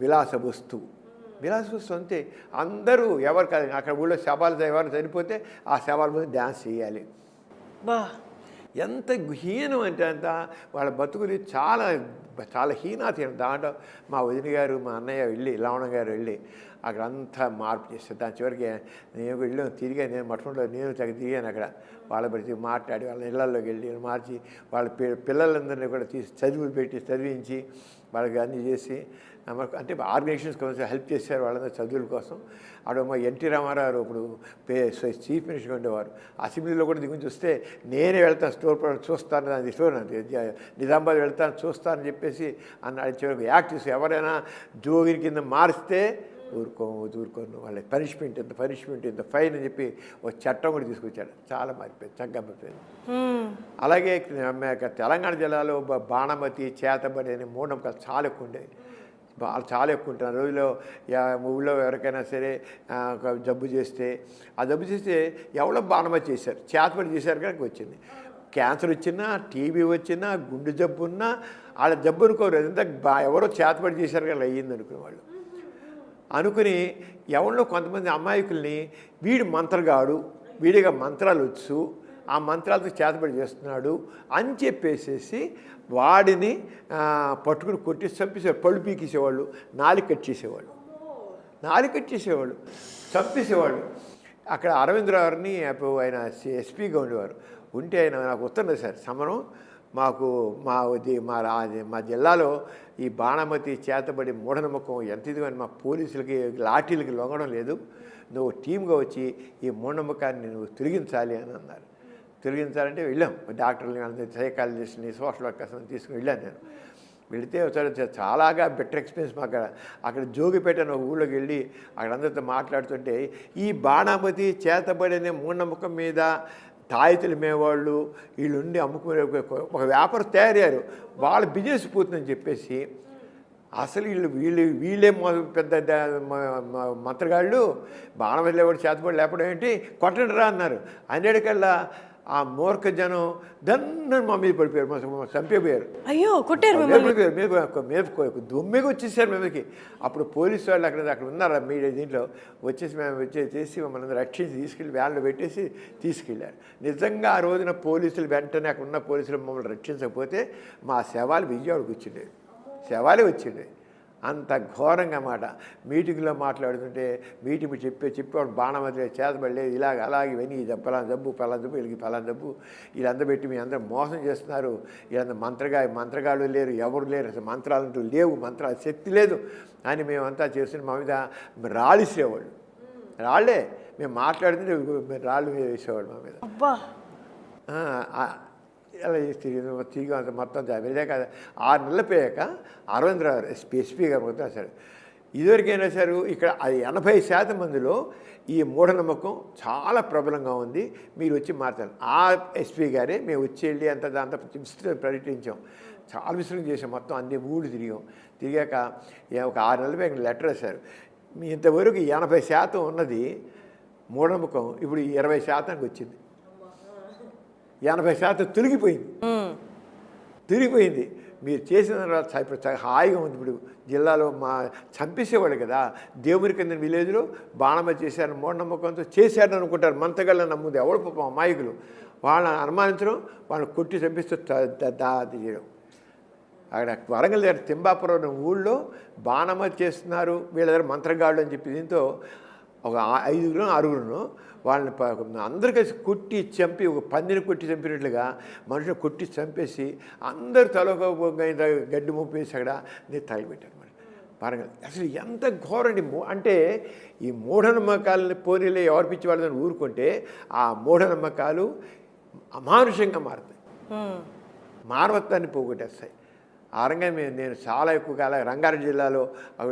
విలాస వస్తువు అంతే. అందరూ ఎవరు కాదు, అక్కడ ఊళ్ళో శవాలు ఎవరు చనిపోతే ఆ శవాల మీద డ్యాన్స్ చేయాలి. ఎంత హీనం అంటే అంత వాళ్ళ బతుకులు చాలా చాలా హీనాతీనం. దాంట్లో మా వదిన గారు, మా అన్నయ్య వెళ్ళి, లవణ గారు వెళ్ళి అక్కడ అంతా మార్పు చేస్తారు. దాని చివరికి నేను వెళ్ళాను, తిరిగా నేను మఠంలో నేను దిగాను అక్కడ. వాళ్ళ ప్రతి మాట్లాడి వాళ్ళ ఇళ్లలోకి వెళ్ళి మార్చి వాళ్ళ పిల్లలందరినీ కూడా చదివించి వాళ్ళకి అన్నీ చేసి అంటే ఆర్గనైజేషన్స్ కోసం హెల్ప్ చేశారు వాళ్ళందరూ చదువుల కోసం. అక్కడ మా ఎన్టీ రామారావు ఇప్పుడు చీఫ్ మినిస్టర్గా ఉండేవారు. అసెంబ్లీలో కూడా దిగుని చూస్తే నేనే వెళ్తాను, స్టోర్ చూస్తాను, అది స్టోర్ నిజామాబాద్ వెళ్తాను చూస్తానని చెప్పేసి అన్నాడు. చివరికి యాక్ట్ చేసి ఎవరైనా జోగిని కింద మారిస్తే ఊరుకోను వాళ్ళ పనిష్మెంట్ ఇంత ఫైన్ అని చెప్పి ఒక చట్టం కూడా తీసుకొచ్చాడు. చాలా మారిపోయింది, చక్కగా మారిపోయింది. అలాగే తెలంగాణ జిల్లాలో బాణమతి, చేతబడి అనే మూఢనమ్మకాలు చాలా ఎక్కువ ఉండేవి. చాలా ఎక్కువ ఉంటున్నారు రోజులో. ఊళ్ళో ఎవరికైనా సరే జబ్బు చేస్తే ఎవరో బాణమతి చేశారు, చేతబడి చేశారు కనుక వచ్చింది. క్యాన్సర్ వచ్చినా, టీబీ వచ్చినా, గుండె జబ్బు ఉన్నా వాళ్ళ జబ్బు అనుకోరు, ఎంత ఎవరో చేతబడి చేశారు కదా అయ్యింది అనుకునేవాళ్ళు. అనుకుని ఎవరిలో కొంతమంది అమాయకుల్ని వీడు మంత్రగాడు, వీడిగా మంత్రాలు వచ్చు, ఆ మంత్రాలతో చేతబడి చేస్తున్నాడు అని చెప్పేసేసి వాడిని పట్టుకుని కొట్టి చంపేసేవాడు. పళ్ళు పీకేసేవాళ్ళు, నాలుక కట్ చేసేవాళ్ళు, చంపేసేవాళ్ళు. అక్కడ అరవిందరావుని ఆయన ఎస్పీగా ఉండేవారు. ఉంటే ఆయన నాకు ఉత్తరం రాశారు, సమరం మాకు మా జిల్లాలో ఈ బాణమతి చేతబడి మూఢనమ్మకం ఎంత ఇది అని మా పోలీసులకి లాఠీలకి లొంగడం లేదు, నువ్వు టీమ్గా వచ్చి ఈ మూఢనమ్మకాన్ని నువ్వు తొలగించాలి అని అన్నారు. తొలగించాలంటే వెళ్ళాం, డాక్టర్ని సైకాలజిస్ట్ని సోషల్ వర్కర్స్ని తీసుకుని వెళ్ళాను. నేను వెళితే చాలాగా బెటర్ ఎక్స్పీరియన్స్ మాకు. అక్కడ జోగిపేట అనే ఊళ్ళోకి వెళ్ళి అక్కడ అందరితో మాట్లాడుతుంటే ఈ బాణామతి చేతబడిన మూఢనమ్మకం మీద తాయితులు మేవాళ్ళు వీళ్ళుండి అమ్ముకునే ఒక వ్యాపారం తయారయ్యారు, వాళ్ళ బిజినెస్ పోతుందని చెప్పేసి అసలు వీళ్ళే పెద్ద మంత్రగాళ్ళు బాణమతి లేవాడు చేతబడి లేపడం ఏంటి, కొట్టండి రా అన్నారు. అనేటికల్లా ఆ మూర్ఖ జనం దన్న మా మీద పడిపోయారు, మా చంపేపోయారు. అయ్యో కొట్టారు మీద దుమ్మిగా వచ్చేసారు మీదకి. అప్పుడు పోలీసు వాళ్ళు అక్కడ ఉన్నారు మీడియా దీంట్లో వచ్చేసి మేము వచ్చేసి మమ్మల్ని రక్షించి తీసుకెళ్ళి వ్యాన్లో పెట్టేసి తీసుకెళ్ళారు. నిజంగా ఆ రోజున పోలీసులు వెంటనే అక్కడ ఉన్న పోలీసులు మమ్మల్ని రక్షించకపోతే మా శవాలు విజయవాడకు వచ్చిండే, శవాలే వచ్చిండే. అంత ఘోరంగా మాట. మీటింగ్లో మాట్లాడుతుంటే మీటింగ్ చెప్పేవాడు బాణమతి చేతబడలేదు, ఇలాగ అలాగే ఇవన్నీ ఇది పలానా జబ్బు వీళ్ళకి పలానా జబ్బు, వీళ్ళందరూ పెట్టి మీ అందరూ మోసం చేస్తున్నారు, వీళ్ళందరూ మంత్రగాళ్ళు లేరు, ఎవరు లేరు, అసలు మంత్రాలంటూ లేవు, మంత్రాల శక్తి లేదు అని మేమంతా చేస్తున్న మా మీద రాళ్ళిసేవాళ్ళు. రాళ్ళే మేము మాట్లాడుతుంటే రాళ్ళు మీద వేసేవాళ్ళు మా మీద. ఇలా తిరిగి అంత మొత్తం వెళ్ళాక 6 నెలలు పోయాక అరవిందరావు ఎస్పీ గారు మొత్తం రాశారు. ఇదివరకేం రాశారు, ఇక్కడ 80% మందిలో ఈ మూఢనమ్మకం చాలా ప్రబలంగా ఉంది, మీరు వచ్చి మాట్లాడాలి. ఆ ఎస్పీ గారే మేము వచ్చి వెళ్ళి అంత విస్తృత పర్యటించాం, చాలా విస్తృతం చేసాం, మొత్తం అన్ని ఊళ్ళు తిరిగాక ఒక 6 నెలలు పోయాక లెటర్ రాశారు. మీ ఇంతవరకు 80% ఉన్నది మూఢనమ్మకం ఇప్పుడు 20%కి వచ్చింది, 80% తొలగిపోయింది. మీరు చేసిన తర్వాత ఇప్పుడు హాయిగా ఉంది. ఇప్పుడు జిల్లాలో చంపేసేవాళ్ళు కదా, దేవుని కింద విలేజ్లో బాణమతి చేశారని మూఢనమ్మకంతో చేశారని అనుకుంటారు, మంతగళ్ళని నమ్ముది ఎవరు పాపం అమాయకులు, వాళ్ళని అనుమానించడం, వాళ్ళని కొట్టి చంపిస్తూ చేయడం. అక్కడ వరంగల్ దగ్గర తింబాపురం ఊళ్ళో బాణమతి చేస్తున్నారు వీళ్ళ దగ్గర మంత్రగాళ్ళు అని చెప్పి దీంతో ఒక 5-6 వాళ్ళని అందరు కలిసి కొట్టి చంపి, ఒక పందిని కొట్టి చంపినట్లుగా మనుషులు కొట్టి చంపేసి అందరు తలొక గడ్డి ముప్పేసి అక్కడ నేను తగిలిపెట్టాను మరి వరంగల్. అసలు ఎంత ఘోరండి. అంటే ఈ మూఢనమ్మకాలని పోనీలే ఎవరు పిచ్చి వాళ్ళని ఊరుకుంటే ఆ మూఢనమ్మకాలు అమానుషంగా మారుతాయి, మానవత్వాన్ని పోగొట్టేస్తాయి. ఆ రంగంగా నేను చాలా ఎక్కువ కాలం రంగారెడ్డి జిల్లాలో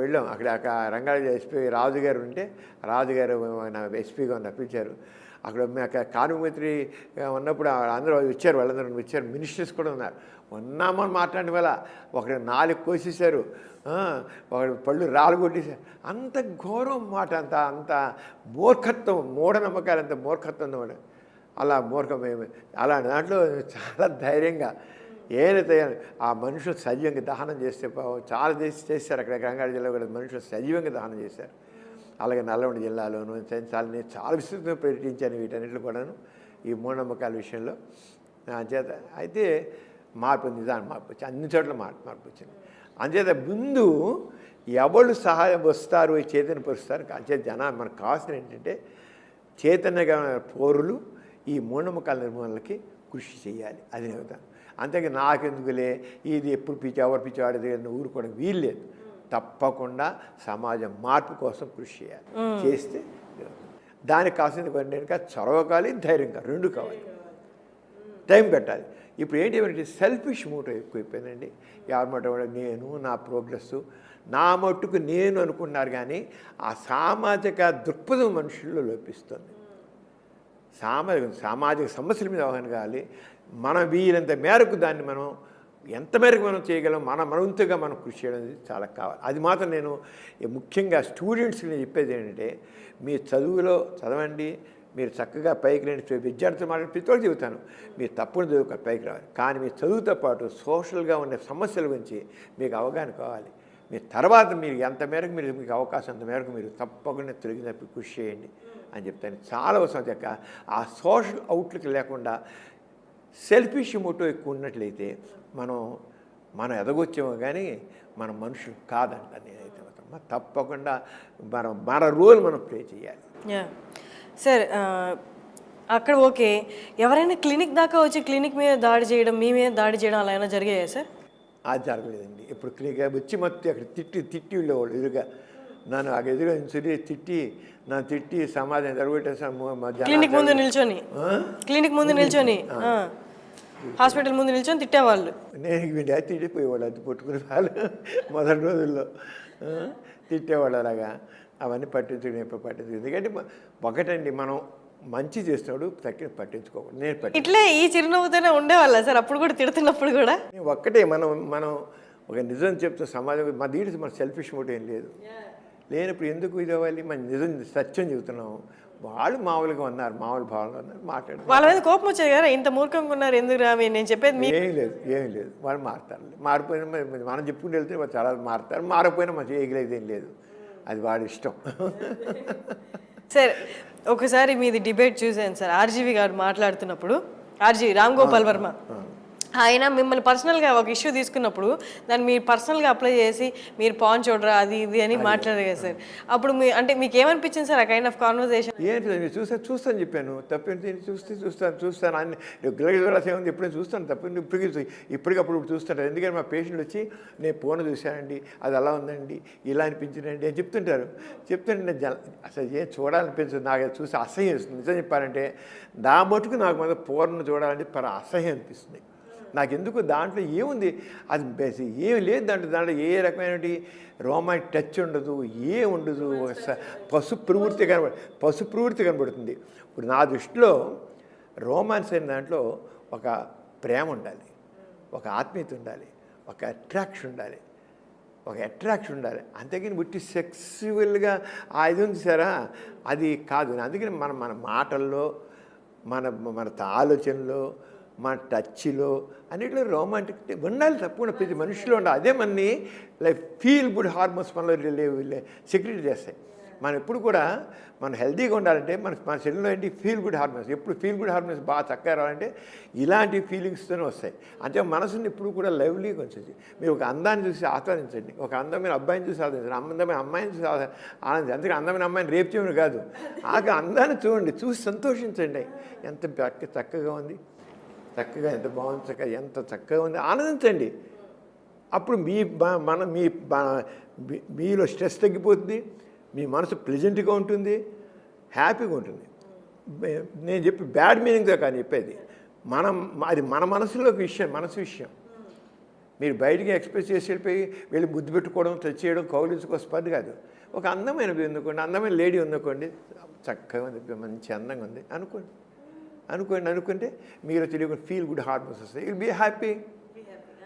వెళ్ళాం. అక్కడ రంగారెడ్డి ఎస్పీ రాజుగారు ఉంటే రాజుగారు ఎస్పీగా రప్పించారు. అక్కడ కార్మిక ఉన్నప్పుడు అందరూ వచ్చారు, వాళ్ళందరూ వచ్చారు, మినిస్టర్స్ కూడా ఉన్నారు. ఉన్నామని మాట్లాడిన వల్ల ఒకటి 4 కోసేశారు, ఒకటి పళ్ళు రాళ్ళు కొట్టేశారు. అంత ఘోరం మాట, అంత మూర్ఖత్వం, మూఢనమ్మకాలు, అంత మూర్ఖత్వం అన్నమాట. అలా మూర్ఖమేమి అలాంటి దాంట్లో చాలా ధైర్యంగా ఏదైతే ఆ మనుషులు సజీవంగా దహనం చేస్తే చాలా చేశారు. అక్కడ రంగారెడ్డి జిల్లాలో కూడా మనుషులు సజీవంగా దహనం చేశారు. అలాగే నల్గొండ జిల్లాలోనూ చాలా విస్తృతంగా పర్యటించాను వీటన్నిటిలో కూడాను ఈ మూఢనమ్మకాల విషయంలో. చేత అయితే నిదానం మార్పు వచ్చింది, అన్ని చోట్ల మార్పు వచ్చింది. అంచేత ముందు ఎవరు సహాయం వస్తారు, చైతన్యపరుస్తారు. అంచేత మనకు కావాల్సిన ఏంటంటే చైతన్యగా పౌరులు ఈ మూఢనమ్మకాల నిర్మూలనకి కృషి చేయాలి, అది చెబుతాను. అంతేగా నాకెందుకులే ఇది ఎప్పుడు ఎవరు పిచ్చివాడేది ఊరుకోవడం వీల్లేదు. తప్పకుండా సమాజం మార్పు కోసం కృషి చేయాలి, చేస్తే దానికి కావాల్సింది కొంటే చొరవ కావాలి, ధైర్యం కావాలి, 2 కావాలి, టైం పెట్టాలి. ఇప్పుడు ఏంటి సెల్ఫిష్ మోటో ఎక్కువైపోయిందండి. ఎవరి మోటో నేను, నా ప్రోగ్రెస్, నా మట్టుకు నేను అనుకున్నారు, కానీ ఆ సామాజిక దృక్పథం మనుషుల్లో లోపిస్తుంది. సామాజిక సమస్యల మీద అవగాహన కావాలి. మనం వీలంత మేరకు దాన్ని మనం ఎంత మేరకు మనం చేయగలం, మన వంతుగా మనం కృషి చేయడం చాలా కావాలి. అది మాత్రం నేను ముఖ్యంగా స్టూడెంట్స్కి నేను చెప్పేది ఏంటంటే, మీ చదువులో చదవండి, మీరు చక్కగా పైకి లేని విద్యార్థులు మాట్లాడి ప్రతి ఒక్కరు చెబుతాను, మీరు తప్పని చదువు పైకి రావాలి. కానీ మీ చదువుతో పాటు సోషల్గా ఉన్న సమస్యల గురించి మీకు అవగాహన కావాలి. మీ తర్వాత మీరు ఎంత మేరకు మీకు అవకాశం అంత మేరకు మీరు తప్పకుండా తొలగినప్పుడు కృషి చేయండి అని చెప్తాను. చాలా అవసరం చెక్క ఆ సోషల్ అవుట్లుక్ లేకుండా సెల్ఫిష్ మోటో ఎక్కువ ఉన్నట్లయితే మనం ఎదగొచ్చామో కానీ మన మనుషులు కాదంట. నేనైతే తప్పకుండా మన రోల్ మనం ప్లే చేయాలి. సార్ అక్కడ ఓకే. ఎవరైనా క్లినిక్ దాకా వచ్చి క్లినిక్ మీద దాడి చేయడం, మీ మీద దాడి చేయడం అలా ఏమైనా జరిగాయా సార్? అది జరగలేదండి. ఇప్పుడు వచ్చి మొత్తం అక్కడ తిట్టి వెళ్ళేవాళ్ళు ఎదురుగా నన్ను ఆ ఎదురుగా నన్ను తిట్టి సమాధానం జరగబెట్టేసాను. క్లినిక్ ముందు నిల్చొని హాస్పిటల్ ముందు నిల్చొని తిట్టేవాళ్ళు. నేను వీడి తిట్టిపోయేవాళ్ళు అది పట్టుకునే వాళ్ళు మొదటి రోజుల్లో తిట్టేవాళ్ళు అలాగా. అవన్నీ పట్టించుకుని ఎప్పుడు పట్టించుకుని ఎందుకంటే ఒకటండి మనం మంచి చేసినప్పుడు పట్టించుకోకూడదు. నేను ఇట్లే ఈ చిరునవ్వుతోనే ఉండేవాళ్ళ సార్ అప్పుడు కూడా తిడుతున్నప్పుడు కూడా? ఒక్కటే మనం ఒక నిజం చెప్తే సమాజం మా దీనికి మన సెల్ఫిష్ మోట్ ఏం లేదు. లేనప్పుడు ఎందుకు ఇది అవ్వాలి? మన నిజం సత్యం చెబుతున్నాము. వాళ్ళు మామూలుగా ఉన్నారు, మామూలు భావనలు ఉన్నారు, మాట్లాడారు. వాళ్ళ మీద కోపం వచ్చాయి కదా, ఇంత మూర్ఖంగా ఉన్నారు ఎందుకు రావి నేను చెప్పేది. ఏం లేదు వాళ్ళు మారుతారు. మారిపోయినా మనం చెప్పుకుంటూ వెళ్తే వాళ్ళు చాలా మారుతారు. మారపోయినా మనం చేయగలేదు ఏం లేదు, అది వాడి ఇష్టం. సరే, ఒకసారి మీది డిబేట్ చూశాను సార్. ఆర్జీవి గారు మాట్లాడుతున్నప్పుడు, రామ్ గోపాల్ వర్మ ఆయన మిమ్మల్ని పర్సనల్గా ఒక ఇష్యూ తీసుకున్నప్పుడు దాన్ని మీరు పర్సనల్గా అప్లై చేసి మీరు పాన్ చూడరా అది ఇది అని మాట్లాడారు కదా సార్. అప్పుడు అంటే మీకు ఏమనిపించింది సార్ ఆ కైండ్ ఆఫ్ కాన్వర్సేషన్? ఏంటి చూస్తాను చెప్పాను. తప్పేంటి? చూస్తాను అన్ని రెగ్యులర్గా ఏముంది, ఎప్పుడైనా చూస్తాను. తప్పేంటి? ఇప్పటికప్పుడు చూస్తుంటారు. ఎందుకంటే మా పేషెంట్ వచ్చి నేను ఫోన్ చూశానండి, అది అలా ఉందండి, ఇలా అనిపించిందండి అని చెప్తుంటే నేను అసలు ఏం చూడాలనిపించదు. నాకు చూసి అసహ్యం వస్తుంది. నిజం చెప్పాలంటే నా మటుకు నాకు మన పూర్ణ చూడాలంటే అసహ్యం అనిపిస్తుంది. నాకెందుకు దాంట్లో ఏముంది, అది ఏమి లేదు. దాంట్లో ఏ రకమైనటువంటి రోమాంటిక్ టచ్ ఉండదు, ఉండదు. పసుపు ప్రవృత్తి కనబడుతుంది. ఇప్పుడు నా దృష్టిలో రోమాన్స్ అయిన దాంట్లో ఒక ప్రేమ ఉండాలి, ఒక ఆత్మీయత ఉండాలి, ఒక అట్రాక్షన్ ఉండాలి. అంతేగాని బుట్టి సెక్సువల్గా ఇది ఉంది సారా, అది కాదు. అందుకని మన మాటల్లో, మన ఆలోచనలో, మన టచ్లో అన్నింటిలో రొమాంటిక్ ఉండాలి. తప్పకుండా ప్రతి మనిషిలో ఉండాలి. అదే మనని లైక్ ఫీల్ గుడ్ హార్మోన్స్ మనలో సెక్రెట్ చేస్తాయి. మనం ఎప్పుడు కూడా మనం హెల్తీగా ఉండాలంటే మన శరీరంలో ఏంటి ఫీల్ గుడ్ హార్మోన్స్. ఎప్పుడు ఫీల్ గుడ్ హార్మోన్స్ బాగా చక్కగా రావాలంటే ఇలాంటి ఫీలింగ్స్తోనే వస్తాయి. అంటే మనసుని ఎప్పుడు కూడా లవ్లీగా ఉంచండి. మీరు ఒక అందాన్ని చూసి ఆస్వాదించండి, ఒక అందమైన అబ్బాయిని చూసి ఆస్వాదించండి, అందమైన అమ్మాయిని చూసి ఆనందించండి. అందుకే అందమైన అమ్మాయిని రేపు చేయమని కాదు, ఆ అందాన్ని చూసి సంతోషించండి. ఎంత చక్కగా ఉంది, చక్కగా ఎంత బాగుంది, ఎంత చక్కగా ఉంది, ఆనందించండి. అప్పుడు మీలో స్ట్రెస్ తగ్గిపోతుంది, మీ మనసు ప్లెజెంట్గా ఉంటుంది, హ్యాపీగా ఉంటుంది. నేను చెప్పి బ్యాడ్ మీనింగ్తో కానీ చెప్పేది అది మన మనసు విషయం. మీరు బయటికి ఎక్స్ప్రెస్ చేసి వెళ్ళి ముద్దు పెట్టుకోవడం, టచ్ చేయడం, కౌలించుకోసం పది కాదు. ఒక అందమైన అందమైన లేడీ ఉందనుకోండి, చక్కగా ఉంది, మంచి అందంగా ఉంది అనుకుంటే మీరు తెలియకుండా ఫీల్ గుడ్ హార్మోన్స్ వస్తాయి. Will be happy.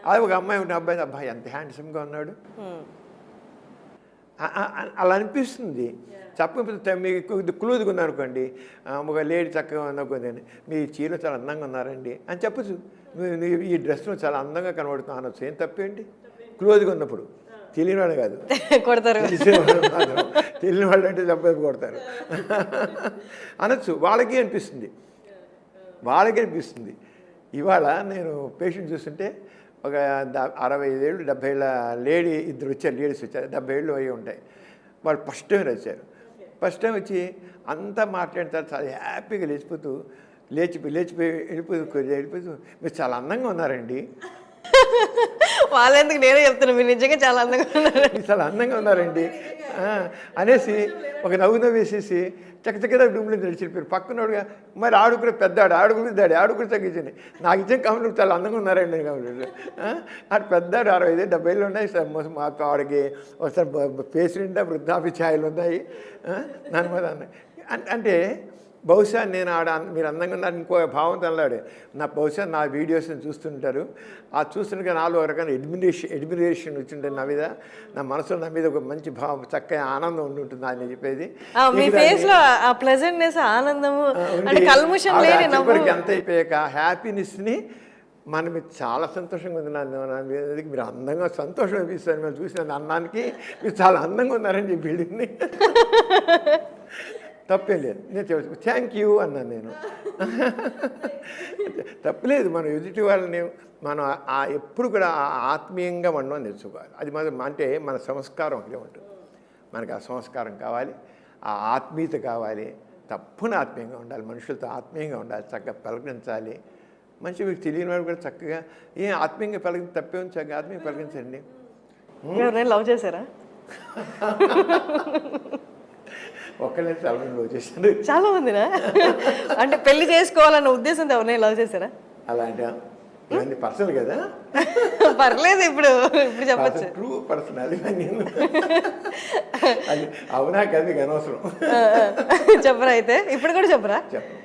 అది ఒక అమ్మాయి ఉన్న అబ్బాయి ఎంత హ్యాండ్సమ్గా ఉన్నాడు అలా అనిపిస్తుంది. చెప్పకపోతే మీకు క్లోజ్గా ఉందనుకోండి, ఒక లేడీ చక్కగా ఉందనుకోండి, మీ చీరలో చాలా అందంగా ఉన్నారండి అని చెప్పచ్చు. ఈ డ్రెస్లో చాలా అందంగా కనబడుతున్నాను అనొచ్చు. ఏం తప్పేంటి? క్లోజ్గా ఉన్నప్పుడు. తెలియని వాళ్ళు కాదు, కొడతారు. తెలియని వాళ్ళు అంటే చెప్పేది కొడతారు అనొచ్చు. వాళ్ళకి అనిపిస్తుంది. ఇవాళ నేను పేషెంట్ చూస్తుంటే ఒక 65 ఏళ్ళు 70 ఏళ్ళ లేడీస్ వచ్చారు. 70 ఏళ్ళు అయ్యి ఉంటాయి. వాళ్ళు ఫస్ట్ టైం వచ్చి అంతా మాట్లాడతారు. చాలా హ్యాపీగా లేచిపోయి వెళ్ళిపోతూ మీరు చాలా అందంగా ఉన్నారండి. వాళ్ళెందుకు, నేనే చెప్తున్నా మీరు నిజంగా చాలా అందంగా ఉన్నారండి అనేసి ఒక నవ్వేసేసి చక్కగా రూమ్లో నడిచిపోయారు. పక్కనోడుగా మరి ఆడుకునే పెద్దాడు ఆడుకుని తగ్గించండి. నాకు ఇచ్చిన కమలు చాలా అందంగా ఉన్నారండి కమలు. అటు పెద్దాడు 65 70 ఏళ్ళు ఉన్నాయి. వాడికి ఒకసారి ఫేస్ నిండా వృద్ధాప్య ఛాయలు ఉన్నాయి. దాని మీద అంటే బహుశా నేను మీరు అందంగా ఉన్నారు ఇంకో భావంతో అన్నాడు. బహుశా నా వీడియోస్ని చూస్తుంటారు. ఆ చూస్తుండగా నాలో ఒక రకమైన ఎడ్మిరేషన్ వచ్చింటుంది నా మీద. నా మనసులో నా మీద ఒక మంచి భావం, చక్కగా ఆనందం ఉంటుంది అని చెప్పేది. ఎంత అయిపోయాక హ్యాపీనెస్ని మనం చాలా సంతోషంగా ఉంది. మీరు అందంగా సంతోషం అనిపిస్తారు. మేము చూసిన అన్నానికి మీరు చాలా అందంగా ఉన్నారని చెప్పి తప్పేం లేదు. నేను థ్యాంక్ యూ అన్నాను. నేను తప్పలేదు. మనం ఎదుటి వాళ్ళని మనం ఎప్పుడు కూడా ఆత్మీయంగా ఉండడం నేర్చుకోవాలి. అది అంటే మన సంస్కారం ఒకటే ఉంటుంది. మనకు ఆ సంస్కారం కావాలి, ఆ ఆత్మీయత కావాలి, తప్పున ఆత్మీయంగా ఉండాలి, మనుషులతో ఆత్మీయంగా ఉండాలి, చక్కగా పలకరించాలి. మంచి మీకు తెలియని వాడు కూడా చక్కగా ఆత్మీయంగా పలకరించి తప్పే ఉంది, చక్కగా ఆత్మీయంగా పలకరించండి. ఎవరైనా లవ్ చేశారా? ఒక్కళ్ళే చాలా మంది లవ్ చేశారు. చాలా మందినా? అంటే పెళ్లి చేసుకోవాలన్న ఉద్దేశంతో ఎవరైనా లవ్ చేశారా? అలాంటి ఇవన్నీ పర్సనల్ కదా, పర్లేదు, ఇప్పుడు చెప్పచ్చు. ట్రూ పర్సనల్ ఇవన్నీ. అది అవునా కదా మీకు అనవసరం. చెప్పరా అయితే? ఇప్పుడు కూడా చెప్పరా? చెప్పను.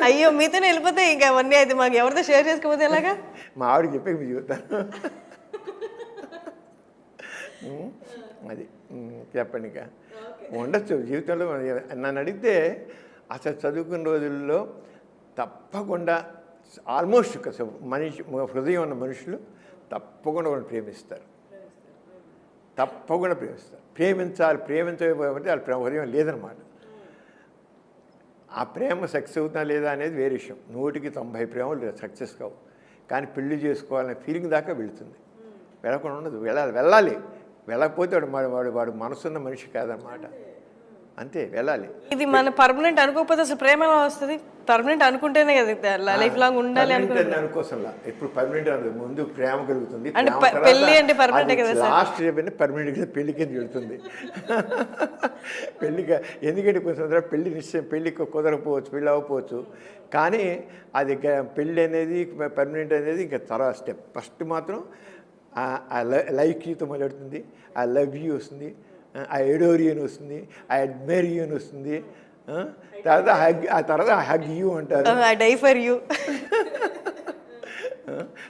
అయ్యో, మీతోనే వెళ్ళిపోతే ఇంకా అవన్నీ అయితే మాకు ఎవరితో షేర్ చేసుకోకపోతే ఎలాగా? మా ఆవిడకి చెప్పే మీకు చెబుతాను. అది చెప్పండి. ఇంకా ఉండొచ్చు జీవితంలో. నన్ను అడిగితే అసలు చదువుకున్న రోజుల్లో తప్పకుండా ఆల్మోస్ట్ మనిషి హృదయం ఉన్న మనుషులు తప్పకుండా వాళ్ళని ప్రేమిస్తారు, తప్పకుండా ప్రేమిస్తారు. ప్రేమించకపోతే వాళ్ళ హృదయం లేదనమాట. ఆ ప్రేమ సక్సెస్ అవుతుందా లేదా అనేది వేరే విషయం. 100% ప్రేమలు సక్సెస్ కావు, కానీ పెళ్లి చేసుకోవాలనే ఫీలింగ్ దాకా వెళుతుంది. వెళ్ళకుండా ఉండదు, వెళ్ళాలి. వెళ్ళకపోతే వాడు మనసున్న మనిషి కాదనమాట. అంతే, వెళ్ళాలి. ఇది మన పర్మనెంట్ అనుకోకపోతే అసలు ప్రేమ ఎలా వస్తుంది? పర్మనెంట్ అనుకుంటేనే కదా లైఫ్ లాంగ్ ఉండాలి అనుకోసంలా. ఇప్పుడు పర్మనెంట్ అనుకో, ముందు ప్రేమ కలుగుతుంది. అంటే పెళ్లి అంటే పర్మనెంట్ కదా సార్? లాస్ట్ పర్మనెంట్ కింద పెళ్లికి వెళ్తుంది. పెళ్లిగా ఎందుకంటే కొంచెం పెళ్లి నిశ్చయం, పెళ్లి కుదరకపోవచ్చు, పెళ్ళి అవ్వకపోవచ్చు, కానీ అది పెళ్ళి అనేది పర్మనెంట్ అనేది ఇంకా తర్వాత స్టెప్. ఫస్ట్ మాత్రం లైక్ యూతో మొదలెడుతుంది, ఐ లవ్ యూ వస్తుంది, ఐ అడోర్ యూ అని వస్తుంది, ఐ అడ్మైర్ యూ అని వస్తుంది, తర్వాత హగ్ యూ అంటారు, ఐ డై ఫర్ యూ.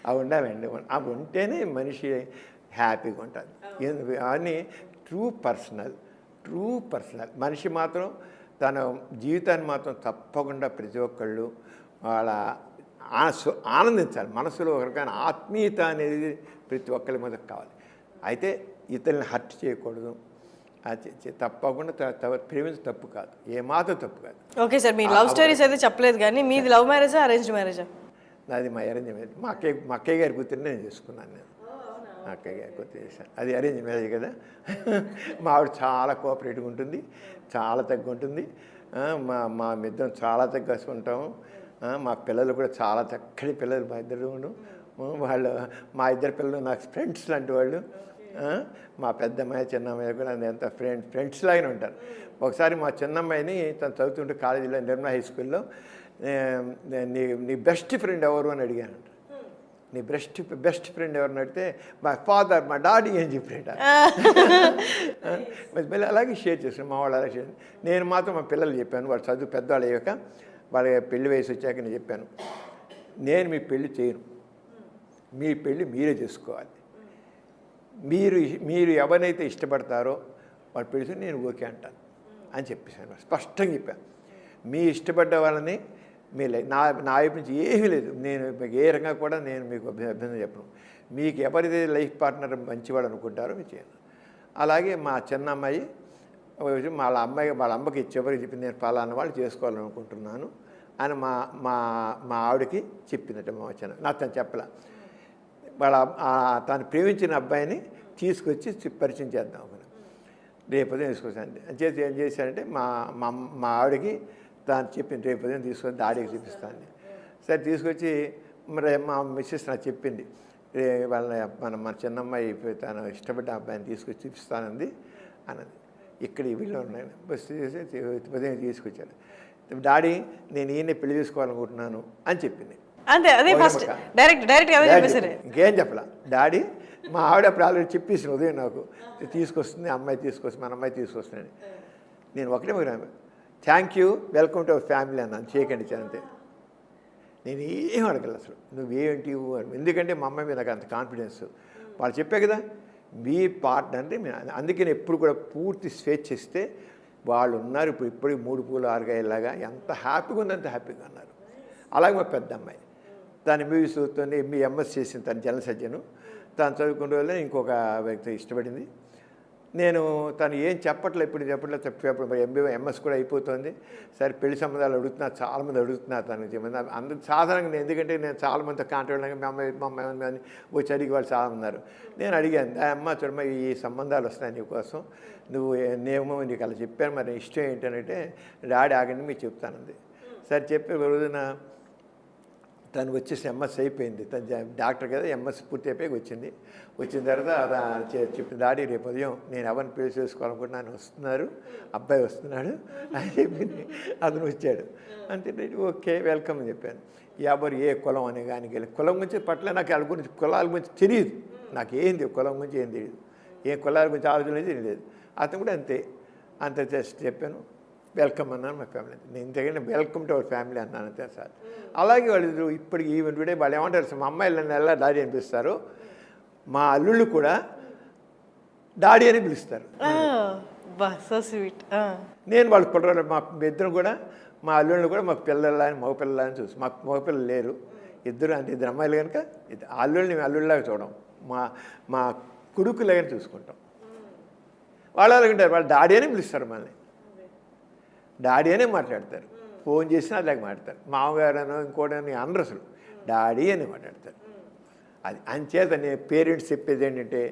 అవి ఉండాలండి. అవి ఉంటేనే మనిషి హ్యాపీగా ఉంటుంది. అవన్నీ ట్రూ పర్సనల్. మనిషి మాత్రం తన జీవితాన్ని మాత్రం తప్పకుండా ప్రతి ఒక్కళ్ళు వాళ్ళ ఆనందించాలి. మనసులో ఒకరికైనా ఆత్మీయత అనేది ప్రతి ఒక్కరి మీద కావాలి. అయితే ఇతరులను హర్ట్ చేయకూడదు, తప్పకుండా ప్రేమించడం తప్పు కాదు, ఏమాత్రం తప్పు కాదు. ఓకే సార్, మీ లవ్ స్టోరీస్ అయితే చెప్పలేదు, కానీ మీది లవ్ మ్యారేజా అరేంజ్ మ్యారేజా? నాది మా అరేంజ్ మ్యారేజ్. మా అక్కయ్య గారి కూతురిని నేను చేసుకున్నాను. నేను మా అక్కయ్య గారి కూతురు చేశాను. అది అరేంజ్ మ్యారేజ్ కదా. మా ఆవిడ చాలా కోఆపరేటివ్గా ఉంటుంది, చాలా తగ్గుంటుంది. మా ఇద్దరం చాలా తగ్గసుకుంటాము. మా పిల్లలు కూడా చాలా చక్కటి పిల్లలు, మా ఇద్దరు. మా ఇద్దరు పిల్లలు నాకు ఫ్రెండ్స్ లాంటి వాళ్ళు. మా పెద్దమ్మాయి చిన్నమ్మాయి కూడా ఎంత ఫ్రెండ్స్ లాగానే ఉంటారు. ఒకసారి మా చిన్నమ్మాయిని తను చదువుతుంటే కాలేజీలో నిర్మలా హై స్కూల్లో నీ బెస్ట్ ఫ్రెండ్ ఎవరు అని అడిగానంట. నీ బెస్ట్ ఫ్రెండ్ ఎవరిని అడిగితే మా ఫాదర్, మా డాడీ అని చెప్పాట. మళ్ళీ అలాగే షేర్ చేశాను, మా వాళ్ళు అలాగే షేర్. నేను మాత్రం మా పిల్లలు చెప్పాను, వాళ్ళు చదువు పెద్దవాళ్ళు అయ్యాక, వాళ్ళ పెళ్లి వయసు వచ్చాక నేను చెప్పాను, నేను మీ పెళ్ళి చేయను, మీ పెళ్ళి మీరే చేసుకోవాలి. మీరు ఎవరినైతే ఇష్టపడతారో వాడు పెళ్లి నేను ఓకే అంటాను అని చెప్పేసాను. స్పష్టంగా చెప్పాను. మీ ఇష్టపడ్డ వాళ్ళని మీ నా వైపు నుంచి ఏమీ లేదు, నేను ఏ రకంగా కూడా నేను మీకు అభ్యంతరం చెప్పను. మీకు ఎవరిదైతే లైఫ్ పార్ట్నర్ మంచివాడు అనుకుంటారో మీరు చేయను. అలాగే మా చిన్న అమ్మాయి వాళ్ళ అమ్మకి చివరికి చెప్పింది, నేను పలానా వాళ్ళు చేసుకోవాలనుకుంటున్నాను అని మా ఆవిడకి చెప్పిందట. మా చిన్న నాకు తను చెప్పలే. తను ప్రేమించిన అబ్బాయిని తీసుకొచ్చి పరిచయం చేద్దాం అనుకున్నాను. రేపొద్దున తీసుకొచ్చాను. చేసి ఏం చేశానంటే మా ఆవిడకి తాను చెప్పింది, రేపొద్దున తీసుకొని డాడీకి చూపిస్తాను. సరే తీసుకొచ్చి మరి మా మిస్సెస్ నాకు చెప్పింది, మన చిన్నమ్మాయి తను ఇష్టపడ్డ అబ్బాయిని తీసుకొచ్చి చూపిస్తానంది అన్నది. ఇక్కడ వీళ్ళు ఉన్నాను. బస్సు చేసి ఉదయం తీసుకొచ్చాను. డాడీ నేను ఈయన పెళ్లి చేసుకోవాలనుకుంటున్నాను అని చెప్పింది. అంతే, అదే ఫస్ట్ డైరెక్ట్ ఇంకేం చెప్పలా. డాడీ మా ఆవిడ అప్పుడు ఆల్రెడీ చెప్పేసింది ఉదయం నాకు, తీసుకొస్తుంది అమ్మాయి తీసుకొస్తుంది, మన అమ్మాయి తీసుకొస్తుందని. నేను ఒకటే thank you, welcome to our family అన్నాను. చేయకండి అంతే. నేను ఏం అడగల అసలు, నువ్వేంటి అని. ఎందుకంటే మా అమ్మాయి మీద నాకు అంత కాన్ఫిడెన్స్. వాళ్ళు చెప్పే కదా మీ పార్ట్నర్ని. అందుకే నేను ఎప్పుడు కూడా పూర్తి స్వేచ్ఛ ఇస్తే వాళ్ళు ఉన్నారు. ఇప్పుడు 3 పూలు 6 కాయలాగా ఎంత హ్యాపీగా ఉందంత హ్యాపీగా ఉన్నారు. అలాగే మా పెద్ద అమ్మాయి తను ఎంబీబీఎస్ చదువుతుంది, ఎంఎస్ చేసింది, తను జనరల్ సర్జను. తను చదువుకునే వల్ల ఇంకొక వ్యక్తి ఇష్టపడింది. నేను తను ఏం చెప్పట్లేదు, ఇప్పుడు చెప్పట్లేదు. ఎంఎస్ కూడా అయిపోతుంది. సరే పెళ్లి సంబంధాలు అడుగుతున్నారు, చాలామంది అడుగుతున్నారు తనకి. అందరూ సాధారణంగా ఎందుకంటే నేను చాలామందితో కాంటాక్ట్ మా అమ్మాయి వచ్చి అడిగి వాళ్ళు చాలా ఉన్నారు. నేను అడిగాను, అమ్మ చూడమ్మా ఈ సంబంధాలు వస్తున్నాయి నీకోసం, నువ్వు నేమో నీకు అలా చెప్పాను, మరి ఇష్టం ఏంటంటే డాడీ ఆగండి మీకు చెప్తానంది. సరే చెప్పే రోజున తను వచ్చేసి ఎంఎస్ అయిపోయింది, తను డాక్టర్ కదా, ఎంఎస్ పూర్తి అయిపోయి వచ్చిన తర్వాత చెప్పిన డాడీ రేపు ఉదయం నేను ఎవరిని పెళ్లి చేసుకోవాలనుకుంటున్నాను, వస్తున్నారు అబ్బాయి వస్తున్నాడు అని చెప్పింది. అతను వచ్చాడు అంతే, ఓకే వెల్కమ్ అని చెప్పాను. ఎవరు ఏ కులం అని కానీ కులం గురించి పట్ల నాకు వాళ్ళ గురించి కులాల గురించి తెలియదు, నాకు ఏంది కులం గురించి ఏం తెలియదు, ఏ కులాల గురించి ఆలోచన తెలియదు. అతను కూడా అంతే జస్ట్ చెప్పాను, వెల్కమ్ అన్నాను మా ఫ్యామిలీ. నేను ఇంతకంటే వెల్కమ్ టు అవర్ ఫ్యామిలీ అన్నాను అంతే సార్. అలాగే వాళ్ళు ఇప్పటికి ఈవెన్ టుడే వాళ్ళు ఏమంటారు, మా అమ్మాయిలు నన్ను ఎలా డాడీ అని పిలుస్తారు, మా అల్లుళ్ళు కూడా డాడీ అని పిలుస్తారు. So sweet. నేను వాళ్ళ కుర్రాళ్ళు మా ఇద్దరు కూడా మా అల్లుళ్ళు కూడా మాకు పిల్లలని మగపిల్లలని చూసి, మాకు మగపిల్లలు లేరు, ఇద్దరు అమ్మాయిలు కనుక అల్లుళ్ళని అల్లుళ్ళలాగా చూడడం, మా కొడుకులాగానే చూసుకుంటాం. వాళ్ళు అలాగంటారు, వాళ్ళు డాడీ అని పిలుస్తారు, మనల్ని డాడీ అనే మాట్లాడతారు. ఫోన్ చేసినా అలాగే మాట్లాడతారు. మామగారనో ఇంకోటని అనరు, అసలు డాడీ అని మాట్లాడతారు. అది అంచేత నేను పేరెంట్స్ చెప్పేది ఏంటంటే,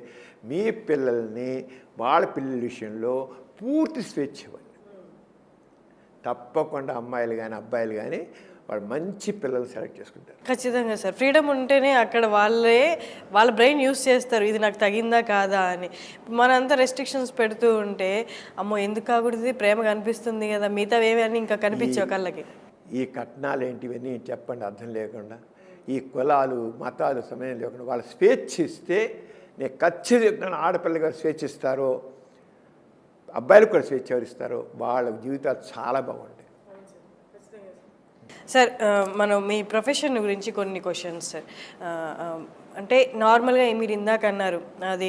మీ పిల్లల్ని వాళ్ళ పిల్లల విషయంలో పూర్తి స్వేచ్ఛ ఇవ్వండి. తప్పకుండా అమ్మాయిలు కానీ అబ్బాయిలు కానీ వాళ్ళు మంచి పిల్లలు సెలెక్ట్ చేసుకుంటారు. ఖచ్చితంగా సార్, ఫ్రీడమ్ ఉంటేనే అక్కడ వాళ్ళ బ్రెయిన్ యూస్ చేస్తారు, ఇది నాకు తగిందా కాదా అని. మనంతా రెస్ట్రిక్షన్స్ పెడుతూ ఉంటే అమ్మో ఎందుకు కాకూడదు, ప్రేమ కనిపిస్తుంది కదా, మిగతా ఏమీ ఇంకా కనిపించవు కళ్ళకి. ఈ కట్నాలు ఏంటివన్నీ చెప్పండి అర్థం లేకుండా, ఈ కులాలు మతాలు సమయం లేకుండా వాళ్ళ స్వేచ్ఛ ఇస్తే, నేను ఖచ్చితంగా ఆడపిల్లగా స్వేచ్ఛ ఇస్తారో అబ్బాయిలకు కూడా స్వేచ్ఛ ఎవరిస్తారో వాళ్ళ జీవితాలు చాలా బాగుంటాయి. సార్ మనం మీ ప్రొఫెషన్ గురించి కొన్ని క్వశ్చన్స్ సార్. అంటే నార్మల్గా మీరు ఇందాక అన్నారు, అది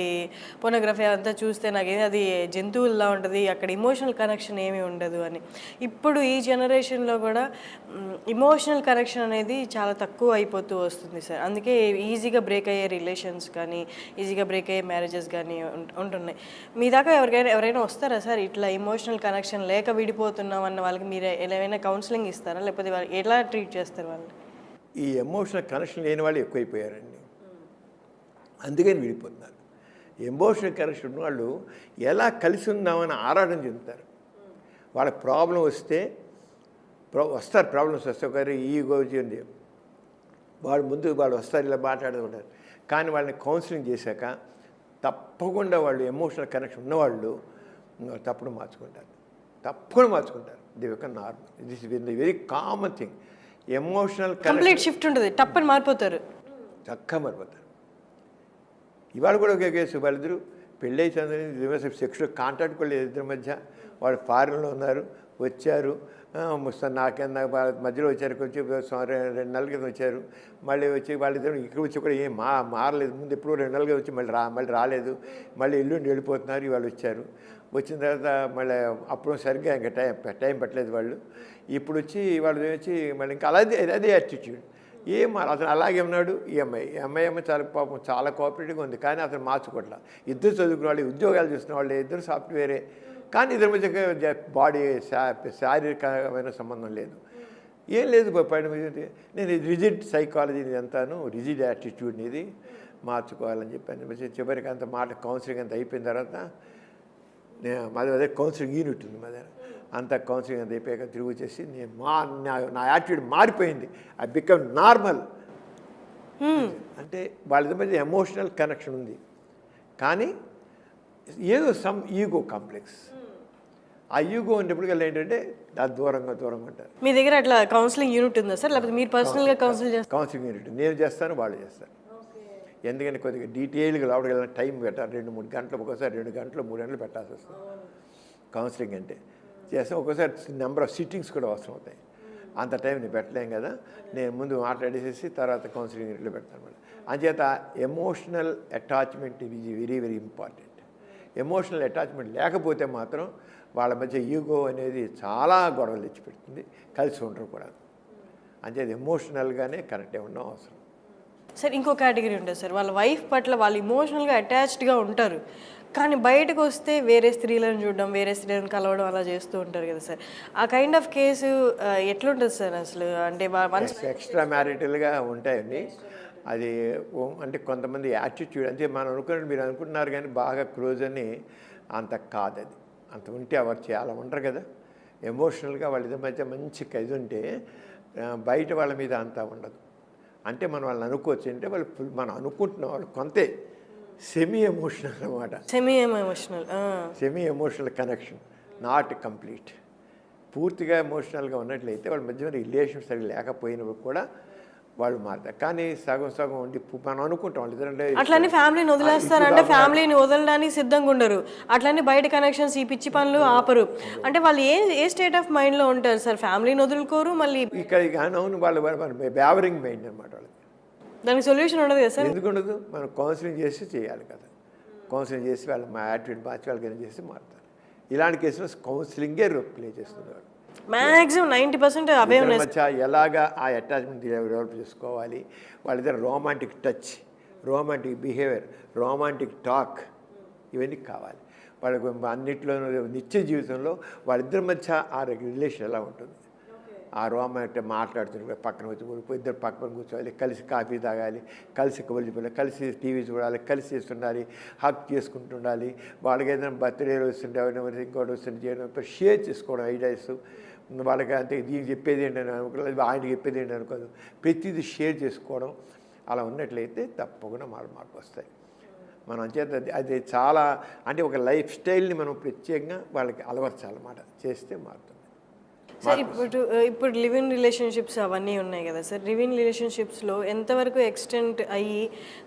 పోనోగ్రఫీ అంతా చూస్తే నాకేది అది జంతువుల్లా ఉంటుంది, అక్కడ ఇమోషనల్ కనెక్షన్ ఏమీ ఉండదు అని. ఇప్పుడు ఈ జనరేషన్లో కూడా ఇమోషనల్ కనెక్షన్ అనేది చాలా తక్కువ అయిపోతూ వస్తుంది సార్. అందుకే ఈజీగా బ్రేక్ అయ్యే రిలేషన్స్ కానీ, ఈజీగా బ్రేక్ అయ్యే మ్యారేజెస్ కానీ ఉంటున్నాయి. మీ దాకా ఎవరైనా వస్తారా సార్ ఇట్లా ఇమోషనల్ కనెక్షన్ లేక విడిపోతున్నాం అన్న వాళ్ళకి మీరు ఏమైనా కౌన్సిలింగ్ ఇస్తారా, లేకపోతే వాళ్ళు ఎలా ట్రీట్ చేస్తారు వాళ్ళు? ఈ ఎమోషనల్ కనెక్షన్ లేని వాళ్ళు ఎక్కువైపోయారండి, అందుకని విడిపోతున్నారు. ఎమోషనల్ కనెక్షన్ ఉన్న వాళ్ళు ఎలా కలిసి ఉందామని ఆరాటం చెందుతారు. వాళ్ళ ప్రాబ్లం వస్తే వస్తారు, ప్రాబ్లమ్స్ వస్తే ఒకరి ఈగో చేయండి, వాళ్ళు వస్తారు, ఇలా మాట్లాడుతుంటారు. కానీ వాళ్ళని కౌన్సిలింగ్ చేశాక తప్పకుండా వాళ్ళు ఎమోషనల్ కనెక్షన్ ఉన్నవాళ్ళు తప్పకుండా మార్చుకుంటారు. They become normal. This is very common thing. Emotional complete shift ఉంటుంది, తప్పని మారిపోతారు, చక్కగా మారిపోతారు. ఇవాళ కూడా ఒక కేసు, వాళ్ళిద్దరు పెళ్ళి అయితే సెక్షువల్ కాంటాక్ట్ కూడా లేదు ఇద్దరి మధ్య. వాళ్ళు ఫారిన్లో ఉన్నారు, వచ్చారు, నాకేందా మధ్యలో వచ్చారు, కొంచెం 2 నెలల క్రితం వచ్చారు, మళ్ళీ వచ్చి వాళ్ళిద్దరు ఇక్కడ వచ్చి కూడా ఏం మారలేదు. ముందు ఎప్పుడు 2 నెలలుగా వచ్చి మళ్ళీ రాలేదు, మళ్ళీ ఎల్లుండి వెళ్ళిపోతున్నారు. ఇవాళ వచ్చారు, వచ్చిన తర్వాత మళ్ళీ అప్పుడు సరిగ్గా ఇంకా టైం పెట్టలేదు వాళ్ళు. ఇప్పుడు వాళ్ళు వచ్చి మళ్ళీ ఇంకా అదే యాటిట్యూడ్ ఏం అతను అలాగే ఉన్నాడు. ఈ అమ్మాయి చాలా పాపం చాలా కోఆపరేటివ్గా ఉంది, కానీ అతను మార్చుకోవట్లా. ఇద్దరు చదువుకున్న వాళ్ళు, ఉద్యోగాలు చేస్తున్న వాళ్ళు, ఇద్దరు సాఫ్ట్వేరే, కానీ ఇద్దరి మధ్య బాడీ శారీరకమైన సంబంధం లేదు, ఏం లేదు. నేను రిజిడ్ సైకాలజీ అంతాను, రిజిడ్ యాటిట్యూడ్ని ఇది మార్చుకోవాలని చెప్పాను. చివరికి అంత మాట కౌన్సిలింగ్ అంత అయిపోయిన తర్వాత మాది అదే కౌన్సిలింగ్ యూనిట్ ఉంది మా దగ్గర, అంత కౌన్సిలింగ్ అంత అయిపోయాక తిరిగి వచ్చేసి నా యాటిట్యూడ్ మారిపోయింది. I become normal. అంటే వాళ్ళ మధ్య ఎమోషనల్ కనెక్షన్ ఉంది, కానీ ఏదో సమ్ ఈగో కాంప్లెక్స్. ఆ ఈగో ఉండేప్పటికల్లా ఏంటంటే అది దూరంగా అంటారు. మీ దగ్గర అట్లా కౌన్సిలింగ్ యూనిట్ ఉందా సార్, లేకపోతే మీరు పర్సనల్గా కౌన్సిలింగ్ యూనిట్ నేను చేస్తాను, వాళ్ళు చేస్తారు. ఎందుకంటే కొద్దిగా డీటెయిల్గా లోపలికి వెళ్ళిన టైం పెట్టాలి, 2-3 గంటలు, ఒక్కోసారి 2 గంటలు 3 గంటలు పెట్టాల్సి వస్తుంది. కౌన్సిలింగ్ అంటే చేస్తాం, ఒక్కోసారి నెంబర్ ఆఫ్ సిట్టింగ్స్ కూడా అవసరం అవుతాయి. అంత టైం నేను పెట్టలేం కదా, నేను ముందు మాట్లాడేసేసి తర్వాత కౌన్సిలింగ్ యూనిట్లో పెడతాను మేడం. అంచేత emotional attachment is very very important. Emotional attachment లేకపోతే మాత్రం వాళ్ళ మధ్య ఈగో అనేది చాలా గొడవలు తెచ్చిపెడుతుంది, కలిసి ఉండరు కూడా. అంచేది ఎమోషనల్గానే కరెక్ట్గా ఉండడం అవసరం. సార్ ఇంకో కేటగిరీ ఉంటుంది సార్, వాళ్ళ వైఫ్ పట్ల వాళ్ళు ఇమోషనల్గా అటాచ్డ్గా ఉంటారు, కానీ బయటకు వస్తే వేరే స్త్రీలను చూడడం, వేరే స్త్రీలను కలవడం అలా చేస్తూ ఉంటారు కదా సార్. ఆ కైండ్ ఆఫ్ కేసు ఎట్లుంటుంది సార్ అసలు? అంటే వన్స్ ఎక్స్ట్రా మ్యారిటల్గా ఉంటాయండి. అది అంటే కొంతమంది యాటిట్యూడ్ అంటే మనం అనుకున్నట్టు మీరు అనుకుంటున్నారు కానీ బాగా క్లోజ్ అని అంత కాదు. అది అంత ఉంటే ఎవరు చాలా ఉండరు కదా. ఎమోషనల్గా వాళ్ళ మధ్య మంచి ఇది ఉంటే బయట వాళ్ళ మీద అంతా ఉండదు. అంటే మనం వాళ్ళని అనుకోవచ్చు అంటే వాళ్ళు మనం అనుకుంటున్న వాళ్ళు కొంతే సెమీ ఎమోషనల్ అనమాట. Semi emotional connection, not complete. పూర్తిగా ఎమోషనల్గా ఉన్నట్లయితే వాళ్ళ మధ్య రిలేషన్ సరిగ్గా లేకపోయినప్పుడు కూడా వాళ్ళు మారుతారు. కానీ సగం సగం ఉండి మనం అనుకుంటాం వాళ్ళు ఇద్దరంటే అట్లనే ఫ్యామిలీని వదిలేస్తారంటే ఫ్యామిలీని వదలడానికి సిద్ధంగా ఉండరు. అట్లనే బయట కనెక్షన్స్ ఈ పిచ్చి పనులు ఆపరు. అంటే వాళ్ళు ఏ స్టేట్ ఆఫ్ మైండ్లో ఉంటారు సార్? ఫ్యామిలీని వదులుకోరు మళ్ళీ ఇక్కడ అవును వాళ్ళు బ్యావరింగ్ మైండ్ అనమాట వాళ్ళకి. దానికి సొల్యూషన్ ఉండదు కదా సార్? ఎందుకు ఉండదు? మనం కౌన్సిలింగ్ చేసి చేయాలి కదా. కౌన్సిలింగ్ చేసి వాళ్ళు మా యాటిట్యూడ్ మార్చి వాళ్ళకి ఏం చేసి మారుతారు. ఇలాంటి కేసులో కౌన్సిలింగే రోల్ ప్లే చేస్తుంది. వాళ్ళు మ్యాక్సిమం 90% అవే ఉన్నాయి. మధ్య ఎలాగా ఆ అటాచ్మెంట్ డెవలప్ చేసుకోవాలి, వాళ్ళిద్దరు romantic touch, romantic behaviour, romantic talk ఇవన్నీ కావాలి వాళ్ళకి. అన్నింటిలోనూ నిత్య జీవితంలో వాళ్ళిద్దరి మధ్య ఆ రిలేషన్ ఎలా ఉంటుంది, ఆ రొమాంటిక్ మాట్లాడుతుంటే పక్కన వచ్చి ఇద్దరు పక్కన కూర్చోవాలి, కలిసి కాఫీ తాగాలి, కలిసి కబుర్లు, కలిసి టీవీ చూడాలి, కలిసి చేస్తుండాలి, హక్ చేసుకుంటుండాలి. వాళ్ళకి ఏదైనా బర్త్డేలు వస్తుంటే ఎవరైనా ఇంకోటి వస్తుంటే చేయడం, షేర్ చేసుకోవడం ఐడియాస్. వాళ్ళకి అంటే దీనికి చెప్పేది ఏంటని అనుకోలేదు, ఆయనకి చెప్పేది ఏంటని అనుకోదు, ప్రతిదీ షేర్ చేసుకోవడం. అలా ఉన్నట్లయితే తప్పకుండా మార్పు వస్తాయి. మనం చేత అది చాలా అంటే ఒక లైఫ్ స్టైల్ని మనం ప్రత్యేకంగా వాళ్ళకి అలవర్చాలన్నమాట. చేస్తే మారుతుంది. సార్ ఇప్పుడు లివ్ ఇన్ రిలేషన్షిప్స్ అవన్నీ ఉన్నాయి కదా సార్. లివ్ ఇన్ రిలేషన్షిప్స్లో ఎంతవరకు ఎక్స్టెంట్ అయ్యి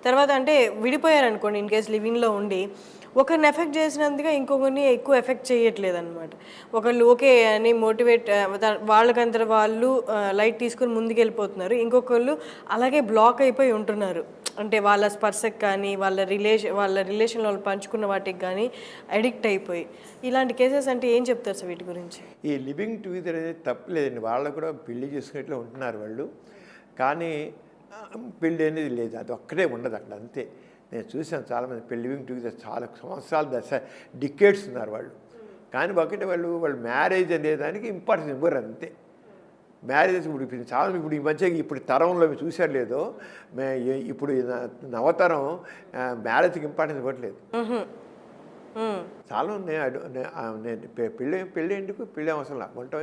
తర్వాత అంటే విడిపోయారనుకోండి, ఇన్ కేస్ లివింగ్లో ఉండి ఒకరిని ఎఫెక్ట్ చేసినందుగా ఇంకొకరిని ఎక్కువ ఎఫెక్ట్ చేయట్లేదు అనమాట. ఒకళ్ళు ఓకే అని మోటివేట్ వాళ్ళకంతా వాళ్ళు లైట్ తీసుకొని ముందుకెళ్ళిపోతున్నారు, ఇంకొకళ్ళు అలాగే బ్లాక్ అయిపోయి ఉంటున్నారు. అంటే వాళ్ళ స్పర్శకు కానీ వాళ్ళ రిలేషన్లో వాళ్ళు పంచుకున్న వాటికి కానీ అడిక్ట్ అయిపోయి. ఇలాంటి కేసెస్ అంటే ఏం చెప్తారు సార్ వీటి గురించి? ఈ లివింగ్ టుగెదర్ అనేది తప్పలేదండి. వాళ్ళు కూడా పెళ్లి చేసుకునేట్లు ఉంటున్నారు వాళ్ళు, కానీ పెళ్ళి అనేది లేదు. అది ఒక్కటే ఉండదు అక్కడ, అంతే. నేను చూసాను చాలామంది పెళ్లి లివింగ్ టుగెదర్ చాలా సంవత్సరాలు డికేట్స్ ఉన్నారు వాళ్ళు, కానీ ఒకటి వాళ్ళు మ్యారేజ్ అనేదానికి ఇంపార్టెన్స్ ఇవ్వరు, అంతే. మ్యారేజెస్ ఇప్పుడు చాలా ఇప్పుడు ఈ మధ్య ఇప్పుడు తరంలో చూసారు లేదో, ఇప్పుడు నవతరం మ్యారేజ్కి ఇంపార్టెన్స్ ఇవ్వట్లేదు. చాలా ఉన్నాయి. నేను పెళ్ళి ఎందుకు, పెళ్ళి అవసరం ఉంటాం,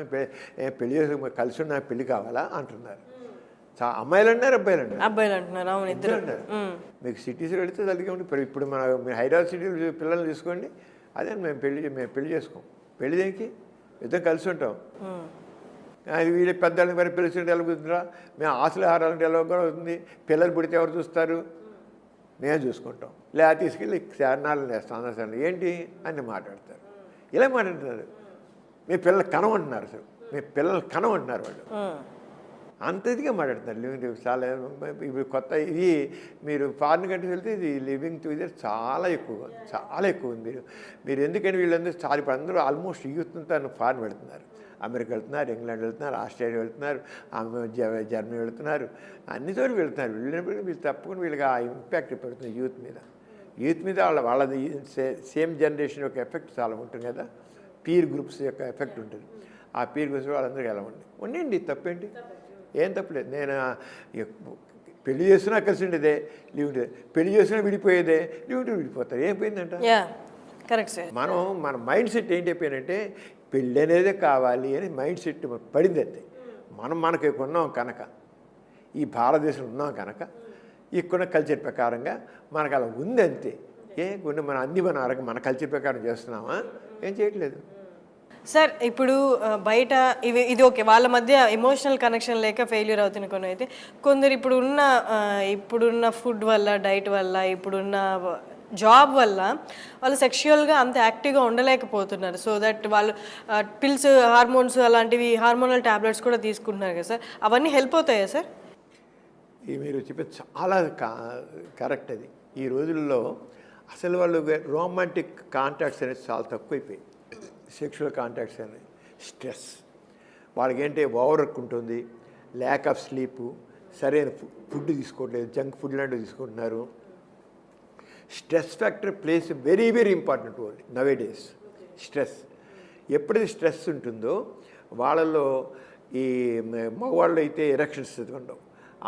పెళ్ళి చేసి కలిసి ఉన్న పెళ్ళి కావాలా అంటున్నారు. అమ్మాయిలు అంటున్నారు, అబ్బాయిలు అంటున్నారు. అవును, ఇద్దరు అంటారు. మీకు సిటీస్లో వెళితే తల్లిగా ఉండి ఇప్పుడు మీరు హైదరాబాద్ సిటీలో పిల్లల్ని తీసుకోండి, అదే మేము పెళ్లి చేసుకోం. పెళ్లి దేనికి? ఇద్దరం కలిసి ఉంటాం. అది వీళ్ళ పెద్దలకి మరి పిలుస్తుంటే ఎలా కుదురుతుందా? మేము ఆశలు ఆహారాలంటే ఎలా కూడా అవుతుంది. పిల్లలు పుడితే ఎవరు చూస్తారు? మేము చూసుకుంటాం. లేదా తీసుకెళ్ళి శారణాలు వేస్తాం, అందరూ ఏంటి అని మాట్లాడతారు. ఇలా మాట్లాడుతున్నారు. మీ పిల్లలు కనవంటున్నారు, అసలు మీ పిల్లలు కనవంటున్నారు వాళ్ళు. అంత ఇదిగా మాట్లాడుతున్నారు. లివింగ్ చాలా ఇప్పుడు కొత్త ఇది మీరు ఫారిన్ కంట్రీస్ వెళ్తే ఇది లివింగ్ టుగెదర్ చాలా ఎక్కువ ఉంది. మీరు ఎందుకంటే వీళ్ళందరూ చాలా ఇప్పుడు అందరూ ఆల్మోస్ట్ యూత్ అంతా ఫారిన్ వెళ్తున్నారు. అమెరికా వెళ్తున్నారు, ఇంగ్లాండ్ వెళ్తున్నారు, ఆస్ట్రేలియా వెళ్తున్నారు, జర్మనీ వెళ్తున్నారు, అన్ని చోట్ల వెళ్తున్నారు. వెళ్ళినప్పుడు వీళ్ళు తప్పకుండా వీళ్ళకి ఆ ఇంపాక్ట్ పడుతుంది యూత్ మీద వాళ్ళది సేమ్ జనరేషన్ యొక్క ఎఫెక్ట్ చాలా ఉంటుంది కదా. పీర్ గ్రూప్స్ యొక్క ఎఫెక్ట్ ఉంటుంది. ఆ పీర్ గ్రూప్స్ వాళ్ళందరికీ ఎలా ఉండండి, తప్పేంటి? ఏం తప్పలేదు. నేను పెళ్లి చేస్తున్నా కలిసి ఉండేదే లివింగ్, పెళ్లి చేసినా విడిపోయేదే లివింగ్, విడిపోతారు. ఏం పోయిందంట? Correct sir. మన మైండ్ సెట్ ఏంటి అయిపోయిందంటే పెళ్ళి అనేదే కావాలి అని మైండ్ సెట్ పడింది. అంతే. మనకి ఉన్నాం కనుక, ఈ భారతదేశంలో ఉన్నాం కనుక, ఇక్కడ కల్చర్ ప్రకారంగా మనకు అలా ఉంది, అంతే. కొన్ని మన కల్చర్ ప్రకారం చేస్తున్నామా? ఏం చేయట్లేదు సార్. ఇప్పుడు బయట ఇది ఓకే, వాళ్ళ మధ్య ఎమోషనల్ కనెక్షన్ లేక ఫెయిల్యూర్ అవుతున్న కొన్ని అయితే, కొందరు ఇప్పుడున్న ఫుడ్ వల్ల, డైట్ వల్ల, ఇప్పుడున్న జాబ్ వల్ల వాళ్ళు సెక్షువల్గా అంత యాక్టివ్గా ఉండలేకపోతున్నారు. సో దట్ వాళ్ళు పిల్స్, హార్మోన్స్ అలాంటివి, హార్మోనల్ ట్యాబ్లెట్స్ కూడా తీసుకుంటున్నారు కదా సార్. అవన్నీ హెల్ప్ అవుతాయా సార్? మీరు చెప్పే చాలా కరెక్ట్. అది ఈ రోజుల్లో అసలు వాళ్ళు రొమాంటిక్ కాంటాక్ట్స్ అనేది చాలా తక్కువైపోయాయి. సెక్షువల్ కాంటాక్ట్స్ అనేది స్ట్రెస్ వాళ్ళకి ఏంటి, ఓవర్ వర్క్ ఉంటుంది, ల్యాక్ ఆఫ్ స్లీపు, సరైన ఫుడ్ తీసుకోవట్లేదు, జంక్ ఫుడ్ లాంటివి తీసుకుంటున్నారు, stress factor plays very very important role nowadays. Stress ఎప్పుడైతే స్ట్రెస్ ఉంటుందో వాళ్ళల్లో ఈ మగవాళ్ళు అయితే ఎరెక్షన్స్ ఉండవు,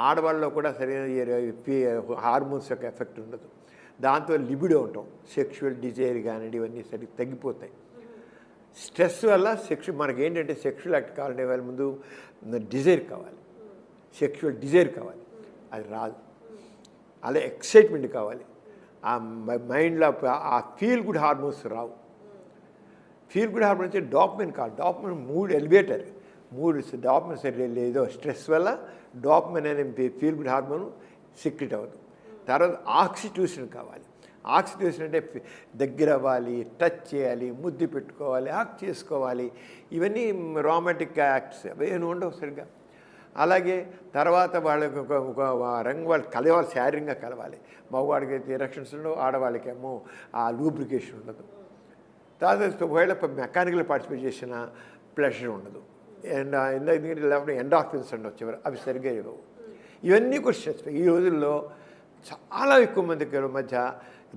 ఆడవాళ్ళలో కూడా సరైన హార్మోన్స్ యొక్క ఎఫెక్ట్ ఉండదు, దాంతో లిబిడో ఉంటాం, సెక్షువల్ డిజైర్ కానివ్వండి ఇవన్నీ సరిగ్గా తగ్గిపోతాయి. స్ట్రెస్ వల్ల మనకి ఏంటంటే సెక్షువల్ యాక్ట్ కావాలంటే వాళ్ళ ముందు డిజైర్ కావాలి, సెక్షువల్ డిజైర్ కావాలి, అది రాదు. అలా ఎక్సైట్మెంట్ కావాలి, ఆ మైండ్లో ఆ ఫీల్ గుడ్ హార్మోన్స్ రావు. ఫీల్ గుడ్ హార్మోన్ వచ్చి డాపమైన్ కాదు, డాపమైన్ మూడ్ ఎలివేటర్, డాపమైన్ సరే లేదో స్ట్రెస్ వల్ల డాపమైన్ అనే ఫీల్ గుడ్ హార్మోన్ సీక్రెట్ అవ్వదు. తర్వాత ఆక్సిటోసిన్ కావాలి. ఆక్సిటోసిన్ అంటే దగ్గర అవ్వాలి, టచ్ చేయాలి, ముద్దు పెట్టుకోవాలి, యాక్ట్ చేసుకోవాలి, ఇవన్నీ రొమాంటిక్ యాక్ట్స్ అవేమి ఉండవు సరిగ్గా. అలాగే తర్వాత వాళ్ళకి ఒక రంగు వాళ్ళు కలవాలి, శారీరంగా కలవాలి. మగవాడికి అయితే ఎరెక్షన్స్ ఉండవు, ఆడవాళ్ళకేమో ఆ లూబ్రికేషన్ ఉండదు. తర్వాత ఒకవేళ మెకానికల్ పార్టిసిపేట్ చేసిన ప్లెషర్ ఉండదు. అండ్ ఎందుకంటే లేకపోతే ఎండార్ఫిన్స్ ఉండవు చివరి, అవి సరిగ్గా ఇవ్వవు. ఇవన్నీ కూడా స్ట్రెస్. ఈ రోజుల్లో చాలా ఎక్కువ మందికి మధ్య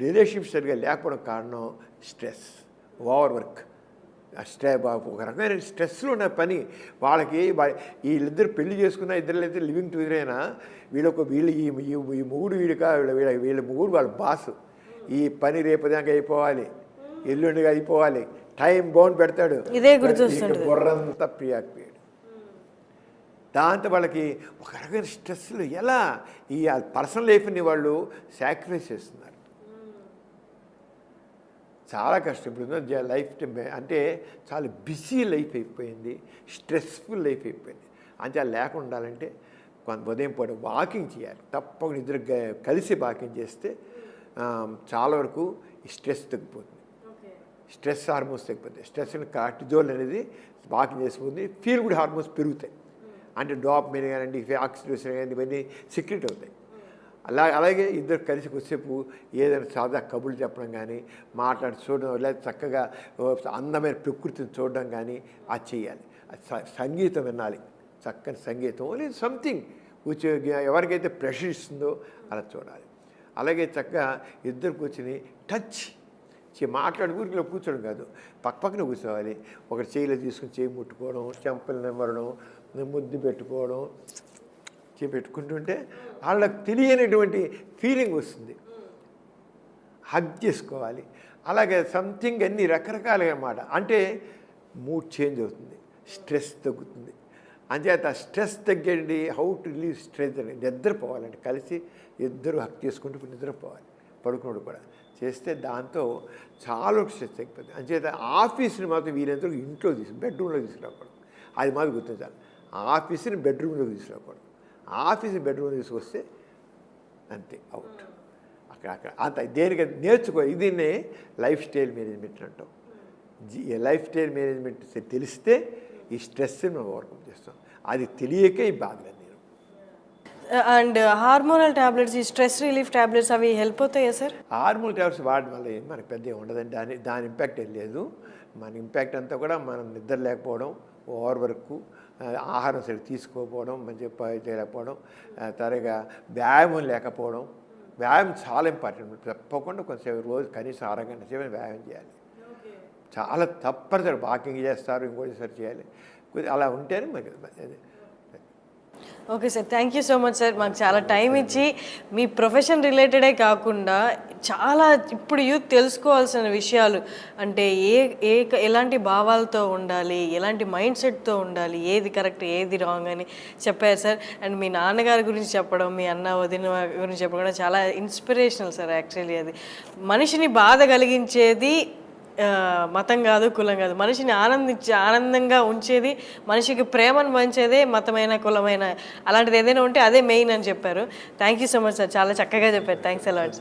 రిలేషన్షిప్ సరిగ్గా లేకపోవడం కారణం స్ట్రెస్, ఓవర్ వర్క్. ఒక రకమైన స్ట్రెస్లో ఉన్న పని వాళ్ళకి. వీళ్ళిద్దరు పెళ్లి చేసుకున్న ఇద్దరు లివింగ్ టుగెదర్ అయినా వీళ్ళు ఈ మూడు వీళ్ళ మూడు వాళ్ళ బాసు. ఈ పని రేపు దాకా అయిపోవాలి, ఎల్లుండిగా అయిపోవాలి, టైం బౌండ్ పెడతాడు, ఇదే గుర్తొస్తుంది, బుర్రంతా ప్రియాక్రియేట్. దాంతో వాళ్ళకి ఒక రకమైన స్ట్రెస్లు ఎలా ఈ పర్సనల్ లైఫ్ని వాళ్ళు సాక్రిఫైస్ చేస్తున్నారు. చాలా కష్టం. ఇప్పుడు లైఫ్ అంటే చాలా బిజీ లైఫ్ అయిపోయింది, స్ట్రెస్ఫుల్ లైఫ్ అయిపోయింది. అంటే అది లేకుండా ఉండాలంటే కొంత ఉదయం పూట వాకింగ్ చేయాలి, తప్పకుండా ఇద్దరు కలిసి వాకింగ్ చేస్తే చాలా వరకు ఈ స్ట్రెస్ తగ్గిపోతుంది, స్ట్రెస్ హార్మోన్స్ తగ్గిపోతాయి. స్ట్రెస్ కార్టిజోల్ అనేది వాకింగ్ చేసిపోతుంది, ఫీల్ గుడ్ హార్మోన్స్ పెరుగుతాయి. అంటే డాపమైన్ కానివ్వండి, ఆక్సిటోసిన్ కానీ ఇవన్నీ సీక్రెట్ అవుతాయి. అలాగే ఇద్దరు కలిసి కొద్దిసేపు ఏదైనా సాదా కబుర్లు చెప్పడం కానీ, మాట్లాడి చూడడం, లేదా చక్కగా అందమైన ప్రకృతిని చూడడం కానీ అది చేయాలి. సంగీతం వినాలి, చక్కని సంగీతం, లేదు సంథింగ్ which ఎవరికైతే ప్రెషర్ ఇస్తుందో అలా చూడాలి. అలాగే చక్కగా ఇద్దరు కూర్చొని టచ్ మాట్లాడి ఊరిలో కూర్చోడం కాదు, పక్కన కూర్చోవాలి. ఒకటి చేయిలో తీసుకుని చేయి ముట్టుకోవడం, చెంపలు నెమ్మరడం, ముద్దు పెట్టుకోవడం, పెట్టుకుంటుంటే వాళ్ళకి తెలియనటువంటి ఫీలింగ్ వస్తుంది. హగ్ చేసుకోవాలి. అలాగే సంథింగ్ అన్ని రకరకాలుగా అన్నమాట. అంటే మూడ్ చేంజ్ అవుతుంది, స్ట్రెస్ తగ్గుతుంది. అంచేత స్ట్రెస్ తగ్గండి. హౌ టు రిలీవ్ స్ట్రెస్ అని నిద్రపోవాలండి. కలిసి ఇద్దరు హక్ చేసుకుంటూ నిద్రపోవాలి, పడుకున్నాడు కూడా చేస్తే దాంతో చాలా స్ట్రెస్ తగ్గిపోతుంది. అంచేత ఆఫీస్ని మాత్రం వీరందరూ ఇంట్లో బెడ్రూమ్లో తీసుకురాకూడదు, అది మాత్రం గుర్తించాలి. ఆఫీస్ని బెడ్రూమ్లో తీసుకురాకూడదు, ఆఫీస్ని బెడ్రూమ్లో తీసుకొస్తే అంతే అవుట్. అక్కడ అంత దేనికి నేర్చుకో. దీన్నే లైఫ్ స్టైల్ మేనేజ్మెంట్ అంటాం. లైఫ్ స్టైల్ మేనేజ్మెంట్ తెలిస్తే ఈ స్ట్రెస్ని మనం ఓవర్కమ్ చేస్తాం. అది తెలియకే ఈ బాధలు. అండ్ హార్మోనల్ ట్యాబ్లెట్స్, ఈ స్ట్రెస్ రిలీఫ్ ట్యాబ్లెట్స్ అవి హెల్ప్ అవుతాయా సార్? హార్మోనల్ ట్యాబ్లెట్స్ వాడడం వల్ల మనకి పెద్ద ఉండదండి. దాని ఇంపాక్ట్ ఏం లేదు. మన ఇంపాక్ట్ అంతా కూడా మనం నిద్ర లేకపోవడం, ఓవర్ వర్క్, ఆహారం సరిగ్గా తీసుకోకపోవడం, మంచి చేయలేకపోవడం, తరగా వ్యాయామం లేకపోవడం. వ్యాయామం చాలా ఇంపార్టెంట్. తప్పకుండా కొంచెం రోజు కనీసం 6 గంటల సేపు వ్యాయామం చేయాలి. చాలా తప్పనిసరి వాకింగ్ చేస్తారు, ఇంకోటి సరి చేయాలి. అలా ఉంటేనే మనకి. Okay sir, thank you so much sir. మాకు చాలా టైం ఇచ్చి మీ ప్రొఫెషన్ రిలేటెడే కాకుండా చాలా ఇప్పుడు యూత్ తెలుసుకోవాల్సిన విషయాలు, అంటే ఎలాంటి భావాలతో ఉండాలి, ఎలాంటి మైండ్ సెట్తో ఉండాలి, ఏది కరెక్ట్ ఏది రాంగ్ అని చెప్పారు సార్. అండ్ మీ నాన్నగారి గురించి చెప్పడం, మీ అన్న వదిన గురించి చెప్పడం కూడా చాలా ఇన్స్పిరేషనల్ సార్. యాక్చువల్లీ అది మనిషిని బాధ కలిగించేది మతం కాదు, కులం కాదు. మనిషిని ఆనందంగా ఉంచేది, మనిషికి ప్రేమను పంచేదే మతమైన, కులమైన, అలాంటిది ఏదైనా ఉంటే అదే మెయిన్ అని చెప్పారు. Thank you so much sir, చాలా చక్కగా చెప్పారు. Thanks a lot.